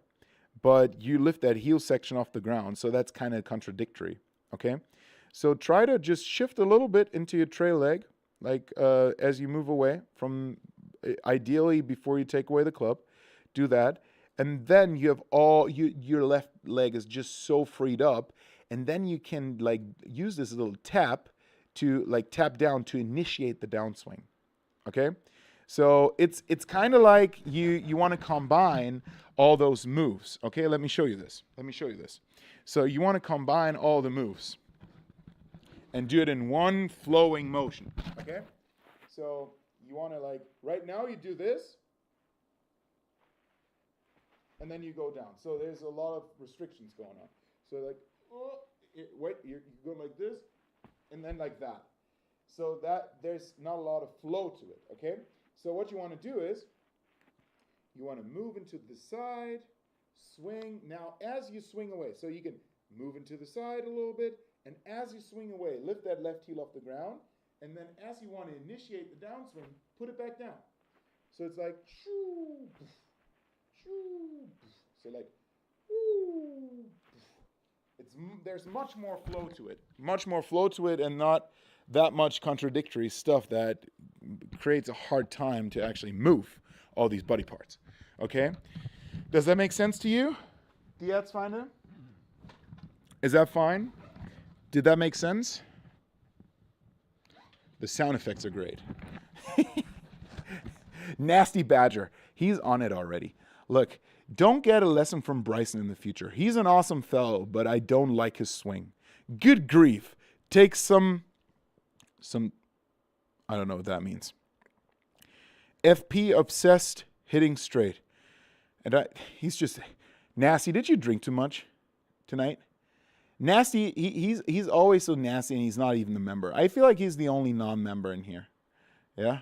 but you lift that heel section off the ground. So that's kind of contradictory. Okay. So try to just shift a little bit into your trail leg, like as you move away from, ideally before you take away the club, do that. And then you have your left leg is just so freed up. And then you can like use this little tap to like tap down to initiate the downswing. Okay. So it's kind of like you want to combine all those moves. Okay. Let me show you this. So you want to combine all the moves. and do it in one flowing motion. Okay? So you want to like, right now you do this, and then you go down. So there's a lot of restrictions going on. So like, wait, you're going like this, and then like that. So that there's not a lot of flow to it, okay? So what you want to do is, you want to move into the side, swing. Now, as you swing away, so you can move into the side a little bit, and as you swing away, lift that left heel off the ground, and then as you want to initiate the downswing, put it back down. So it's like, shoo, shoo. So like, woo. There's much more flow to it. Much more flow to it, and not that much contradictory stuff that creates a hard time to actually move all these body parts. Okay? Does that make sense to you? That's fine then? Is that fine? Did that make sense? The sound effects are great. Nasty Badger. He's on it already. Look, don't get a lesson from Bryson in the future. He's an awesome fellow, but I don't like his swing. Good grief. Take some, I don't know what that means. FP obsessed, hitting straight. And he's just, Nasty, did you drink too much tonight? Nasty, he's always so nasty, and he's not even a member. I feel like he's the only non-member in here. Yeah?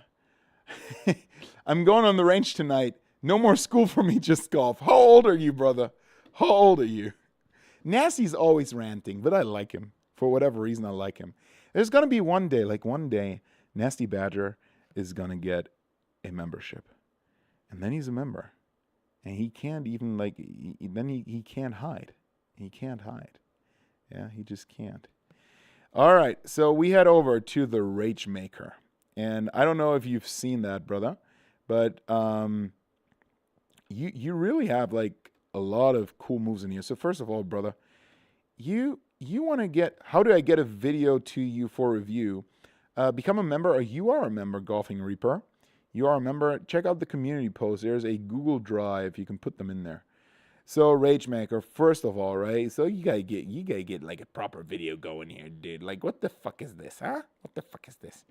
I'm going on the range tonight. No more school for me, just golf. How old are you, brother? How old are you? Nasty's always ranting, but I like him. For whatever reason, I like him. There's going to be one day, Nasty Badger is going to get a membership. And then he's a member. And he can't even, he can't hide. He can't hide. Yeah, he just can't. All right, so we head over to the Rage Maker. And I don't know if you've seen that, brother, but you really have, like, a lot of cool moves in here. So first of all, brother, you want to get, how do I get a video to you for review? Become a member, or you are a member, Golfing Reaper. You are a member. Check out the community post. There's a Google Drive. You can put them in there. So Ragemaker, first of all, right? So you gotta get like a proper video going here, dude. Like, what the fuck is this, huh? What the fuck is this?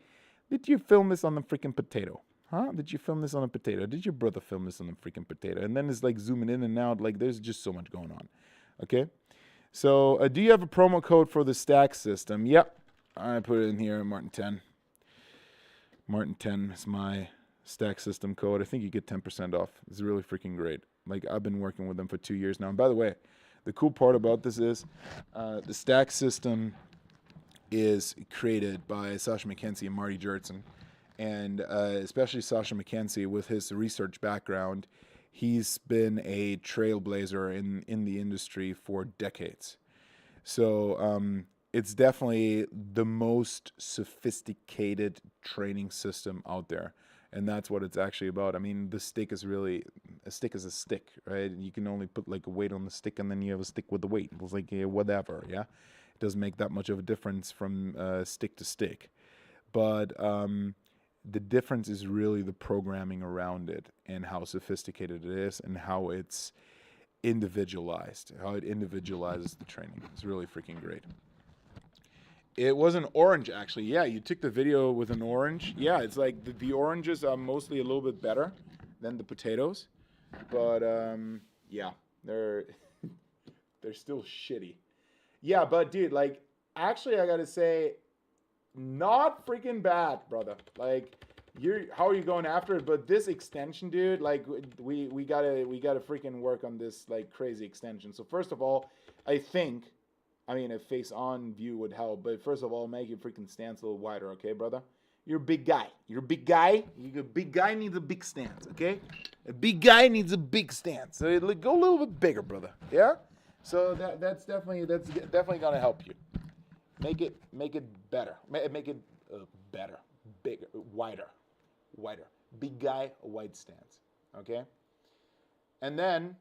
Did you film this on the freaking potato? Huh? Did you film this on a potato? Did your brother film this on the freaking potato? And then it's like zooming in and out. Like, there's just so much going on. Okay? So, do you have a promo code for the stack system? Yep. I put it in here, Martin 10. Martin 10 is my stack system code. I think you get 10% off. It's really freaking great. Like, I've been working with them for 2 years now. And by the way, the cool part about this is the stack system is created by Sasha McKenzie and Marty Jertson. And especially Sasha McKenzie, with his research background, he's been a trailblazer in the industry for decades. So it's definitely the most sophisticated training system out there. And that's what it's actually about. I mean, the stick is really, a stick is a stick, right? You can only put like a weight on the stick, and then you have a stick with a weight. It's like, yeah, whatever, yeah? It doesn't make that much of a difference from stick to stick. But the difference is really the programming around it and how sophisticated it is and how it's individualized, how it individualizes the training. It's really freaking great. It was an orange, actually. Yeah, you took the video with an orange. Yeah, it's like the oranges are mostly a little bit better than the potatoes. But, yeah, they're still shitty. Yeah, but, dude, like, actually, I got to say, not freaking bad, brother. Like, how are you going after it? But this extension, dude, like, we gotta freaking work on this, like, crazy extension. So, first of all, a face-on view would help. But first of all, make your freaking stance a little wider, okay, brother? You're a big guy. A big guy needs a big stance, okay? A big guy needs a big stance. So go a little bit bigger, brother. Yeah? So that's definitely gonna help you. Make it better. Make it better, bigger, wider. Big guy, a wide stance, okay? And then,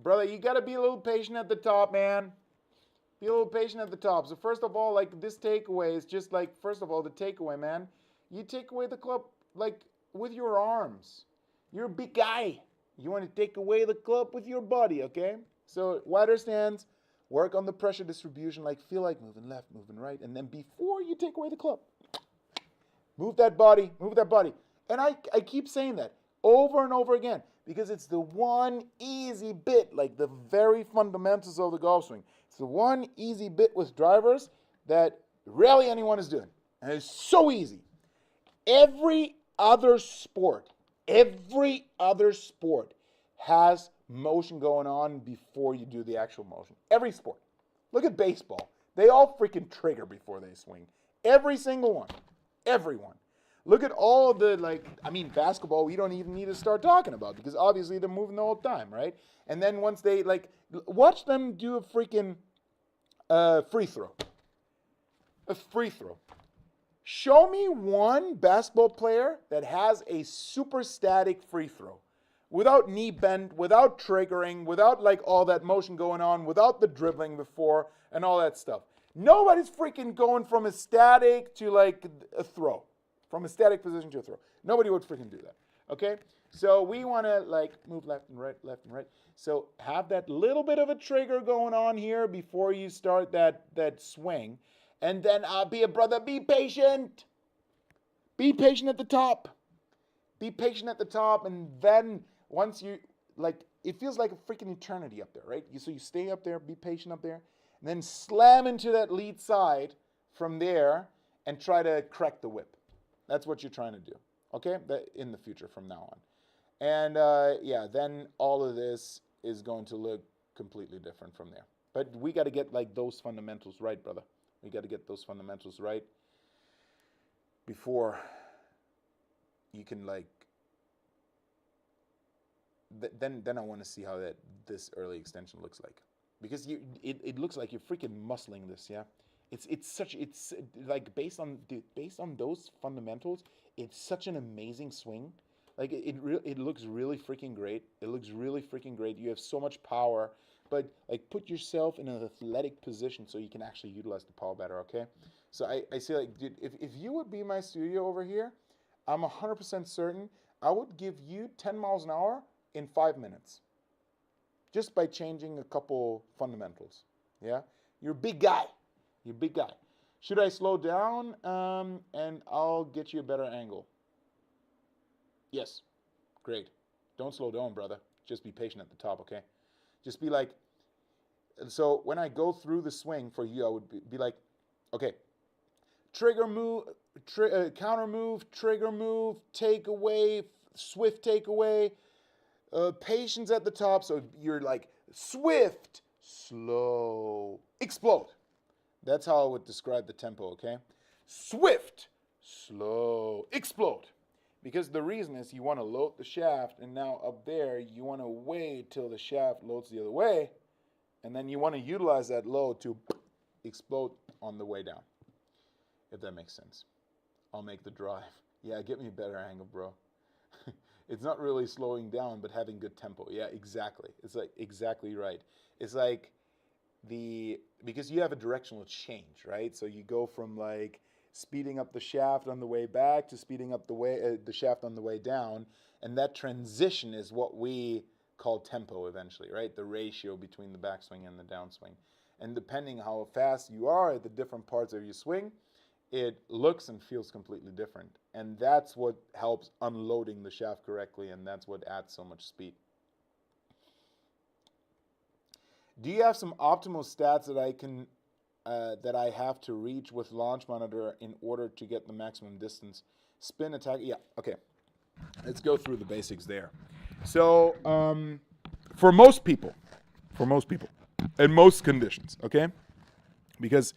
brother, you got to be a little patient at the top, man. Be a little patient at the top. So first of all, like, this takeaway is just like, first of all, the takeaway, man. You take away the club, like, with your arms. You're a big guy. You want to take away the club with your body, okay? So wider stance, Work on the pressure distribution, like feel like moving left, moving right. And then before you take away the club, move that body, move that body. And I keep saying that over and over again because it's the one easy bit, like the very fundamentals of the golf swing. It's the one easy bit with drivers that rarely anyone is doing. And it's so easy. Every other sport has motion going on before you do the actual motion. Every sport. Look at baseball. They all freaking trigger before they swing. Every single one. Everyone. Look at all of the, basketball we don't even need to start talking about because obviously they're moving the whole time, right? And then once they, watch them do a freaking free throw. A free throw. Show me one basketball player that has a super static free throw. Without knee bend, without triggering, without all that motion going on, without the dribbling before and all that stuff. Nobody's freaking going from a static to a throw. From a static position to a throw. Nobody would freaking do that. Okay? So we want to move left and right, left and right. So have that little bit of a trigger going on here before you start that swing. And then be patient. Be patient at the top. Be patient at the top, and then once you, it feels like a freaking eternity up there, right? So you stay up there, be patient up there, and then slam into that lead side from there and try to crack the whip. That's what you're trying to do, okay? In the future from now on. And, then all of this is going to look completely different from there. But we got to get, those fundamentals right, brother. We got to get those fundamentals right before you can then I want to see how this early extension looks like, because it looks like you're freaking muscling this, yeah. It's based on those fundamentals, it's such an amazing swing. It looks really freaking great. It looks really freaking great. You have so much power, but put yourself in an athletic position so you can actually utilize the power better. Okay, so I say dude, if you would be in my studio over here, I'm 100% certain I would give you 10 miles an hour in 5 minutes. Just by changing a couple fundamentals. Yeah? You're a big guy. You're a big guy. Should I slow down and I'll get you a better angle? Yes. Great. Don't slow down, brother. Just be patient at the top, okay? Just be so when I go through the swing for you, I would be okay, trigger move, counter move, trigger move, take away, swift take away, patience at the top. So you're swift, slow, explode. That's how I would describe the tempo, okay? Swift, slow, explode. Because the reason is you want to load the shaft, and now up there, you want to wait till the shaft loads the other way, and then you want to utilize that load to explode on the way down. If that makes sense. I'll make the drive. Yeah, get me a better angle, bro. It's not really slowing down, but having good tempo. Yeah, exactly. It's exactly right. It's because you have a directional change, right? So you go from speeding up the shaft on the way back to speeding up the shaft on the way down, and that transition is what we call tempo eventually, right? The ratio between the backswing and the downswing. And depending how fast you are at the different parts of your swing, it looks and feels completely different. And that's what helps unloading the shaft correctly, and that's what adds so much speed. Do you have some optimal stats that I have to reach with launch monitor in order to get the maximum distance? Spin, attack, yeah, okay. Let's go through the basics there. So, for most people, in most conditions, okay? Because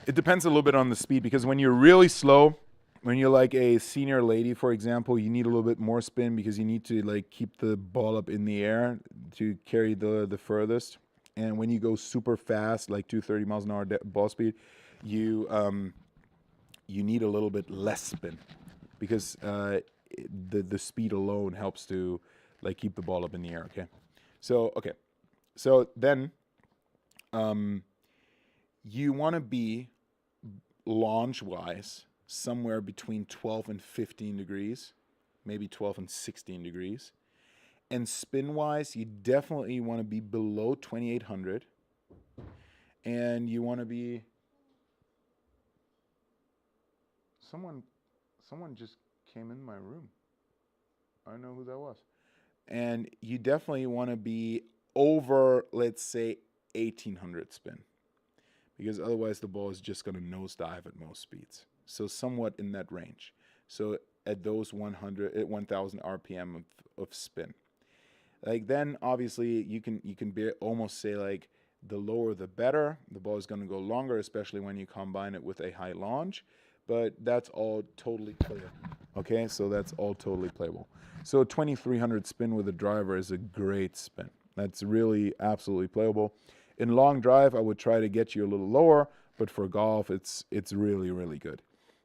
it depends a little bit on the speed, because when you're really slow, when you're a senior lady, for example, you need a little bit more spin because you need to keep the ball up in the air to carry the furthest. And when you go super fast, 230 miles an hour ball speed, you need a little bit less spin because the speed alone helps to keep the ball up in the air. Okay, so then you want to be launch wise somewhere between 12 and 15 degrees, maybe 12 and 16 degrees. And spin-wise, you definitely want to be below 2,800. And you want to be someone just came in my room. I don't know who that was. And you definitely want to be over, let's say, 1800 spin, because otherwise the ball is just going to nosedive at most speeds. So somewhat in that range. So at those 1000 RPM of spin. Like then obviously you can be almost say like the lower the better. The ball is going to go longer, especially when you combine it with a high launch. But that's all totally playable. Okay, so that's all totally playable. So 2300 spin with a driver is a great spin. That's really absolutely playable. In long drive, I would try to get you a little lower, but for golf, it's really, really good.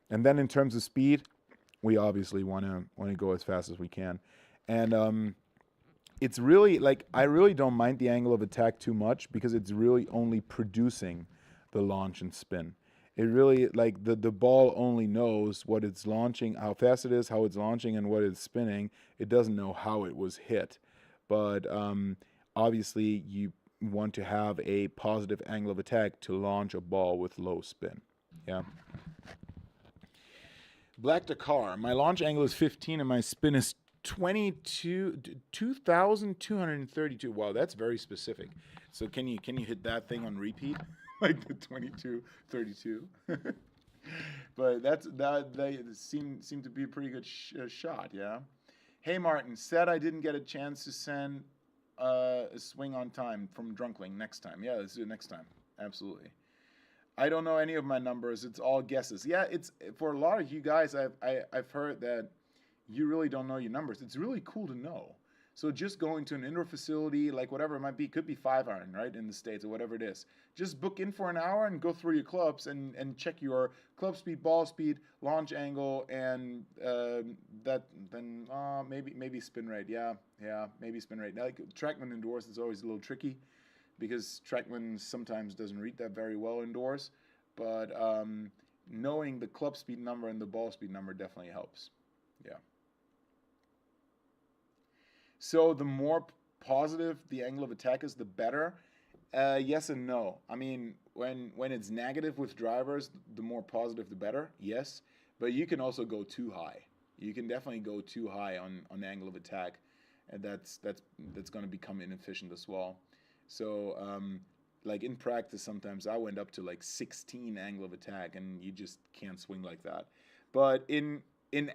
And then in terms of speed, we obviously want to go as fast as we can. And it's really like I really don't mind the angle of attack too much because it's really only producing the launch and spin. It really like the ball only knows what it's launching, how fast it is, how it's launching, and what it's spinning. It doesn't know how it was hit. But obviously, you want to have a positive angle of attack to launch a ball with low spin. Yeah. Black Dakar. My launch angle is 15 and my spin is 2,232. Wow, that's very specific. So can you hit that thing on repeat? Like the 2232? But that they seem to be a pretty good shot, yeah. Hey Martin, said I didn't get a chance to send a swing on time from Drunkling next time. Yeah, let's do it next time. Absolutely. I don't know any of my numbers. It's all guesses. Yeah, it's for a lot of you guys. I've heard that you really don't know your numbers. It's really cool to know. So just going to an indoor facility, like whatever it might be, could be 5-iron, right, in the States or whatever it is. Just book in for an hour and go through your clubs and check your club speed, ball speed, launch angle, and maybe spin rate. Yeah, maybe spin rate. Now, like TrackMan indoors is always a little tricky because TrackMan sometimes doesn't read that very well indoors. But knowing the club speed number and the ball speed number definitely helps. Yeah. So the more positive the angle of attack is, the better. Yes and no. I mean, when it's negative with drivers, the more positive the better. Yes, but you can also go too high. You can definitely go too high on angle of attack, and that's going to become inefficient as well. So like in practice, sometimes I went up to like 16 angle of attack, and you just can't swing like that. But in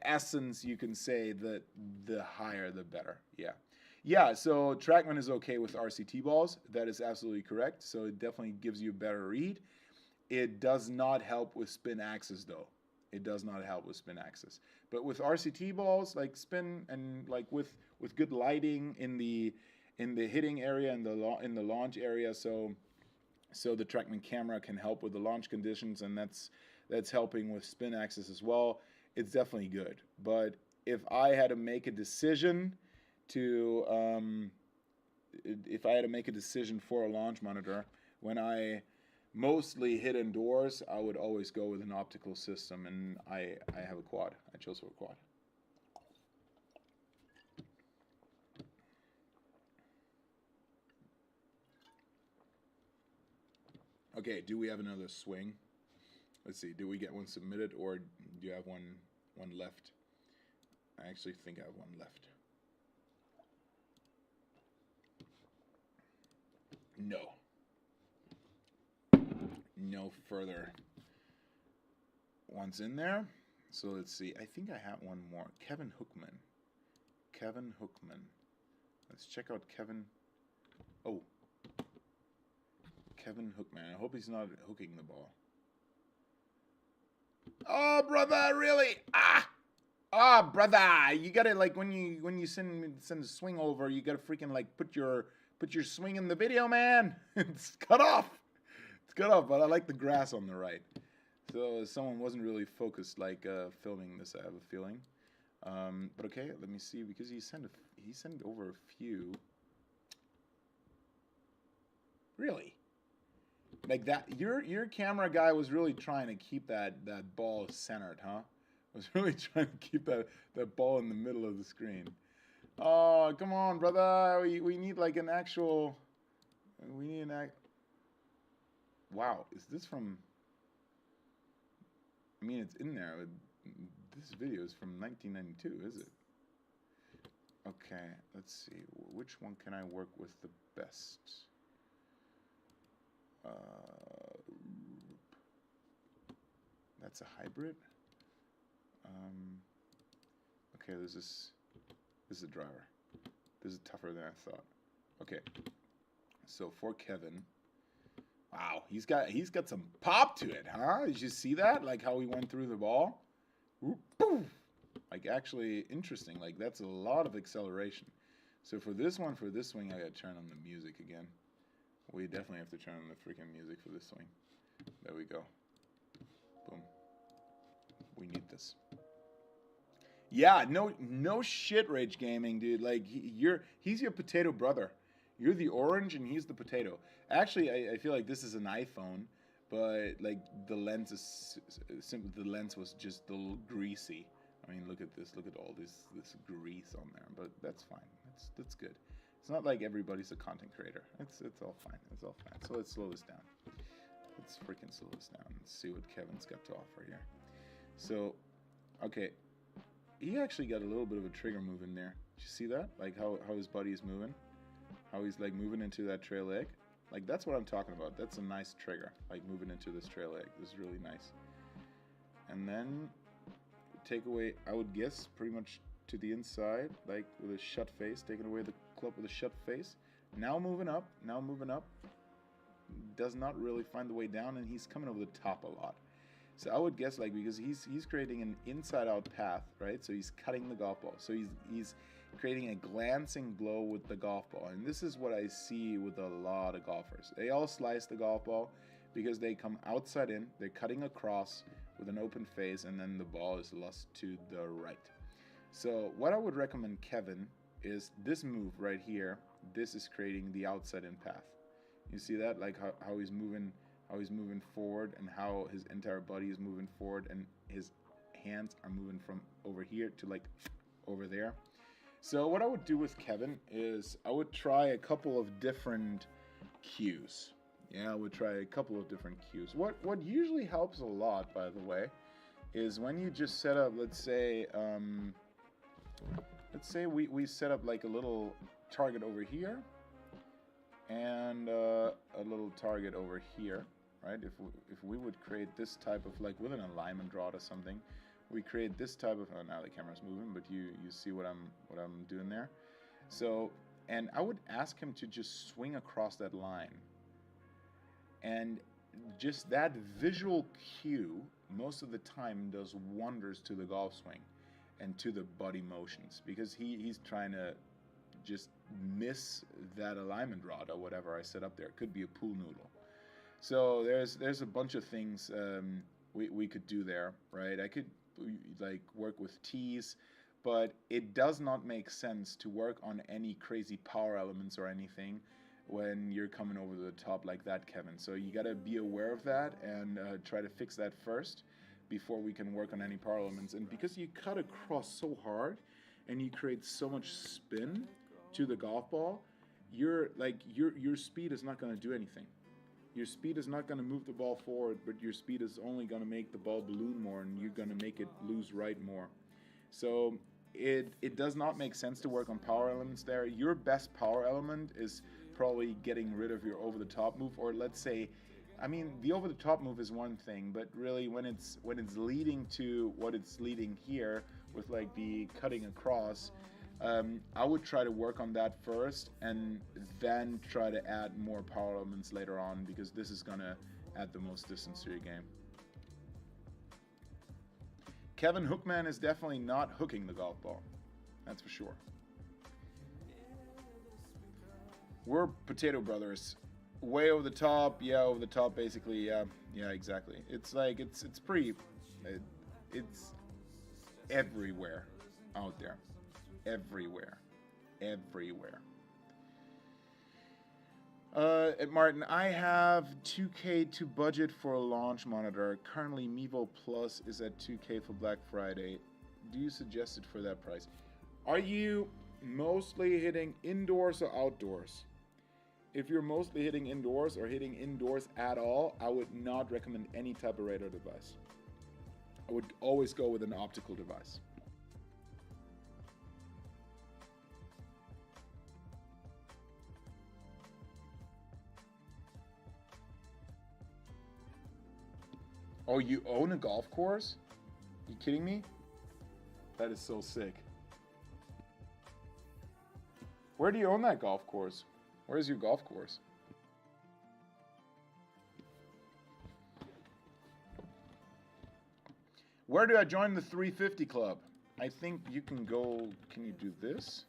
essence, you can say that the higher the better. Yeah. Yeah, so TrackMan is okay with RCT balls. That is absolutely correct. So it definitely gives you a better read. It does not help with spin axis though. It does not help with spin axis. But with RCT balls, like spin and like with good lighting in the hitting area and in the launch area, so the TrackMan camera can help with the launch conditions, and that's helping with spin axis as well. It's definitely good. But if I had to make a decision for a launch monitor, when I mostly hit indoors, I would always go with an optical system, and I have a quad. I chose for a quad. Okay, do we have another swing? Let's see. Do we get one submitted, or do you have one left? I actually think I have one left. No. No further ones in there. So let's see. I think I have one more. Kevin Hookman. Let's check out Kevin. Oh. Kevin Hookman. I hope he's not hooking the ball. Oh, brother, really? Brother, you gotta like when you send a swing over, you gotta freaking like put your swing in the video, man. It's cut off. But I like the grass on the right. So someone wasn't really focused, like filming this. I have a feeling. But okay, let me see, because he sent over a few. Really? Like that, your camera guy was really trying to keep that ball centered, huh? Was really trying to keep that ball in the middle of the screen. Oh, come on, brother. We need like an actual. We need an act. wow, is this from... I mean, it's in there. This video is from 1992, is it? Okay, let's see. Which one can I work with the best? That's a hybrid. Okay, this is a driver. This is tougher than I thought. Okay, so for Kevin, wow, he's got some pop to it, huh? Did you see that? Like how he went through the ball? Whoop, poof. Like actually interesting. Like that's a lot of acceleration. So for this swing, I gotta turn on the music again. We definitely have to turn on the freaking music for this swing. There we go. Boom. We need this. Yeah, no shit, Rage Gaming, dude. Like he's your potato brother. You're the orange and he's the potato. Actually, I feel like this is an iPhone, but like the lens is simply, the lens was just a little greasy. I mean, look at this. Look at all this grease on there. But that's fine. That's good. It's not like everybody's a content creator. It's all fine. It's all fine. So let's slow this down. Let's freaking slow this down and see what Kevin's got to offer here. So, okay, he actually got a little bit of a trigger move in there. Did you see that? Like how his body is moving, how he's like moving into that trail leg. Like that's what I'm talking about. That's a nice trigger. Like moving into this trail leg. This is really nice. And then take away, I would guess, pretty much to the inside, like with a shut face, taking away the club with a shut face. Now moving up, does not really find the way down, and he's coming over the top a lot. So I would guess, like, because he's creating an inside-out path, right? So he's cutting the golf ball. So he's creating a glancing blow with the golf ball, and this is what I see with a lot of golfers. They all slice the golf ball because they come outside in, they're cutting across with an open face, and then the ball is lost to the right. So what I would recommend Kevin is this move right here. This is creating the outside in path. You see that? Like how he's moving forward, and how his entire body is moving forward, and his hands are moving from over here to like over there. So what I would do with Kevin is I would try a couple of different cues. Yeah, I would try a couple of different cues. What usually helps a lot, by the way, is when you just set up, let's say we set up like a little target over here and a little target over here, right? If we would create this type of, like with an alignment rod or something, we create this type of, oh, now the camera's moving, but you see what I'm doing there. So, and I would ask him to just swing across that line. And just that visual cue, most of the time, does wonders to the golf swing and to the body motions, because he's trying to just miss that alignment rod or whatever I set up there. It could be a pool noodle. So there's a bunch of things we could do there, right? I could like work with tees, but it does not make sense to work on any crazy power elements or anything when you're coming over the top like that, Kevin. So you got to be aware of that and try to fix that first before we can work on any power elements. And because you cut across so hard and you create so much spin to the golf ball, your speed is not going to do anything. Your speed is not going to move the ball forward, but your speed is only going to make the ball balloon more, and you're going to make it lose right more. So it does not make sense to work on power elements there. Your best power element is probably getting rid of your over-the-top move, or let's say, I mean, the over-the-top move is one thing, but really when it's leading to what it's leading here with like the cutting across, I would try to work on that first and then try to add more power elements later on, because this is going to add the most distance to your game. Kevin Hookman is definitely not hooking the golf ball. That's for sure. We're potato brothers. Way over the top. Yeah, over the top basically. Yeah, exactly. It's like, it's pretty, it's everywhere out there. Everywhere. Martin, I have 2K to budget for a launch monitor. Currently, Mevo Plus is at 2K for Black Friday. Do you suggest it for that price? Are you mostly hitting indoors or outdoors? if you're mostly hitting indoors or hitting indoors at all, I would not recommend any type of radar device. I would always go with an optical device. Oh, you own a golf course? You kidding me? That is so sick. Where do you own that golf course? Where's your golf course? Where do I join the 350 club? I think you can go, can you do this?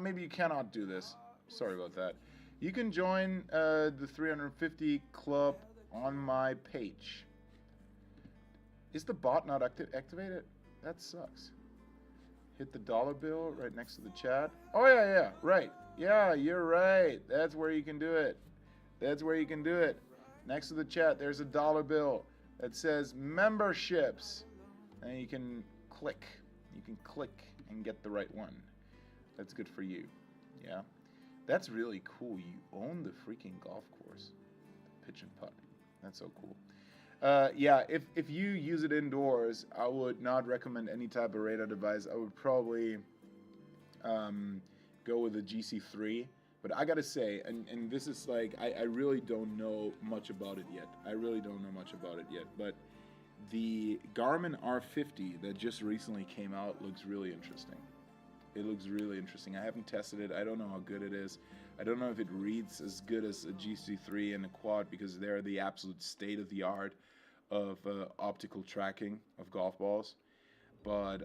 Maybe you cannot do this. Sorry about that. You can join the 350 club on my page. Is the bot not activated? That sucks. Hit the dollar bill right next to the chat. Oh, yeah, right. Yeah, you're right. That's where you can do it. That's where you can do it. Next to the chat, there's a dollar bill that says memberships. And you can click. You can click and get the right one. That's good for you. Yeah. That's really cool. You own the freaking golf course. Pitch and putt. That's so cool. Yeah, if you use it indoors, I would not recommend any type of radar device. I would probably go with a GC3. But I gotta say, and this is like, I really don't know much about it yet. But the Garmin R50 that just recently came out looks really interesting. It looks really interesting. I haven't tested it. I don't know how good it is. I don't know if it reads as good as a GC3 and a quad, because they're the absolute state of the art of optical tracking of golf balls. But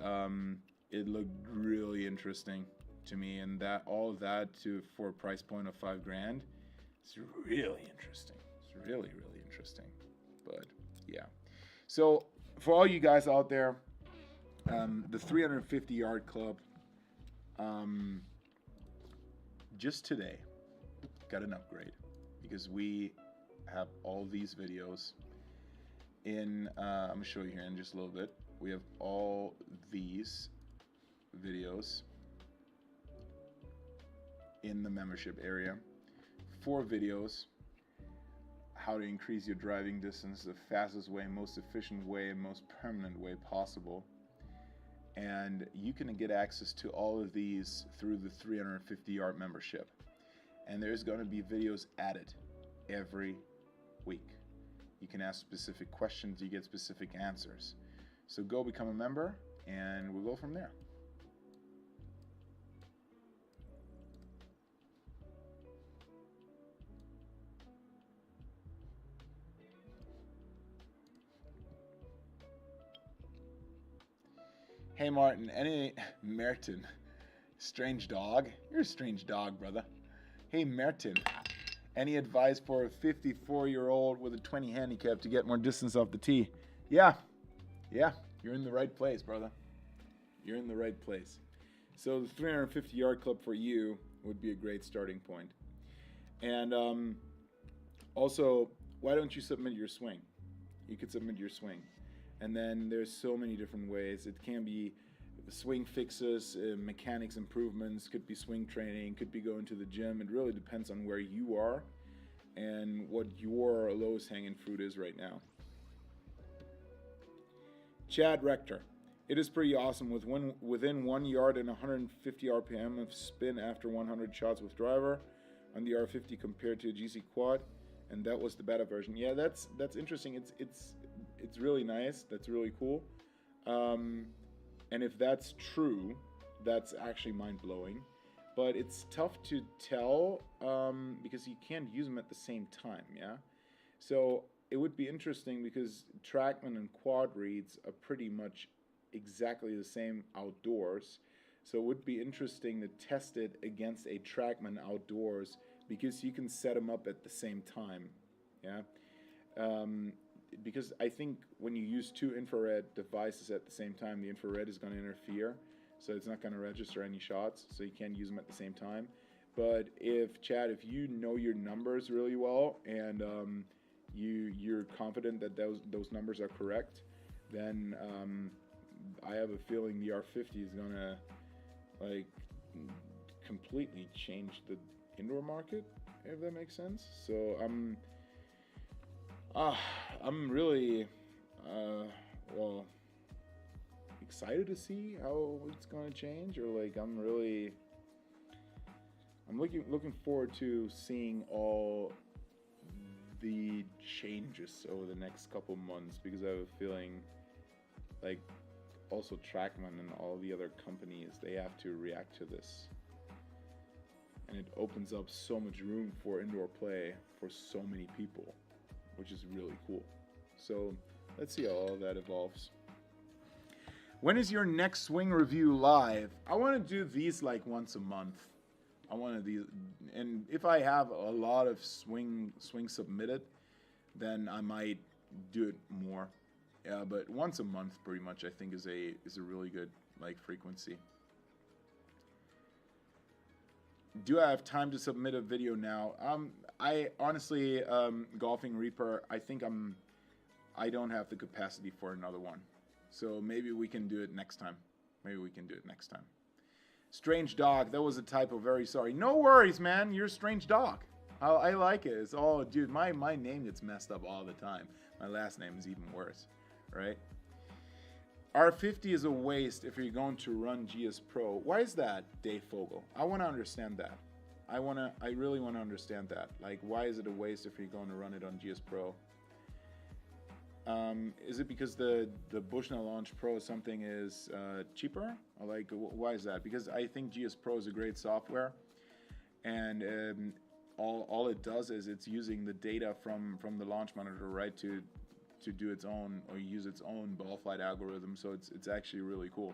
it looked really interesting to me, and that all of that for a price point of $5,000, it's really interesting. It's really interesting. But yeah. So for all you guys out there, the 350 yard club. Just today got an upgrade because we have all these videos in I'm gonna show you here in just a little bit. We have all these videos in the membership area. 4 videos: how to increase your driving distance the fastest way, most efficient way, and most permanent way possible. And you can get access to all of these through the 350 yard membership. And there's going to be videos added every week. You can ask specific questions, you get specific answers. So go become a member, and we'll go from there. Hey Martin, Merton, strange dog? You're a strange dog, brother. Hey Merton, any advice for a 54-year-old with a 20 handicap to get more distance off the tee? Yeah, you're in the right place, brother. You're in the right place. So the 350 yard club for you would be a great starting point. And also, why don't you submit your swing? You could submit your swing. And then there's so many different ways. It can be swing fixes, mechanics improvements, could be swing training, could be going to the gym. It really depends on where you are and what your lowest hanging fruit is right now. Chad Rector. It is pretty awesome with within 1 yard and 150 RPM of spin after 100 shots with driver on the R50 compared to a GC Quad. And that was the beta version. Yeah, that's interesting. It's really nice. That's really cool. And if that's true, that's actually mind-blowing. But it's tough to tell because you can't use them at the same time, yeah? So it would be interesting because TrackMan and quad reads are pretty much exactly the same outdoors. So it would be interesting to test it against a TrackMan outdoors because you can set them up at the same time, yeah? Because I think when you use 2 infrared devices at the same time, the infrared is going to interfere, so it's not going to register any shots, so you can't use them at the same time. But if you know your numbers really well and you're confident that those numbers are correct, then I have a feeling the R50 is going to completely change the indoor market, if that makes sense. So I'm really well excited to see how it's going to change, or like I'm looking forward to seeing all the changes over the next couple months, because I have a feeling like also Trackman and all the other companies, they have to react to this, and it opens up so much room for indoor play for so many people, which is really cool. So let's see how all that evolves. When is your next swing review live? I want to do these like once a month. I want to do, and if I have a lot of swing submitted, then I might do it more. Yeah, but once a month, pretty much, I think is a really good like frequency. Do I have time to submit a video now? I honestly, Golfing Reaper, I think I don't have the capacity for another one. So maybe we can do it next time. Strange dog, that was a typo, very sorry. No worries, man, you're a strange dog. I like it. It's all, dude, my name gets messed up all the time. My last name is even worse, right? R50 is a waste if you're going to run GS Pro. Why is that, Dave Fogel? I want to understand that. I really want to understand that. Like, why is it a waste if you're going to run it on GS Pro? Is it because the Bushnell Launch Pro something is cheaper? Or like, why is that? Because I think GS Pro is a great software, and all it does is it's using the data from the launch monitor, right, to do its own, or use its own ball flight algorithm. So it's actually really cool.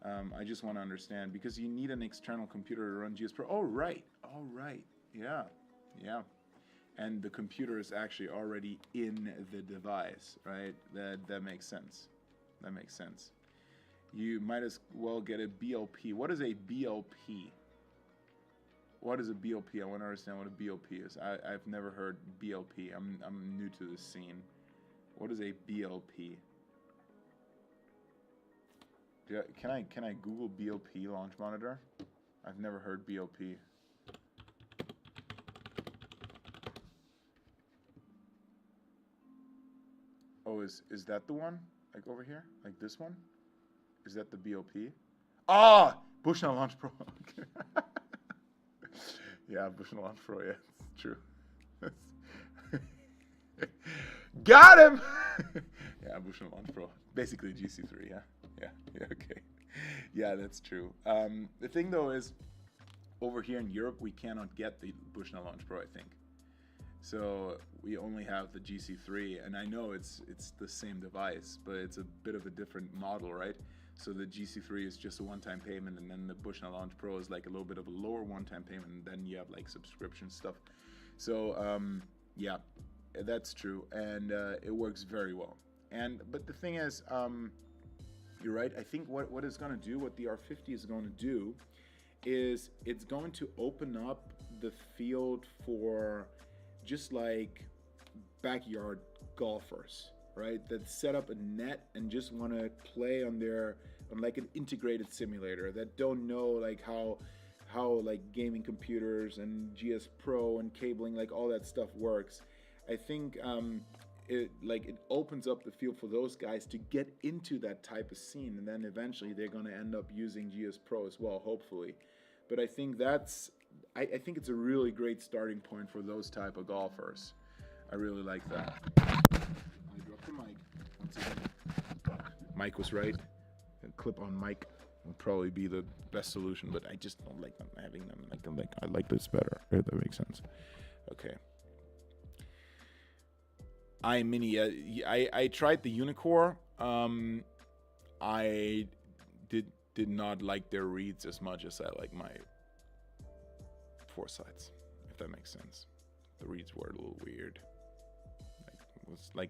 I just want to understand, because you need an external computer to run GS Pro. Oh right, yeah. And the computer is actually already in the device, right? That makes sense. You might as well get a BLP. What is a BLP? What is a BLP? I want to understand what a BLP is. I've never heard BLP. I'm new to this scene. What is a BLP? Can I Google BLP launch monitor? I've never heard BLP. Oh, is that the one? Like over here? Like this one? Is that the BLP? Ah! Bushnell Launch Pro. Okay. Yeah, Bushnell Launch Pro, yeah, it's true. Got him! Yeah, Bushnell Launch Pro. Basically GC3, yeah, okay. Yeah, that's true. The thing though is, over here in Europe, we cannot get the Bushnell Launch Pro, I think. So we only have the GC3, and I know it's the same device, but it's a bit of a different model, right? So the GC3 is just a one-time payment, and then the Bushnell Launch Pro is like a little bit of a lower one-time payment, and then you have like subscription stuff. So yeah, that's true, and it works very well. But the thing is, you're right. I think what it's going to do, what the R50 is going to do, is it's going to open up the field for just like backyard golfers, right? That set up a net and just want to play on like an integrated simulator, that don't know like how like gaming computers and GS Pro and cabling, like all that stuff works. I think it opens up the field for those guys to get into that type of scene, and then eventually they're going to end up using GS Pro as well, hopefully. But I think I think it's a really great starting point for those type of golfers. I really like that. I dropped the mic. Once again. Mike was right. A clip-on mic would probably be the best solution, but I just don't like them having them. I like this better, if that makes sense. Okay. I tried the Unicore. I did not like their reads as much as I like my Foresights, if that makes sense. The reads were a little weird.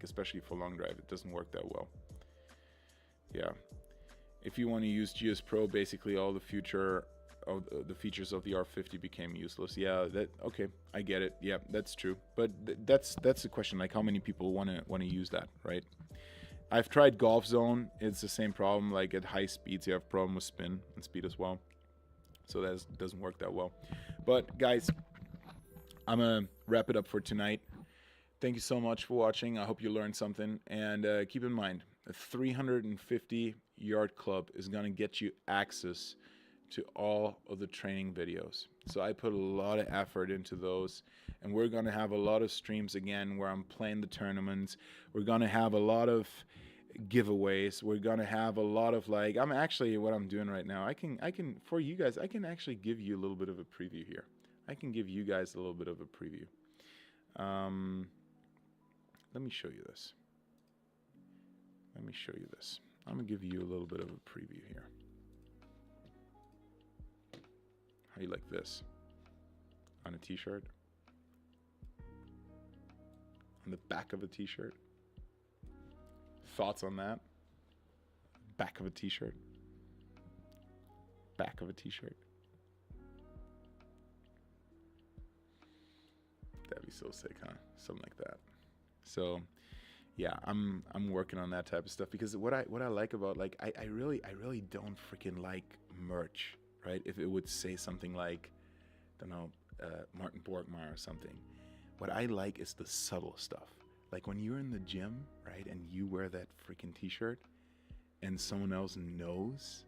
Especially for long drive, it doesn't work that well. Yeah. If you want to use GS Pro, basically all the features of the R50 became useless. Yeah, okay, I get it. Yeah, that's true. But that's the question. Like, how many people want to use that, right? I've tried Golf Zone. It's the same problem. Like at high speeds, you have a problem with spin and speed as well. so that doesn't work that well. But guys, I'm gonna wrap it up for tonight. Thank you so much for watching. I hope you learned something, and keep in mind, a 350 yard club is gonna get you access to all of the training videos. So I put a lot of effort into those, and we're gonna have a lot of streams again where I'm playing the tournaments. We're gonna have a lot of giveaways. We're gonna have a lot of like, I'm actually, what I'm doing right now, I can for you guys, I can actually give you a little bit of a preview here. I can give you guys a little bit of a preview. Let me show you this. Let me show you this. I'm gonna give you a little bit of a preview here. How you like this? On a t-shirt? On the back of a t-shirt? Thoughts on that? Back of a t-shirt? Back of a t-shirt? That'd be so sick, huh? Something like that. So yeah, I'm working on that type of stuff, because what I like about, like, I really don't freaking like merch, right? If it would say something like, I don't know, Martin Borgmeier or something. What I like is the subtle stuff. Like when you're in the gym, right, and you wear that freaking t-shirt and someone else knows,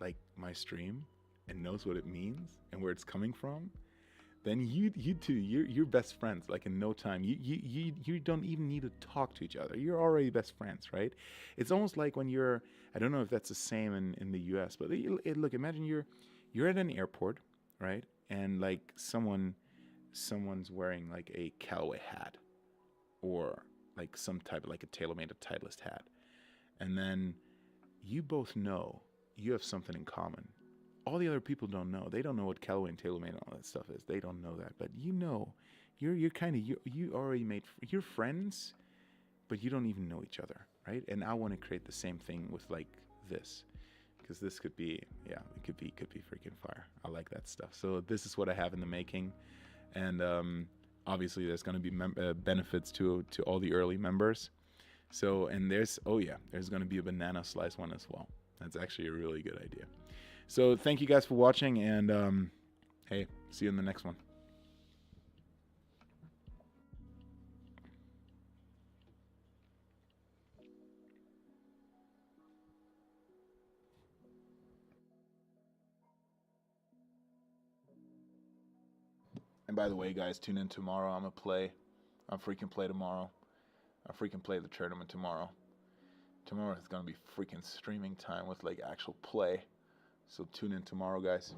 like, my stream and knows what it means and where it's coming from, then you two, you're best friends, like, in no time. You don't even need to talk to each other. You're already best friends, right? It's almost like when you're, I don't know if that's the same in the US, but look, imagine you're at an airport, right? And like someone's wearing like a Callaway hat, or like some type of like a TaylorMade, a Titleist hat. And then you both know you have something in common. All the other people don't know. They don't know what Callaway and TaylorMade and all that stuff is. They don't know that. But you know, you're kind of, you already you're friends, but you don't even know each other, right? And I want to create the same thing with like this, because this could be, yeah, it could be freaking fire. I like that stuff. So this is what I have in the making, and obviously there's going to be benefits to all the early members. So, and there's going to be a banana slice one as well. That's actually a really good idea. So thank you guys for watching, and hey, see you in the next one. And by the way, guys, tune in tomorrow. I'm freaking play tomorrow. I freaking play the tournament tomorrow. Tomorrow is gonna be freaking streaming time with like actual play. So tune in tomorrow, guys.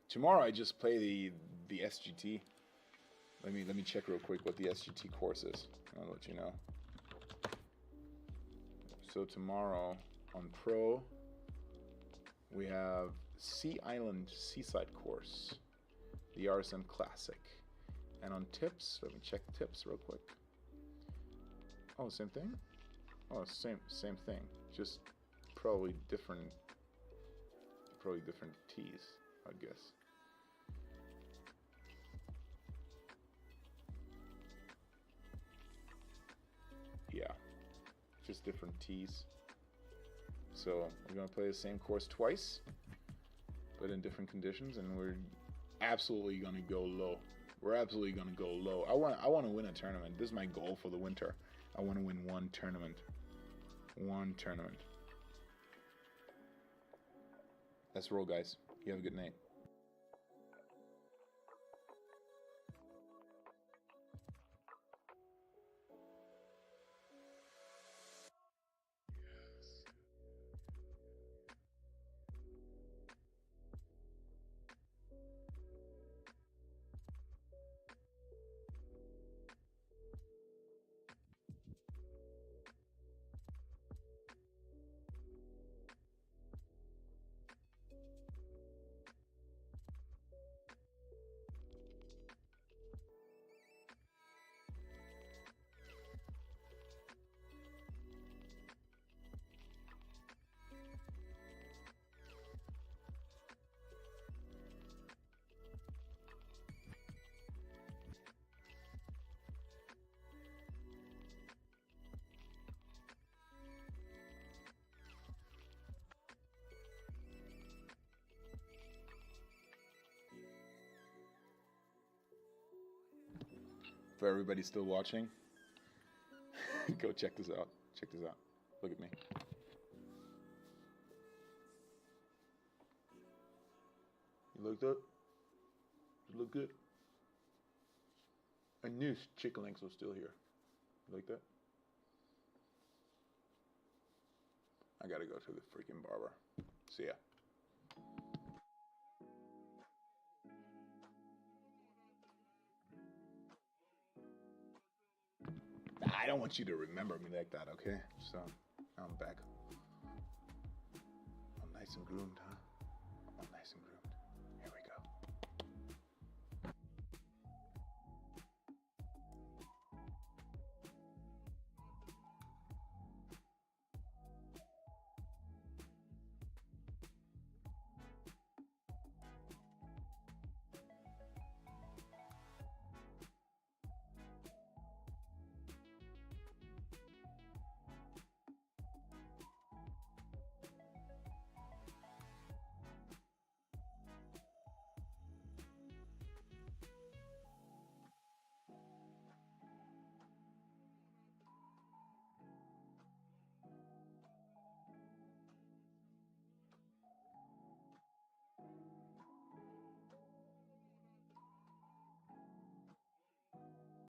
Tomorrow I just play the SGT. Let me check real quick what the SGT course is. I'll let you know. So tomorrow on Pro we have Sea Island Seaside course, the RSM Classic. And on tips, let me check tips real quick. Oh, same thing? Oh, same thing. Just probably different tees, I guess. Yeah, just different tees. So we're gonna play the same course twice, but in different conditions, and we're absolutely gonna go low. We're absolutely gonna go low. I want to win a tournament. This is my goal for the winter. I want to win one tournament. One tournament. Let's roll, guys. You have a good night. for everybody still watching, go check this out. Check this out. Look at me. You looked up? Does it look good? I knew chicken legs was still here. You like that? I gotta go to the freaking barber. See ya. I don't want you to remember me like that, okay? So, I'm back. I'm nice and groomed, huh? I'm nice and groomed.